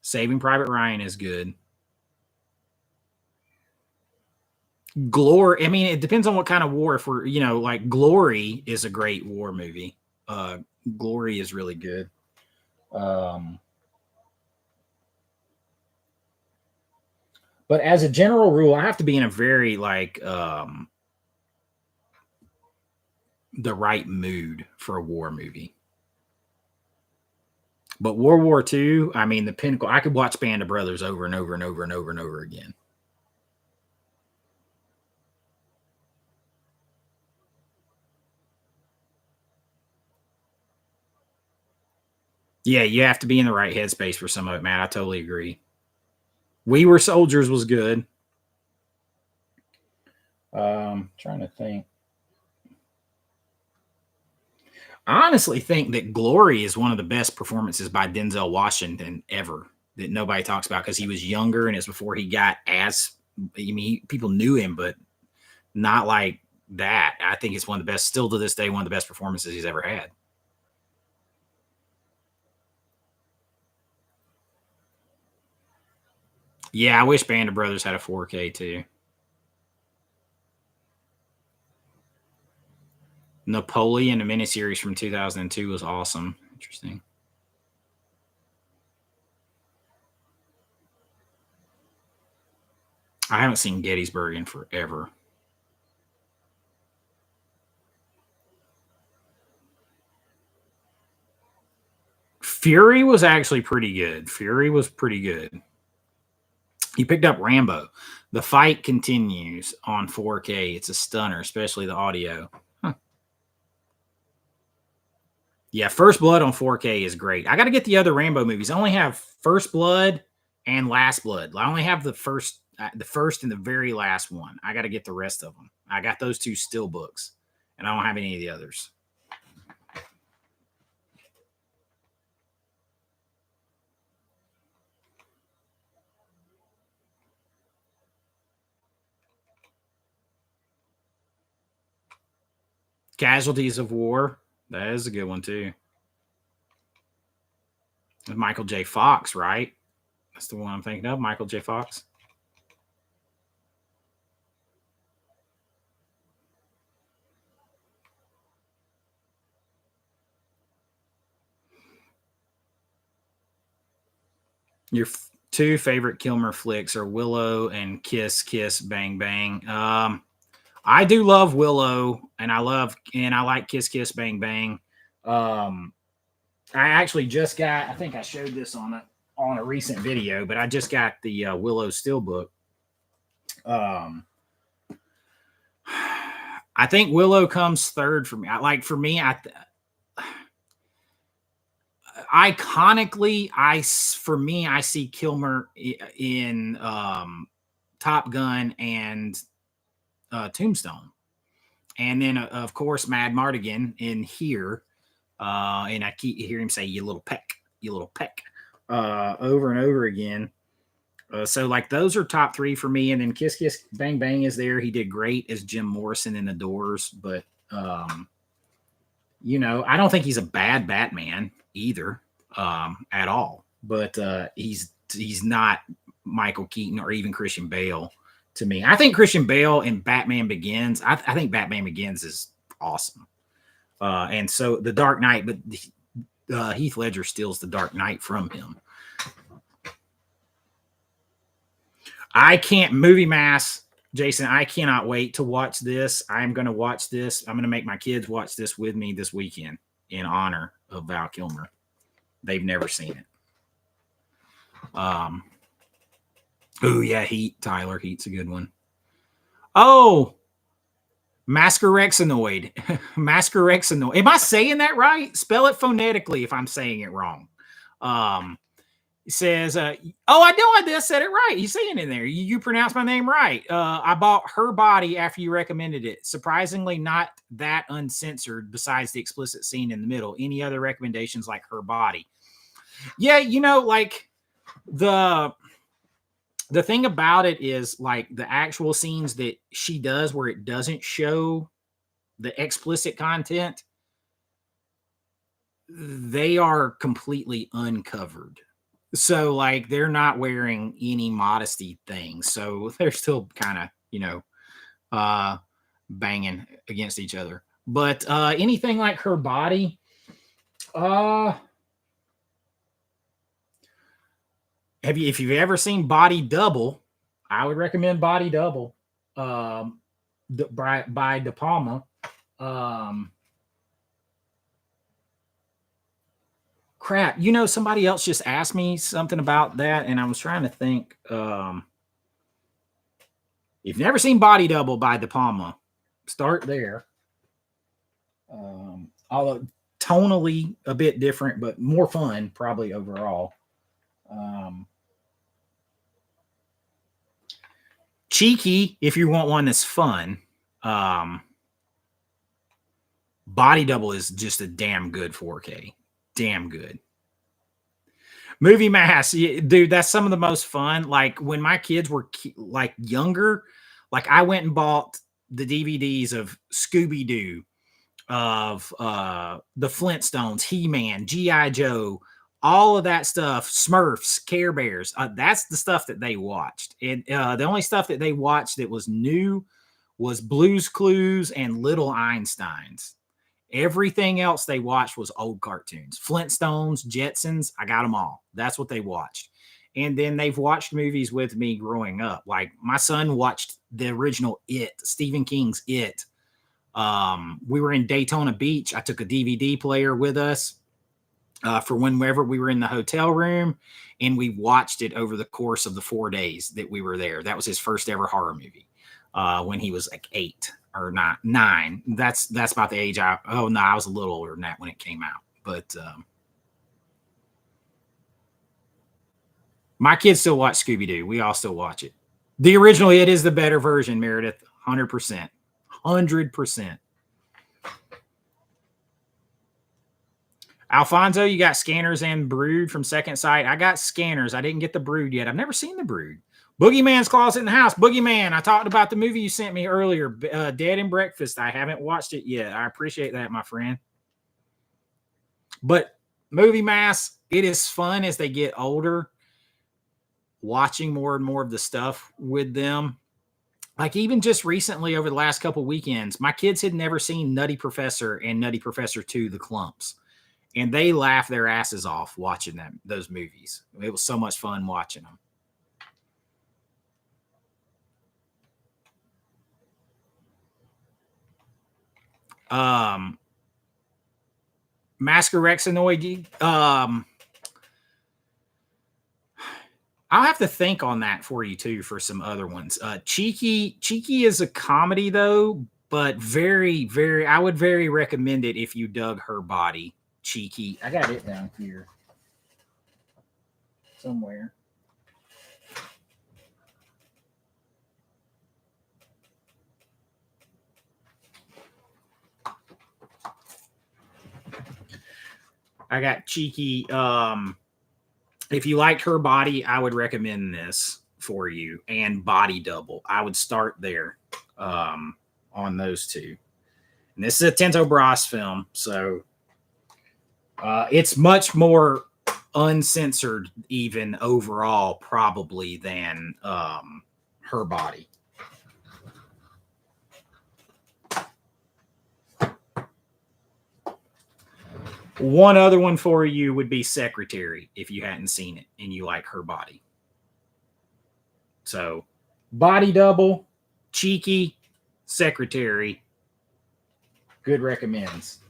Saving Private Ryan is good. Glory. I mean, it depends on what kind of war. If we're, like Glory is a great war movie. Glory is really good. But as a general rule, I have to be in a very the right mood for a war movie. But World War II, I mean, the pinnacle. I could watch Band of Brothers over and over and over and over and over again. Yeah, you have to be in the right headspace for some of it, man. I totally agree. We Were Soldiers was good. Trying to think. I honestly think that Glory is one of the best performances by Denzel Washington ever that nobody talks about because he was younger and it's before he got people knew him, but not like that. I think it's one of the best, still to this day, one of the best performances he's ever had. Yeah, I wish Band of Brothers had a 4K too. Napoleon, a miniseries from 2002, was awesome. Interesting. I haven't seen Gettysburg in forever. Fury was actually pretty good. Fury was pretty good. He picked up Rambo. The fight continues on 4K. It's a stunner, especially the audio. Huh. Yeah, First Blood on 4K is great. I got to get the other Rambo movies. I only have First Blood and Last Blood. I only have the first. the first and the very last one. I got to get the rest of them. I got those 2 still books, and I don't have any of the others. Casualties of War. That is a good one too. With Michael J. Fox, right? That's the one I'm thinking of. Michael J. Fox. Your 2 favorite Kilmer flicks are Willow and Kiss Kiss Bang Bang. I do love Willow, and I like Kiss Kiss Bang Bang. I actually just got. I think I showed this on a recent video, but I just got the Willow Steelbook. I think Willow comes third for me. Iconically, I see Kilmer in Top Gun and Tombstone, and then of course Mad Mardigan in here. And I keep hear him say you little peck," over and over again. So like those are top 3 for me. And then Kiss Kiss Bang Bang is there. He did great as Jim Morrison in The Doors, but you know, I don't think he's a bad Batman either, at all. But he's not Michael Keaton or even Christian Bale to me. I think Christian Bale in Batman Begins. I think Batman Begins is awesome. And so The Dark Knight, but Heath Ledger steals The Dark Knight from him. Movie Mass, Jason, I cannot wait to watch this. I'm going to watch this. I'm going to make my kids watch this with me this weekend in honor of Val Kilmer. They've never seen it. Oh yeah, Heat, Tyler. Heat's a good one. Oh, Masquerexinoid. Masquerexinoid. Am I saying that right? Spell it phonetically if I'm saying it wrong. It says, I know I just said it right. He's saying in there. You pronounced my name right. I bought Her Body after you recommended it. Surprisingly, not that uncensored besides the explicit scene in the middle. Any other recommendations like Her Body? Yeah, you know, like the thing about it is like the actual scenes that she does where it doesn't show the explicit content, they are completely uncovered. So like they're not wearing any modesty things. So they're still kind of, you know, banging against each other. But anything like Her Body, if you've ever seen Body Double, I would recommend Body Double by De Palma. Crap, you know, somebody else just asked me something about that, and I was trying to think. If you've never seen Body Double by De Palma, start there. Although tonally a bit different, but more fun probably overall. Cheeky, if you want one that's fun. Body Double is just a damn good 4K. Damn good. Movie Mass, dude, that's some of the most fun. Like when my kids were like younger, like I went and bought the DVDs of Scooby-Doo, of the Flintstones, He-Man, G.I. Joe, all of that stuff, Smurfs, Care Bears. That's the stuff that they watched. And the only stuff that they watched that was new was Blue's Clues and Little Einsteins. Everything else they watched was old cartoons. Flintstones, Jetsons, I got them all. That's what they watched. And then they've watched movies with me growing up. Like my son watched the original It, Stephen King's It. We were in Daytona Beach. I took a DVD player with us for whenever we were in the hotel room, and we watched it over the course of the 4 days that we were there. That was his first ever horror movie when he was like 8 or 9. That's about the age I was a little older than that when it came out. But my kids still watch Scooby-Doo. We all still watch it. The original, it is the better version, Meredith. 100%. 100%. Alfonso, you got Scanners and Brood from Second Sight. I got Scanners. I didn't get the Brood yet. I've never seen the Brood. Boogeyman's Closet in the House. Boogeyman. I talked about the movie you sent me earlier, Dead and Breakfast. I haven't watched it yet. I appreciate that, my friend. But Movie Mass, it is fun as they get older, watching more and more of the stuff with them. Like even just recently over the last couple weekends, my kids had never seen Nutty Professor and Nutty Professor 2, The Clumps. And they laugh their asses off watching those movies. It was so much fun watching them. Masquerexinoid. I'll have to think on that for you too for some other ones. Cheeky is a comedy though, but very, I would very recommend it if you dug Her Body. Cheeky. I got it down here somewhere. I got Cheeky. If you liked Her Body, I would recommend this for you. And Body Double. I would start there on those two. And this is a Tinto Brass film, so it's much more uncensored even overall probably than Her Body. One other one for you would be Secretary if you hadn't seen it and you like Her Body. So Body Double, Cheeky, Secretary, good recommends.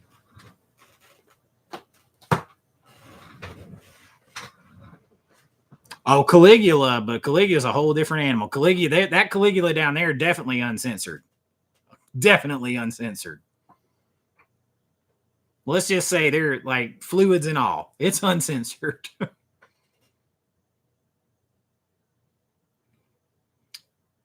Oh, Caligula, but Caligula's a whole different animal. Caligula, that Caligula down there, definitely uncensored. Definitely uncensored. Let's just say they're like fluids and all. It's uncensored.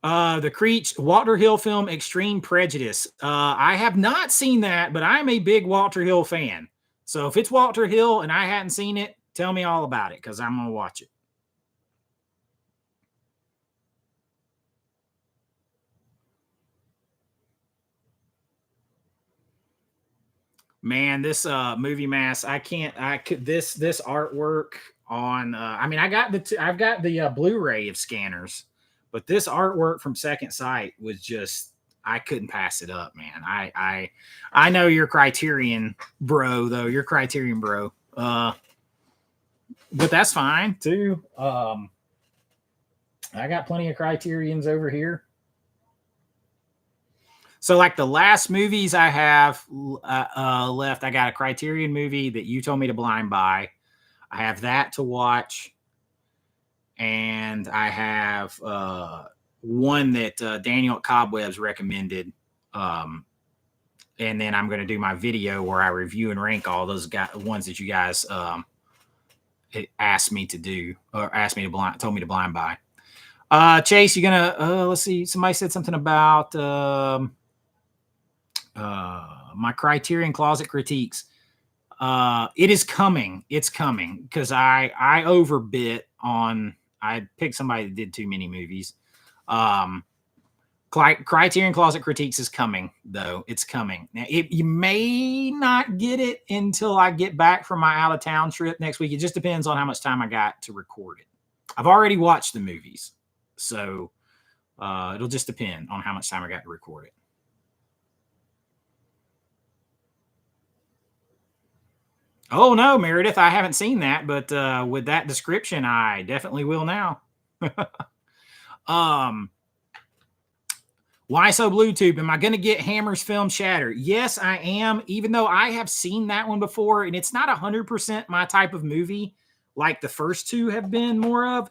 The Creech Walter Hill film Extreme Prejudice. I have not seen that, but I'm a big Walter Hill fan. So if it's Walter Hill and I hadn't seen it, tell me all about it because I'm going to watch it. Man, this Movie Mass, this artwork on I've got the Blu-ray of Scanners, but this artwork from Second Sight was just, I couldn't pass it up, man. I know you're Criterion bro though. You're Criterion bro. But that's fine too. I got plenty of Criterions over here. So like the last movies I have left, I got a Criterion movie that you told me to blind buy. I have that to watch. And I have one that Daniel at Cobwebs recommended. And then I'm going to do my video where I review and rank all those ones that you guys asked me to do or told me to blind buy. Chase, you're going to, let's see. Somebody said something about my Criterion Closet critiques. It is coming. It's coming because I overbit on. I picked somebody that did too many movies. Criterion Closet critiques is coming though. It's coming. Now you may not get it until I get back from my out of town trip next week. It just depends on how much time I got to record it. I've already watched the movies, so it'll just depend on how much time I got to record it. Oh no, Meredith, I haven't seen that, but with that description, I definitely will now. Why So Blue Tube? Am I going to get Hammer's film Shatter? Yes, I am, even though I have seen that one before, and it's not 100% my type of movie like the first two have been more of.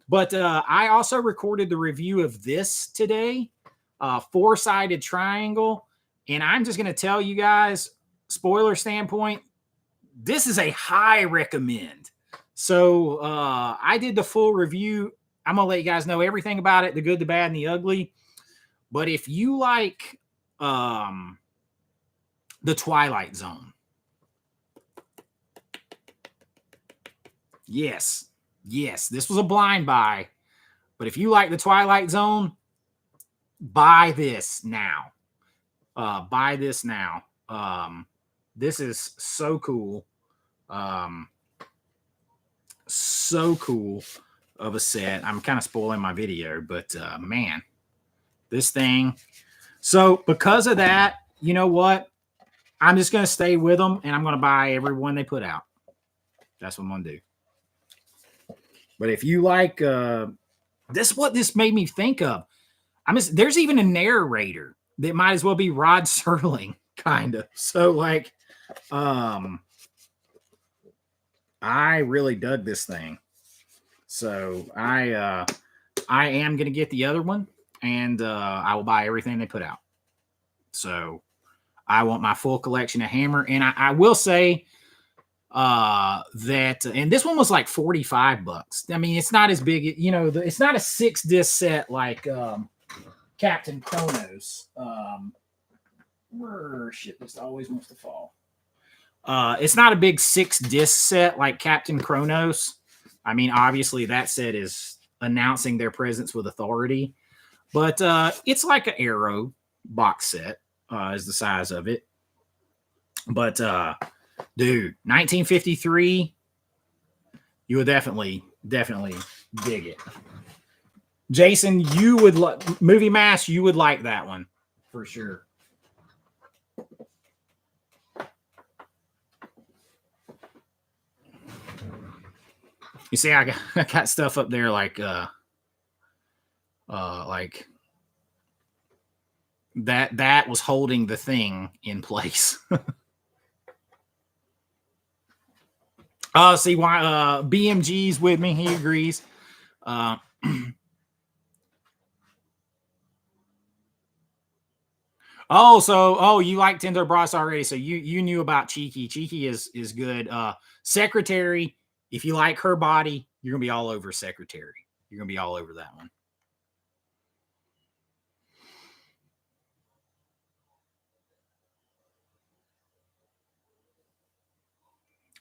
But I also recorded the review of this today, Four-Sided Triangle, and I'm just going to tell you guys, spoiler standpoint, this is a high recommend. So I did the full review I'm going to let you guys know everything about it, the good, the bad, and the ugly. But if you like The Twilight Zone, yes, this was a blind buy. But if you like The Twilight Zone, buy this now. Buy this now. This is so cool. So cool of a set. I'm kind of spoiling my video, but man, this thing. So because of that, you know what? I'm just going to stay with them, and I'm going to buy every one they put out. That's what I'm going to do. But if you like, this what this made me think of. There's even a narrator that might as well be Rod Serling, kind of. So like, I really dug this thing. So I am going to get the other one, and I will buy everything they put out. So I want my full collection of Hammer. And I will say that, and this one was like $45. I mean, it's not as big, you know, it's not a 6-disc set like Captain Kronos. Shit, this always wants to fall. It's not a big 6-disc set like Captain Kronos. I mean, obviously that set is announcing their presence with authority, but it's like an Arrow box set is the size of it. But dude, 1953, you would definitely dig it. Jason, you would Movie Mass, you would like that one for sure. You see, I got stuff up there like that was holding the thing in place. See why BMG's with me. He agrees. You like Tender Brass already, so you knew about Cheeky. Cheeky is good. Secretary, if you like her body, you're gonna be all over Secretary. You're gonna be all over that one.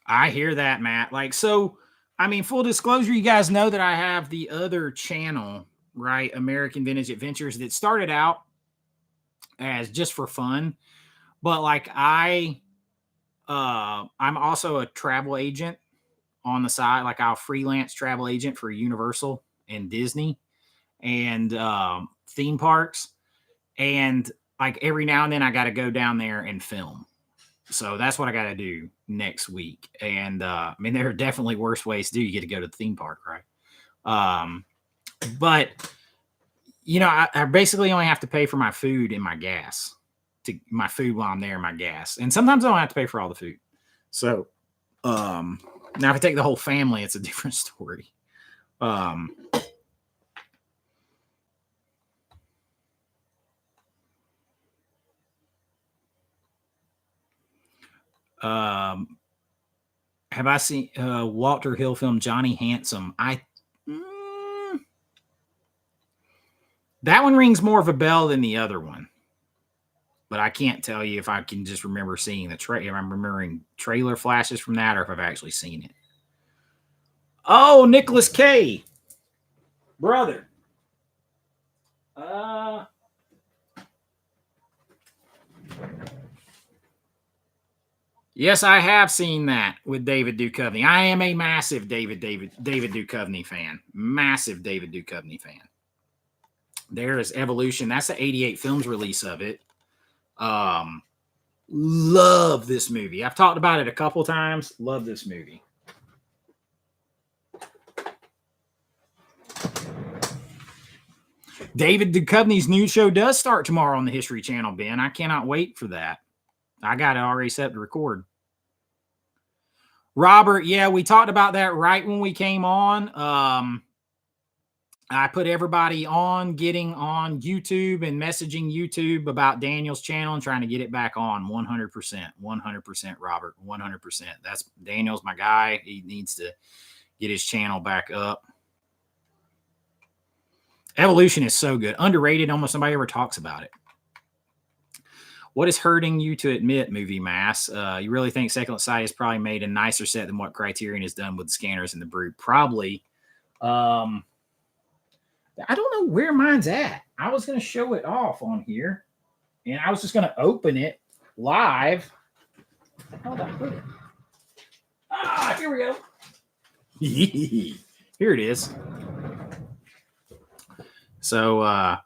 I hear that, Matt. Like, so, I mean, full disclosure, you guys know that I have the other channel, right? American Vintage Adventures, that started out as just for fun. But like I'm also a travel agent on the side. Like I'll freelance travel agent for Universal and Disney and theme parks. And like every now and then I got to go down there and film. So that's what I got to do next week. And I mean, there are definitely worse ways to do. You get to go to the theme park, right? But you know, I basically only have to pay for my food and my gas. My food while I'm there, my gas, and sometimes I don't have to pay for all the food. So now if I take the whole family, it's a different story. Have I seen Walter Hill film Johnny Handsome? That one rings more of a bell than the other one, but I can't tell you if I can just remember seeing the trailer. If I'm remembering trailer flashes from that, or if I've actually seen it. Oh, Nicolas Cage, brother. Yes, I have seen that with David Duchovny. I am a massive David Duchovny fan. Massive David Duchovny fan. There is Evolution. That's the 88 films release of it. Love this movie. I've talked about it a couple times. Love this movie. David Duchovny's new show does start tomorrow on the History Channel, Ben. I cannot wait for that. I got it already set to record. Robert, yeah, we talked about that right when we came on. I put everybody on getting on YouTube and messaging YouTube about Daniel's channel and trying to get it back on 100%. 100%, Robert. 100%. That's Daniel's my guy. He needs to get his channel back up. Evolution is so good. Underrated. Almost nobody ever talks about it. What is hurting you to admit, Movie Mass? You really think Second Sight has probably made a nicer set than what Criterion has done with the scanners and the Brute? Probably. I don't know where mine's at. I was going to show it off on here, and I was just going to open it live. How did I put it? Ah, here we go. Here it is. So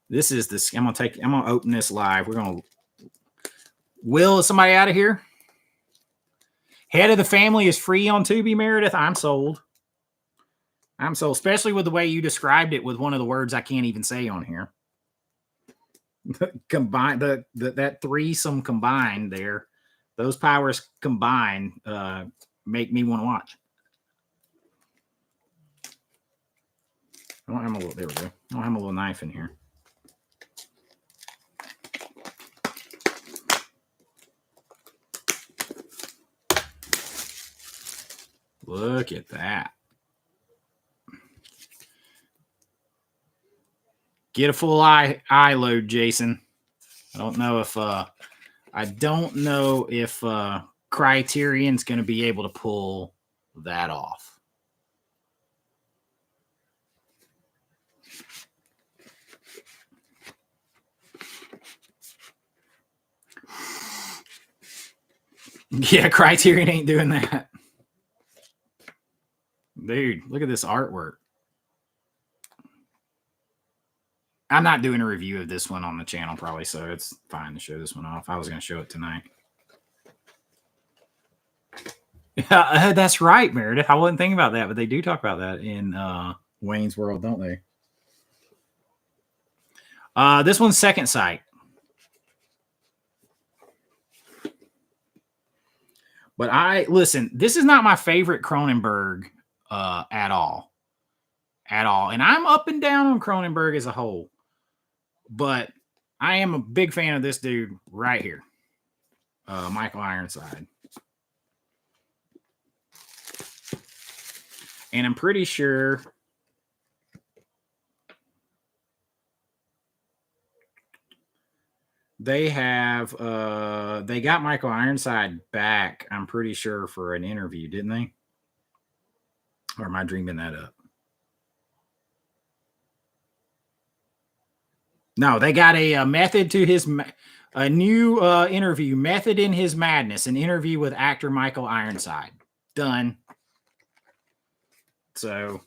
this is this. I'm gonna open this live. We're gonna. Will, is somebody out of here? Head of the Family is free on Tubi, Meredith. I'm sold. I'm sold, especially with the way you described it with one of the words I can't even say on here. Combined, that threesome combined there, those powers combined make me want to watch. I don't have a little. There we go. I don't have a little knife in here. Look at that. Get a full eye load, Jason. I don't know if Criterion's going to be able to pull that off. Yeah, Criterion ain't doing that. Dude, look at this artwork. I'm not doing a review of this one on the channel probably, so it's fine to show this one off. I was going to show it tonight. Yeah, that's right, Meredith. I wasn't thinking about that, but they do talk about that in Wayne's World, don't they? This one's Second Sight. But listen, this is not my favorite Cronenberg at all. And I'm up and down on Cronenberg as a whole. But I am a big fan of this dude right here. Michael Ironside. And I'm pretty sure they got Michael Ironside back, I'm pretty sure, for an interview, didn't they? Or am I dreaming that up? No, they got a method to a new interview, Method in His Madness, an interview with actor Michael Ironside. Done. So,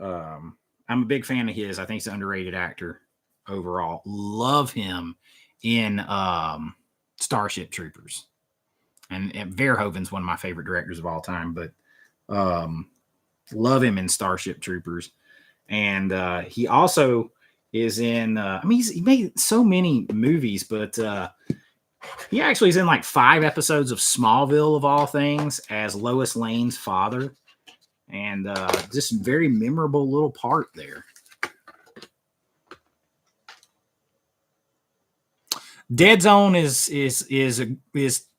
I'm a big fan of his. I think he's an underrated actor overall. Love him in Starship Troopers. And Verhoeven's one of my favorite directors of all time, but love him in Starship Troopers. And he also is in, he made so many movies, but he actually is in like 5 episodes of Smallville, of all things, as Lois Lane's father. And just very memorable little part there. Dead Zone is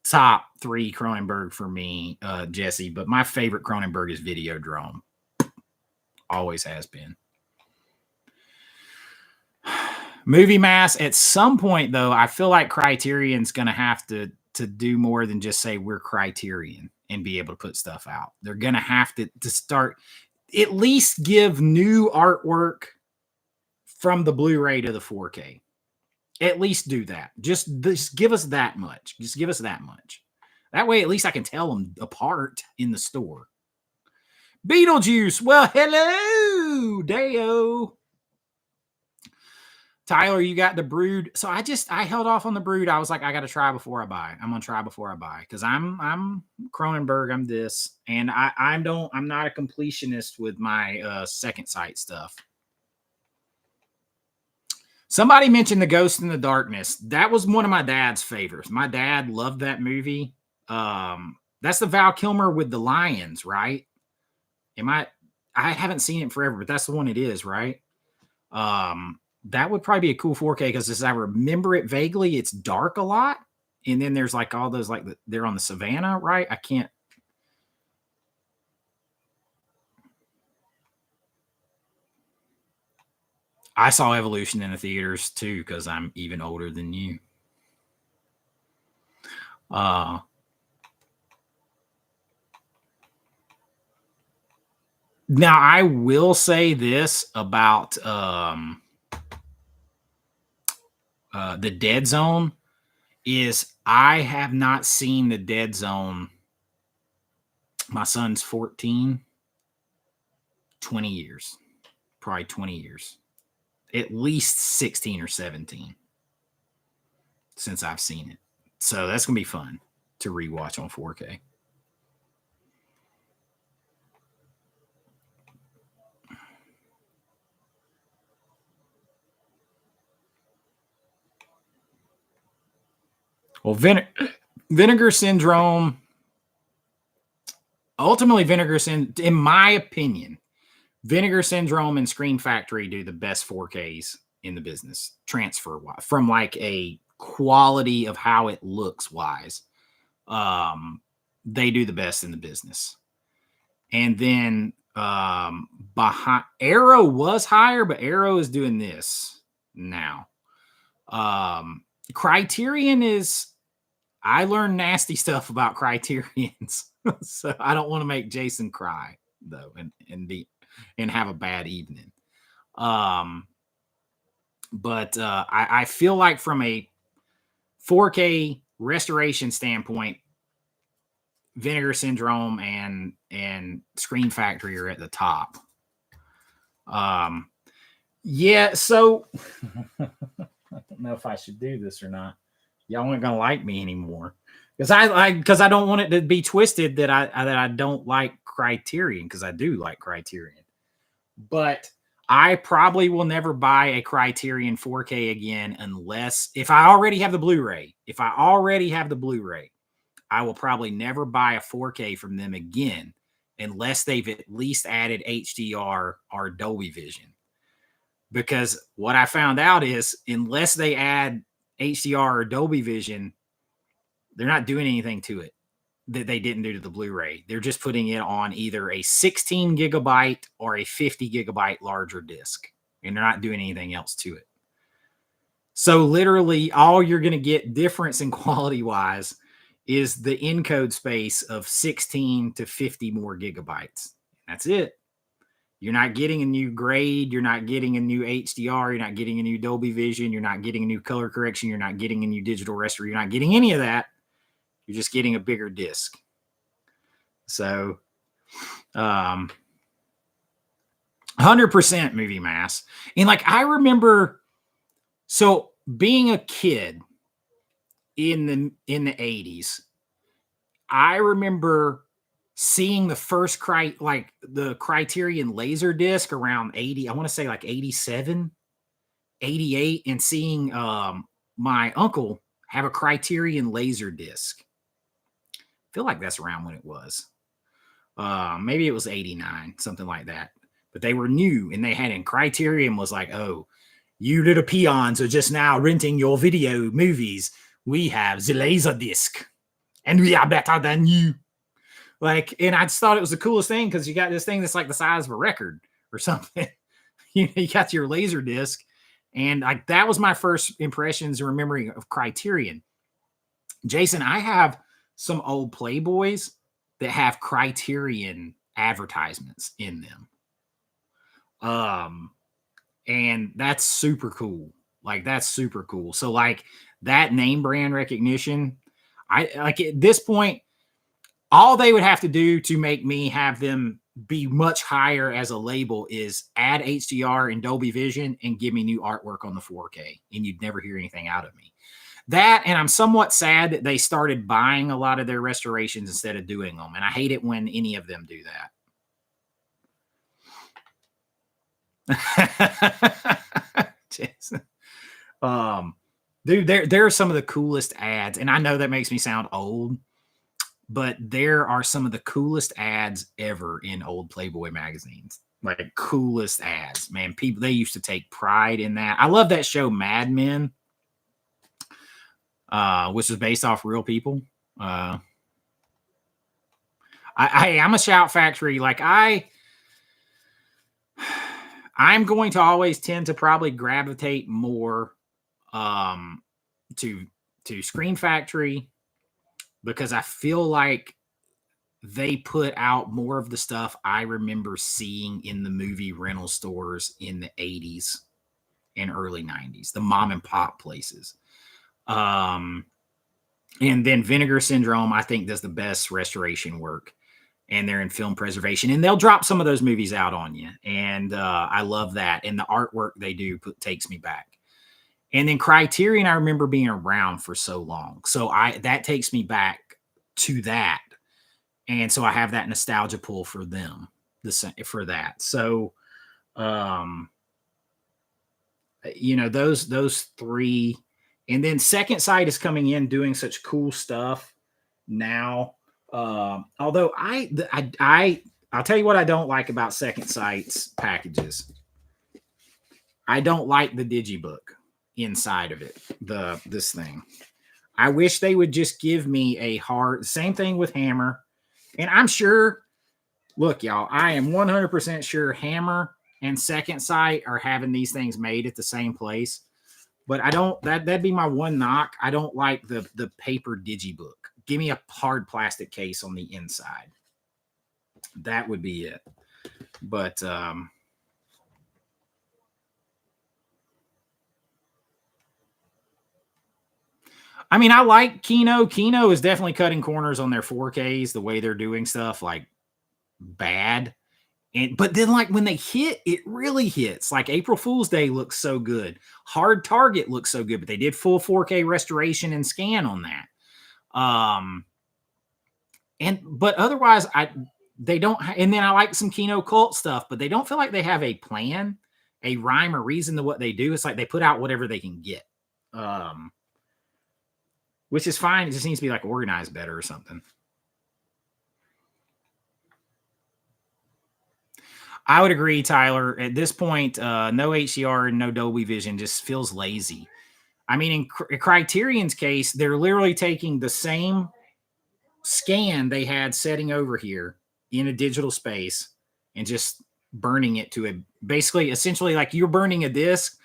top 3 Cronenberg for me, Jesse. But my favorite Cronenberg is Videodrome. Always has been. Movie Mass. At some point, though, I feel like Criterion's going to have to do more than just say we're Criterion and be able to put stuff out. They're going to have to start, at least give new artwork from the Blu-ray to the 4K. At least do that. Just give us that much. Just give us that much. That way, at least I can tell them apart in the store. Beetlejuice. Well, hello, Deo. Tyler, you got the Brood. So I held off on the Brood. I was like, I got to try before I buy. I'm going to try before I buy. Because I'm Cronenberg. I'm this. And I'm not a completionist with my Second Sight stuff. Somebody mentioned The Ghost in the Darkness. That was one of my dad's favorites. My dad loved that movie. That's the Val Kilmer with the lions, right? I haven't seen it forever, but that's the one it is, right? That would probably be a cool 4K because as I remember it vaguely, it's dark a lot. And then there's like all those, like they're on the savannah, right? I can't. I saw Evolution in the theaters too because I'm even older than you. Now I will say this about the Dead Zone is I have not seen the Dead Zone. My son's 14, 20 years, probably 20 years, at least 16 or 17 since I've seen it. So that's going to be fun to rewatch on 4K. Well, Vinegar Syndrome, ultimately Vinegar Syndrome, in my opinion, Vinegar Syndrome and Scream Factory do the best 4Ks in the business, transfer wise, from like a quality of how it looks wise. They do the best in the business. And then behind Arrow was higher, but Arrow is doing this now. Criterion is, I learned nasty stuff about Criterions, so I don't want to make Jason cry though, and have a bad evening. But I feel like from a 4K restoration standpoint, Vinegar Syndrome and Scream Factory are at the top. Yeah, so I don't know if I should do this or not. Y'all aren't gonna like me anymore because I don't want it to be twisted that I don't like Criterion, because I do like Criterion, but I probably will never buy a Criterion 4K again unless if I already have the Blu-ray. If I already have the Blu-ray, I will probably never buy a 4K from them again unless they've at least added HDR or Dolby Vision. Because what I found out is unless they add HDR or Dolby Vision, they're not doing anything to it that they didn't do to the Blu-ray. They're just putting it on either a 16 gigabyte or a 50 gigabyte larger disc, and they're not doing anything else to it. So literally all you're going to get difference in quality wise is the encode space of 16 to 50 more gigabytes. That's it. You're not getting a new grade. You're not getting a new HDR. You're not getting a new Dolby Vision. You're not getting a new color correction. You're not getting a new digital rester. You're not getting any of that. You're just getting a bigger disc. So, 100% movie mass. And like, I remember, so being a kid in the 80s, I remember seeing the first the Criterion laser disc around 80, I want to say like 87, 88, and seeing my uncle have a Criterion laser disc. I feel like that's around when it was. Maybe it was 89, something like that. But they were new, and they had in Criterion was like, oh, you little peons are just now renting your video movies. We have the laser disc, and we are better than you. Like, and I just thought it was the coolest thing because you got this thing that's like the size of a record or something. You got your laser disc, and like that was my first impressions and remembering of Criterion. Jason, I have some old Playboys that have Criterion advertisements in them. And that's super cool. Like, that's super cool. So like that name brand recognition, I like at this point, all they would have to do to make me have them be much higher as a label is add HDR and Dolby Vision and give me new artwork on the 4K, and you'd never hear anything out of me. That, and I'm somewhat sad that they started buying a lot of their restorations instead of doing them, and I hate it when any of them do that. Jason. Dude, there are some of the coolest ads, and I know that makes me sound old, but there are some of the coolest ads ever in old Playboy magazines. Like, coolest ads, man. People, they used to take pride in that. I love that show Mad Men, which is based off real people. I'm a Shout Factory. Like, I'm going to always tend to probably gravitate more um, to Screen Factory because I feel like they put out more of the stuff I remember seeing in the movie rental stores in the 80s and early 90s, the mom and pop places. And then Vinegar Syndrome, I think, does the best restoration work. And they're in film preservation. And they'll drop some of those movies out on you. And I love that. And the artwork they do takes me back. And then Criterion, I remember being around for so long. So that takes me back to that. And so I have that nostalgia pull for them, for that. So, those three. And then Second Sight is coming in doing such cool stuff now. Although I'll tell you what I don't like about Second Sight's packages. I don't like the digibook inside of it. This thing. I wish they would just give me a hard. Same thing with Hammer, and I'm sure. Look, y'all, I am 100% sure Hammer and Second Sight are having these things made at the same place. But I don't. That'd be my one knock. I don't like the paper digibook. Give me a hard plastic case on the inside. That would be it. But I mean, I like Kino. Kino is definitely cutting corners on their 4Ks, the way they're doing stuff, like bad. But then, like, when they hit, it really hits. Like April Fool's Day looks so good. Hard Target looks so good, but they did full 4K restoration and scan on that. But otherwise, they don't. And then I like some Kino cult stuff, but they don't feel like they have a plan, a rhyme or reason to what they do. It's like they put out whatever they can get, which is fine. It just needs to be like organized better or something. I would agree, Tyler. At this point, no HDR and no Dolby Vision just feels lazy. I mean, in Criterion's case, they're literally taking the same scan they had setting over here in a digital space and just burning it to basically, essentially, like you're burning a disc,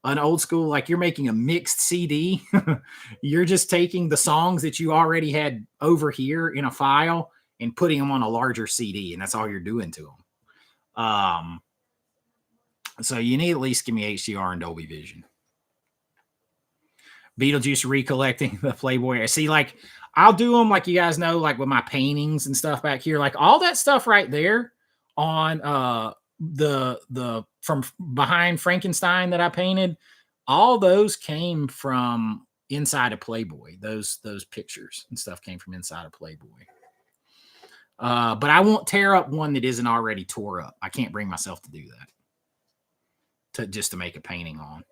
an old school, like you're making a mixed CD. You're just taking the songs that you already had over here in a file and putting them on a larger CD, and that's all you're doing to them. So you need at least give me HDR and Dolby Vision. Beetlejuice recollecting the Playboy. I see, like, I'll do them, like, you guys know, like with my paintings and stuff back here, like all that stuff right there on the from behind Frankenstein that I painted. All those came from inside of Playboy. Those pictures and stuff came from inside of Playboy. But I won't tear up one that isn't already tore up. I can't bring myself to do that. Just to make a painting on.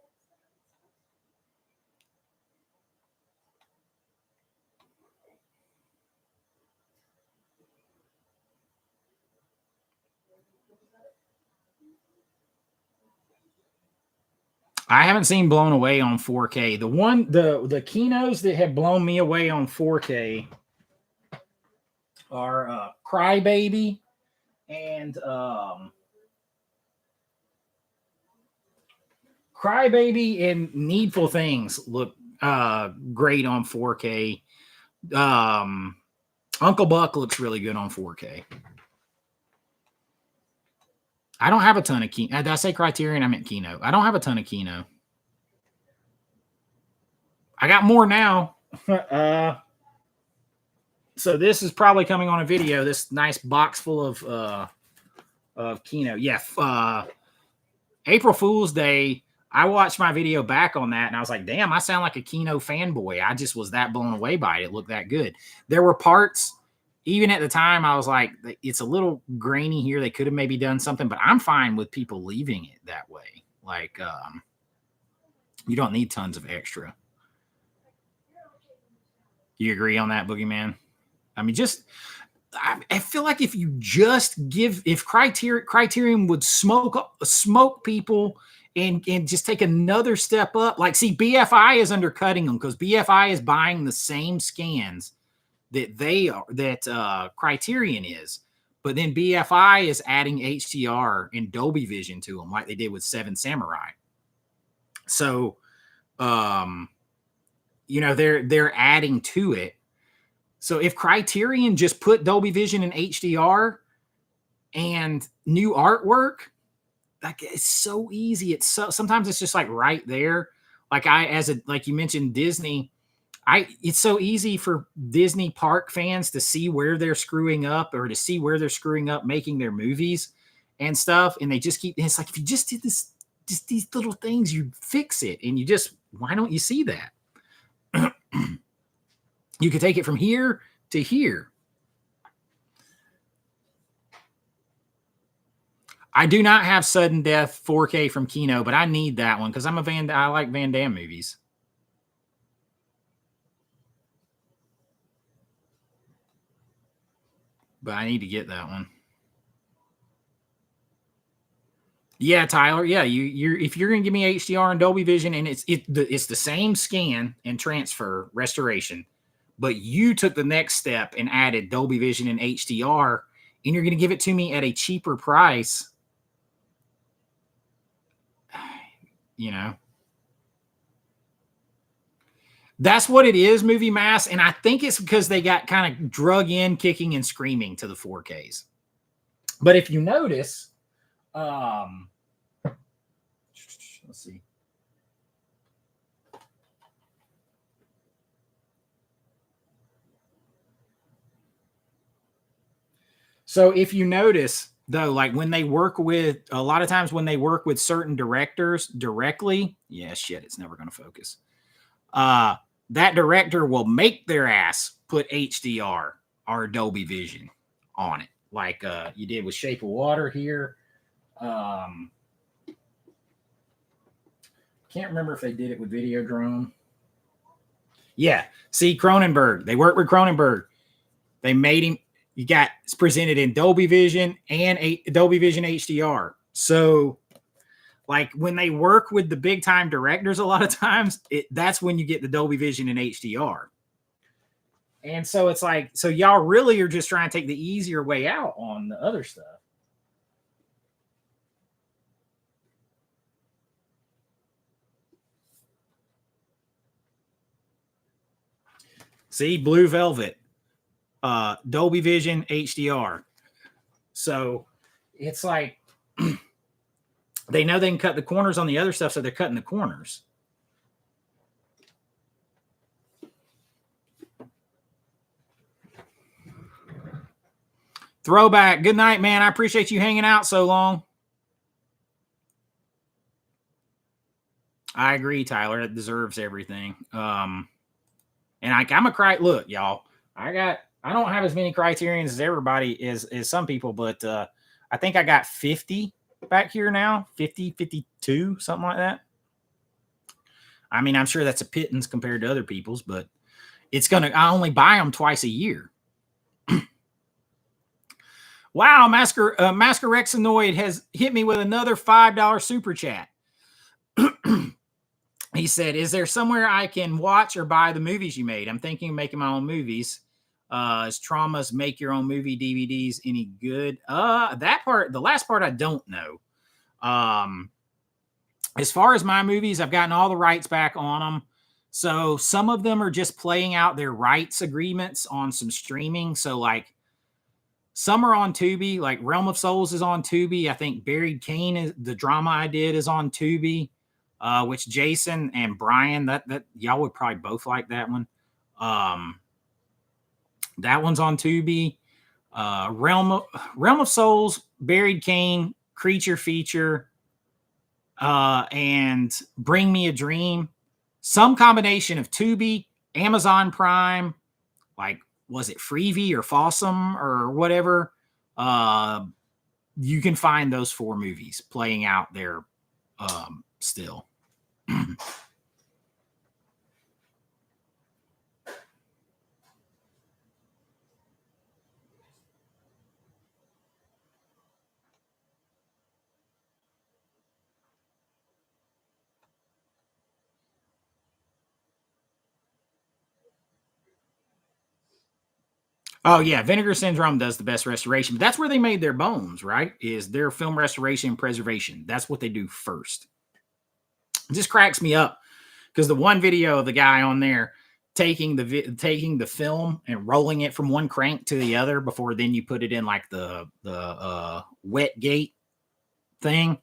I haven't seen Blown Away on 4K. The Kinos that have blown me away on 4K are Crybaby and Crybaby and Needful Things look great on 4K. Uncle Buck looks really good on 4K. I don't have a ton of Kino. Did I say Criterion? I meant Kino. I don't have a ton of Kino. I got more now. So this is probably coming on a video. This nice box full of Kino. Yeah. April Fool's Day. I watched my video back on that and I was like, damn, I sound like a Kino fanboy. I just was that blown away by it. It looked that good. There were parts, even at the time, I was like, it's a little grainy here. They could have maybe done something, but I'm fine with people leaving it that way. Like, you don't need tons of extra. You agree on that, Boogeyman? I mean, I feel like if you just if Criterion would smoke people and just take another step up, like, see, BFI is undercutting them because BFI is buying the same scans that Criterion is, But then BFI is adding HDR and Dolby Vision to them, like they did with Seven Samurai. So, they're adding to it. So if Criterion just put Dolby Vision and HDR and new artwork, like it's so easy. It's so sometimes it's just like right there. Like you mentioned Disney, it's so easy for Disney park fans to see where they're screwing up or to see where they're screwing up making their movies and stuff. And they just it's like, if you just did this, just these little things, you fix it. And why don't you see that? You could take it from here to here. I do not have Sudden Death 4K from Kino, but I need that one because I like Van Damme movies. But I need to get that one. Yeah, Tyler. Yeah, if you're gonna give me HDR and Dolby Vision, and it's the same scan and transfer restoration, but you took the next step and added Dolby Vision and HDR, and you're gonna give it to me at a cheaper price. That's what it is, Movie Mass, and I think it's because they got kind of drug in kicking and screaming to the 4Ks. But if you notice, let's see. So if you notice, though, like when they work with, a lot of times when they work with certain directors directly, it's never going to focus. That director will make their ass put HDR or Dolby Vision on it, like you did with Shape of Water here. Can't remember if they did it with Videodrome. Yeah, see Cronenberg. They worked with Cronenberg. They made him. It's presented in Dolby Vision and Dolby Vision HDR. So, like when they work with the big time directors, a lot of times that's when you get the Dolby Vision and HDR. And so it's like, so y'all really are just trying to take the easier way out on the other stuff. See, Blue Velvet, Dolby Vision HDR. So it's like they know they can cut the corners on the other stuff, so they're cutting the corners. Throwback. Good night, man. I appreciate you hanging out so long. I agree, Tyler. It deserves everything. And I'm a look, y'all. I don't have as many Criterions as everybody as some people, but I think I got 50 back here now. 50, 52, something like that. I mean, I'm sure that's a pittance compared to other people's, but I only buy them twice a year. Wow, Masker Rexanoid has hit me with another $5 super chat. He said, "Is there somewhere I can watch or buy the movies you made? I'm thinking of making my own movies. Is Trauma's make your own movie DVDs any good?" The last part, I don't know. As far as my movies, I've gotten all the rights back on them. So some of them are just playing out their rights agreements on some streaming. So like some are on Tubi, like Realm of Souls is on Tubi. I think Buried Cain, the drama I did, is on Tubi. Which Jason and Brian, that y'all would probably both like that one. That one's on Tubi. Realm of Souls, Buried Cain, Creature Feature, and Bring Me a Dream. Some combination of Tubi, Amazon Prime, like was it Freevee or Fossum or whatever. You can find those 4 movies playing out there still. Oh yeah, Vinegar Syndrome does the best restoration, but that's where they made their bones, right? Is their film restoration and preservation. That's what they do first. It just cracks me up because the one video of the guy on there taking the film and rolling it from one crank to the other before then you put it in like the wet gate thing.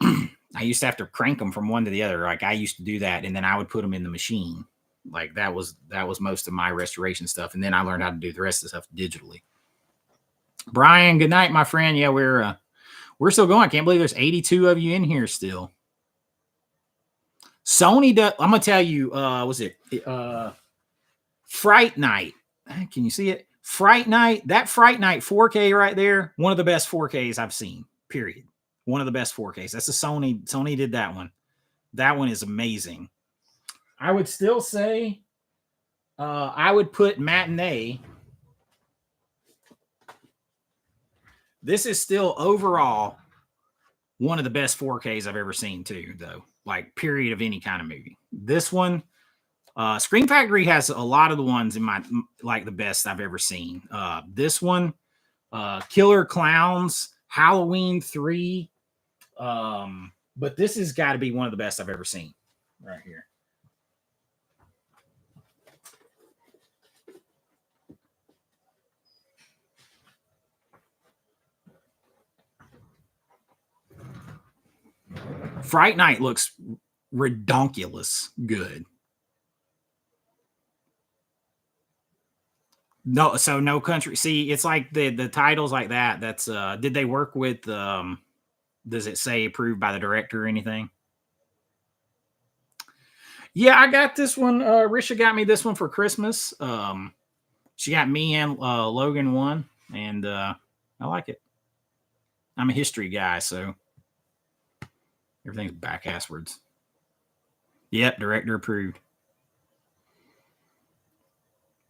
I used to have to crank them from one to the other. Like I used to do that, and then I would put them in the machine. Like that was most of my restoration stuff, and then I learned how to do the rest of the stuff digitally. Brian, good night, my friend. Yeah, we're still going. I can't believe there's 82 of you in here still. Sony does. I'm gonna tell you. Was it Fright Night? Can you see it? Fright Night. That Fright Night 4K right there. One of the best 4Ks I've seen. Period. One of the best 4Ks. That's a Sony. Sony did that one. That one is amazing. I would still say I would put Matinee. This is still overall one of the best 4Ks I've ever seen too, though. Like period of any kind of movie. This one, Scream Factory has a lot of the ones in my like the best I've ever seen. This one, Killer Clowns, Halloween 3. But this has got to be one of the best I've ever seen right here. Fright Night looks redonkulous good. No, so No Country. See, it's like the titles like that. That's did they work with does it say approved by the director or anything? Yeah, I got this one. Risha got me this one for Christmas. She got me and Logan one, and I like it. I'm a history guy, so everything's back asswards. Yep, director approved.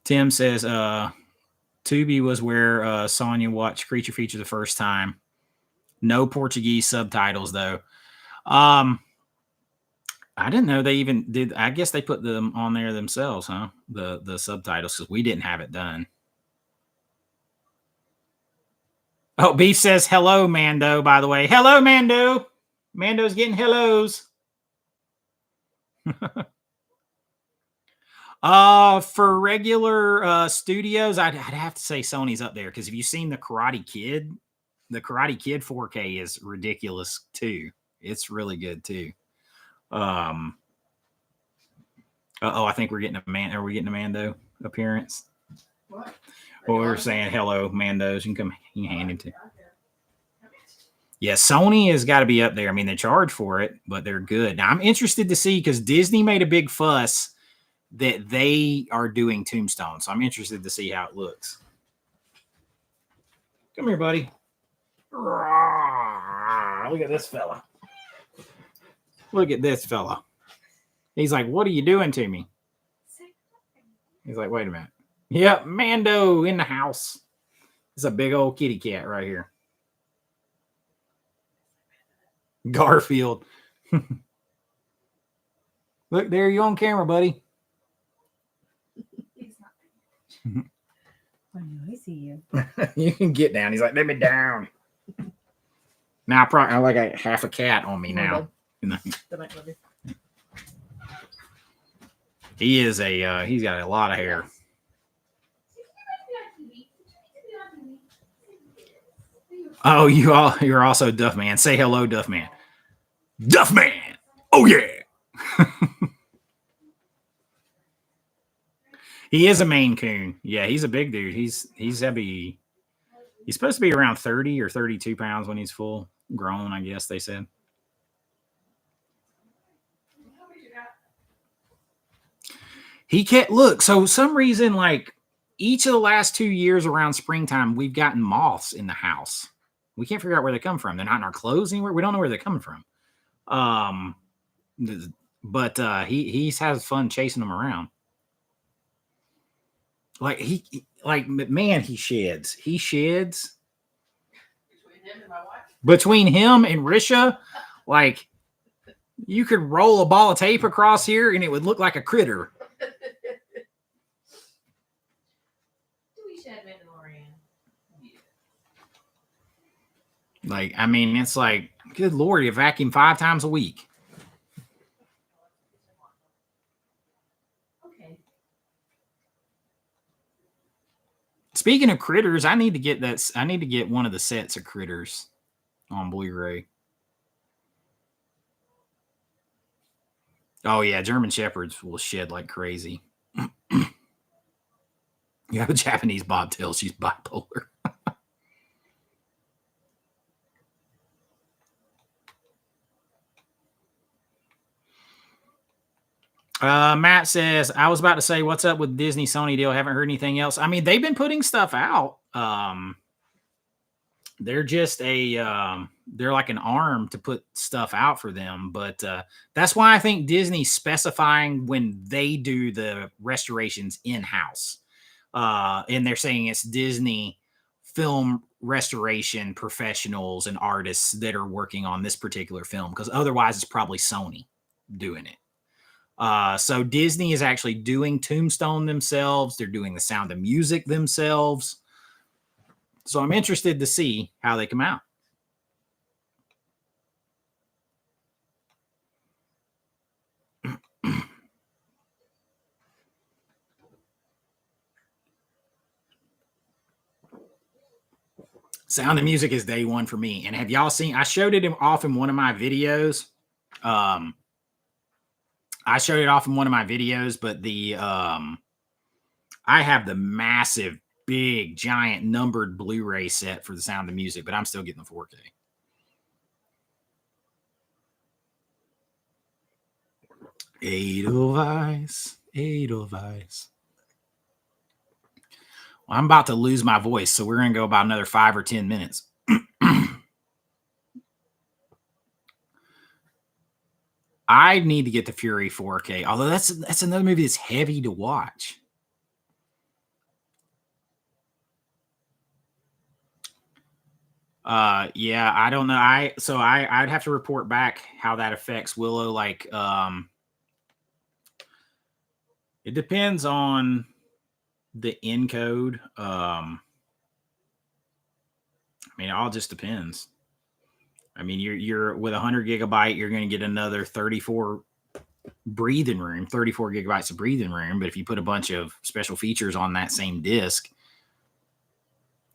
Tim says Tubi was where Sonia watched Creature Feature the first time. No Portuguese subtitles though. I didn't know they even did. I guess they put them on there themselves, huh? The subtitles, because we didn't have it done. Oh, Beef says hello, Mando, by the way. Hello, Mando. Mando's getting hellos. For regular studios, I'd have to say Sony's up there, because if you've seen the Karate Kid 4K is ridiculous too. It's really good too. I think we're getting Are we getting a Mando appearance? What? Well, we were saying hello, Mandos. You can hand him to. Yeah, Sony has got to be up there. I mean, they charge for it, but they're good. Now, I'm interested to see, because Disney made a big fuss that they are doing Tombstone. So I'm interested to see how it looks. Come here, buddy. Look at this fella. Look at this fella. He's like, what are you doing to me? He's like, wait a minute. Yep, Mando in the house. It's a big old kitty cat right here. Garfield. Look, there you on camera, buddy. I see you. You can get down. He's like, let me down. Now I like a half a cat on me now. He is he's got a lot of hair. Oh, you're also Duff Man. Say hello, Duff Man. Duff Man. Oh yeah. He is a Maine Coon. Yeah, he's a big dude. He's heavy. He's supposed to be around 30 or 32 pounds when he's full grown, I guess they said. He can't look. So some reason, like each of the last 2 years around springtime, we've gotten moths in the house. We can't figure out where they come from. They're not in our clothes anywhere. We don't know where they're coming from. But he has fun chasing them around. Like he sheds. He sheds. Between him and Risha, like you could roll a ball of tape across here and it would look like a critter. Do we shed, man? Like, I mean, it's like, good Lord, you vacuum 5 times a week. Speaking of Critters, I need to get that. I need to get one of the sets of Critters on Blu-ray. Oh yeah, German Shepherds will shed like crazy. You have a Japanese bobtail. She's bipolar. Matt says, I was about to say, what's up with Disney Sony deal? Haven't heard anything else. I mean, they've been putting stuff out. They're just they're like an arm to put stuff out for them. But that's why I think Disney's specifying when they do the restorations in-house. And they're saying it's Disney film restoration professionals and artists that are working on this particular film, because otherwise it's probably Sony doing it. So Disney is actually doing Tombstone themselves. They're doing the Sound of Music themselves. So I'm interested to see how they come out. Sound of Music is day one for me. And have y'all seen, I showed it off in one of my videos. But I have the massive, big, giant numbered Blu-ray set for the Sound of Music, but I'm still getting the 4K. Edelweiss. Well, I'm about to lose my voice, so we're going to go about another 5 or 10 minutes. I need to get the Fury 4K, although that's another movie that's heavy to watch. Yeah, I don't know. I'd have to report back how that affects Willow. Like, it depends on the encode. I mean, it all just depends. I mean, you're with 100 gigabyte, you're going to get another 34 gigabytes of breathing room. But if you put a bunch of special features on that same disc,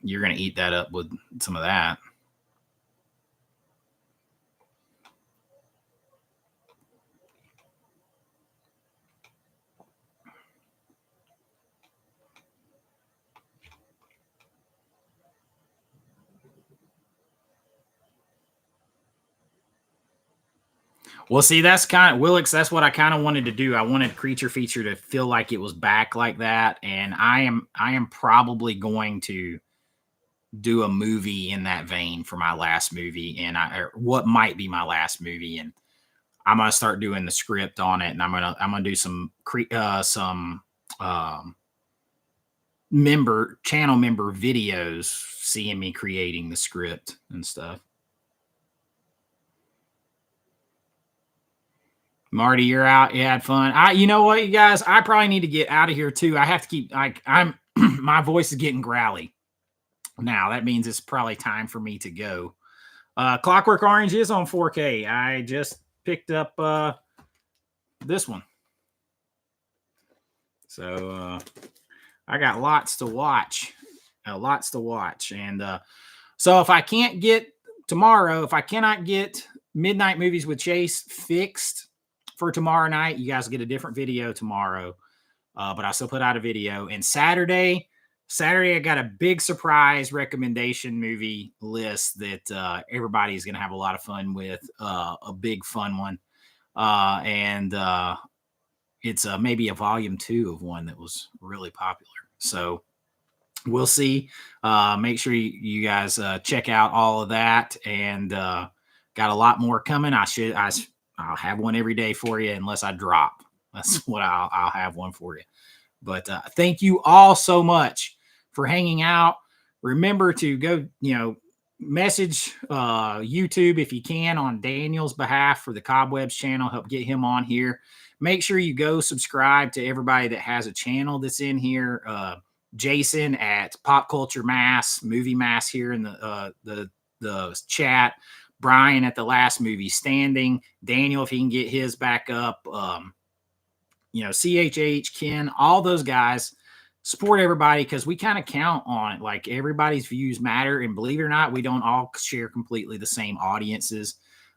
you're going to eat that up with some of that. Well, see, that's kind of Willix. That's what I kind of wanted to do. I wanted Creature Feature to feel like it was back like that, and I am probably going to do a movie in that vein for my last movie, and what might be my last movie, and I'm gonna start doing the script on it, and I'm gonna do some channel member videos, seeing me creating the script and stuff. Marty, you're out. You had fun. You know what, you guys? I probably need to get out of here too. I have to keep. I'm my voice is getting growly now. That means it's probably time for me to go. Clockwork Orange is on 4K. I just picked up this one, so I got lots to watch. And so if I can't get tomorrow, if I cannot get Midnight Movies with Chase fixed for tomorrow night, you guys get a different video tomorrow. But I still put out a video. And Saturday, I got a big surprise recommendation movie list that everybody's going to have a lot of fun with. A big fun one. And it's maybe a volume 2 of one that was really popular. So we'll see. Make sure you guys check out all of that. And got a lot more coming. I'll have one every day for you unless I drop. That's what I'll have one for you. But thank you all so much for hanging out. Remember to go, message YouTube if you can on Daniel's behalf for the Cobwebs channel. Help get him on here. Make sure you go subscribe to everybody that has a channel that's in here. Jason at Pop Culture Mass, Movie Mass here in the the chat. Brian at the last movie standing. Daniel, if he can get his back up. CHH, Ken, all those guys. Support everybody because we kind of count on it. Like everybody's views matter, and believe it or not, we don't all share completely the same audiences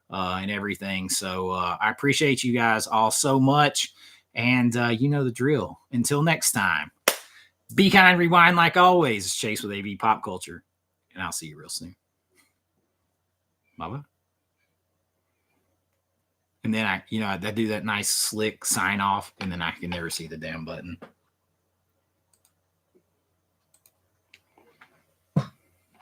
and everything. So I appreciate you guys all so much, and you know the drill. Until next time, be kind, rewind like always. It's Chase with AV Pop Culture, and I'll see you real soon. Bye bye. And then I do that nice slick sign off, and then I can never see the damn button.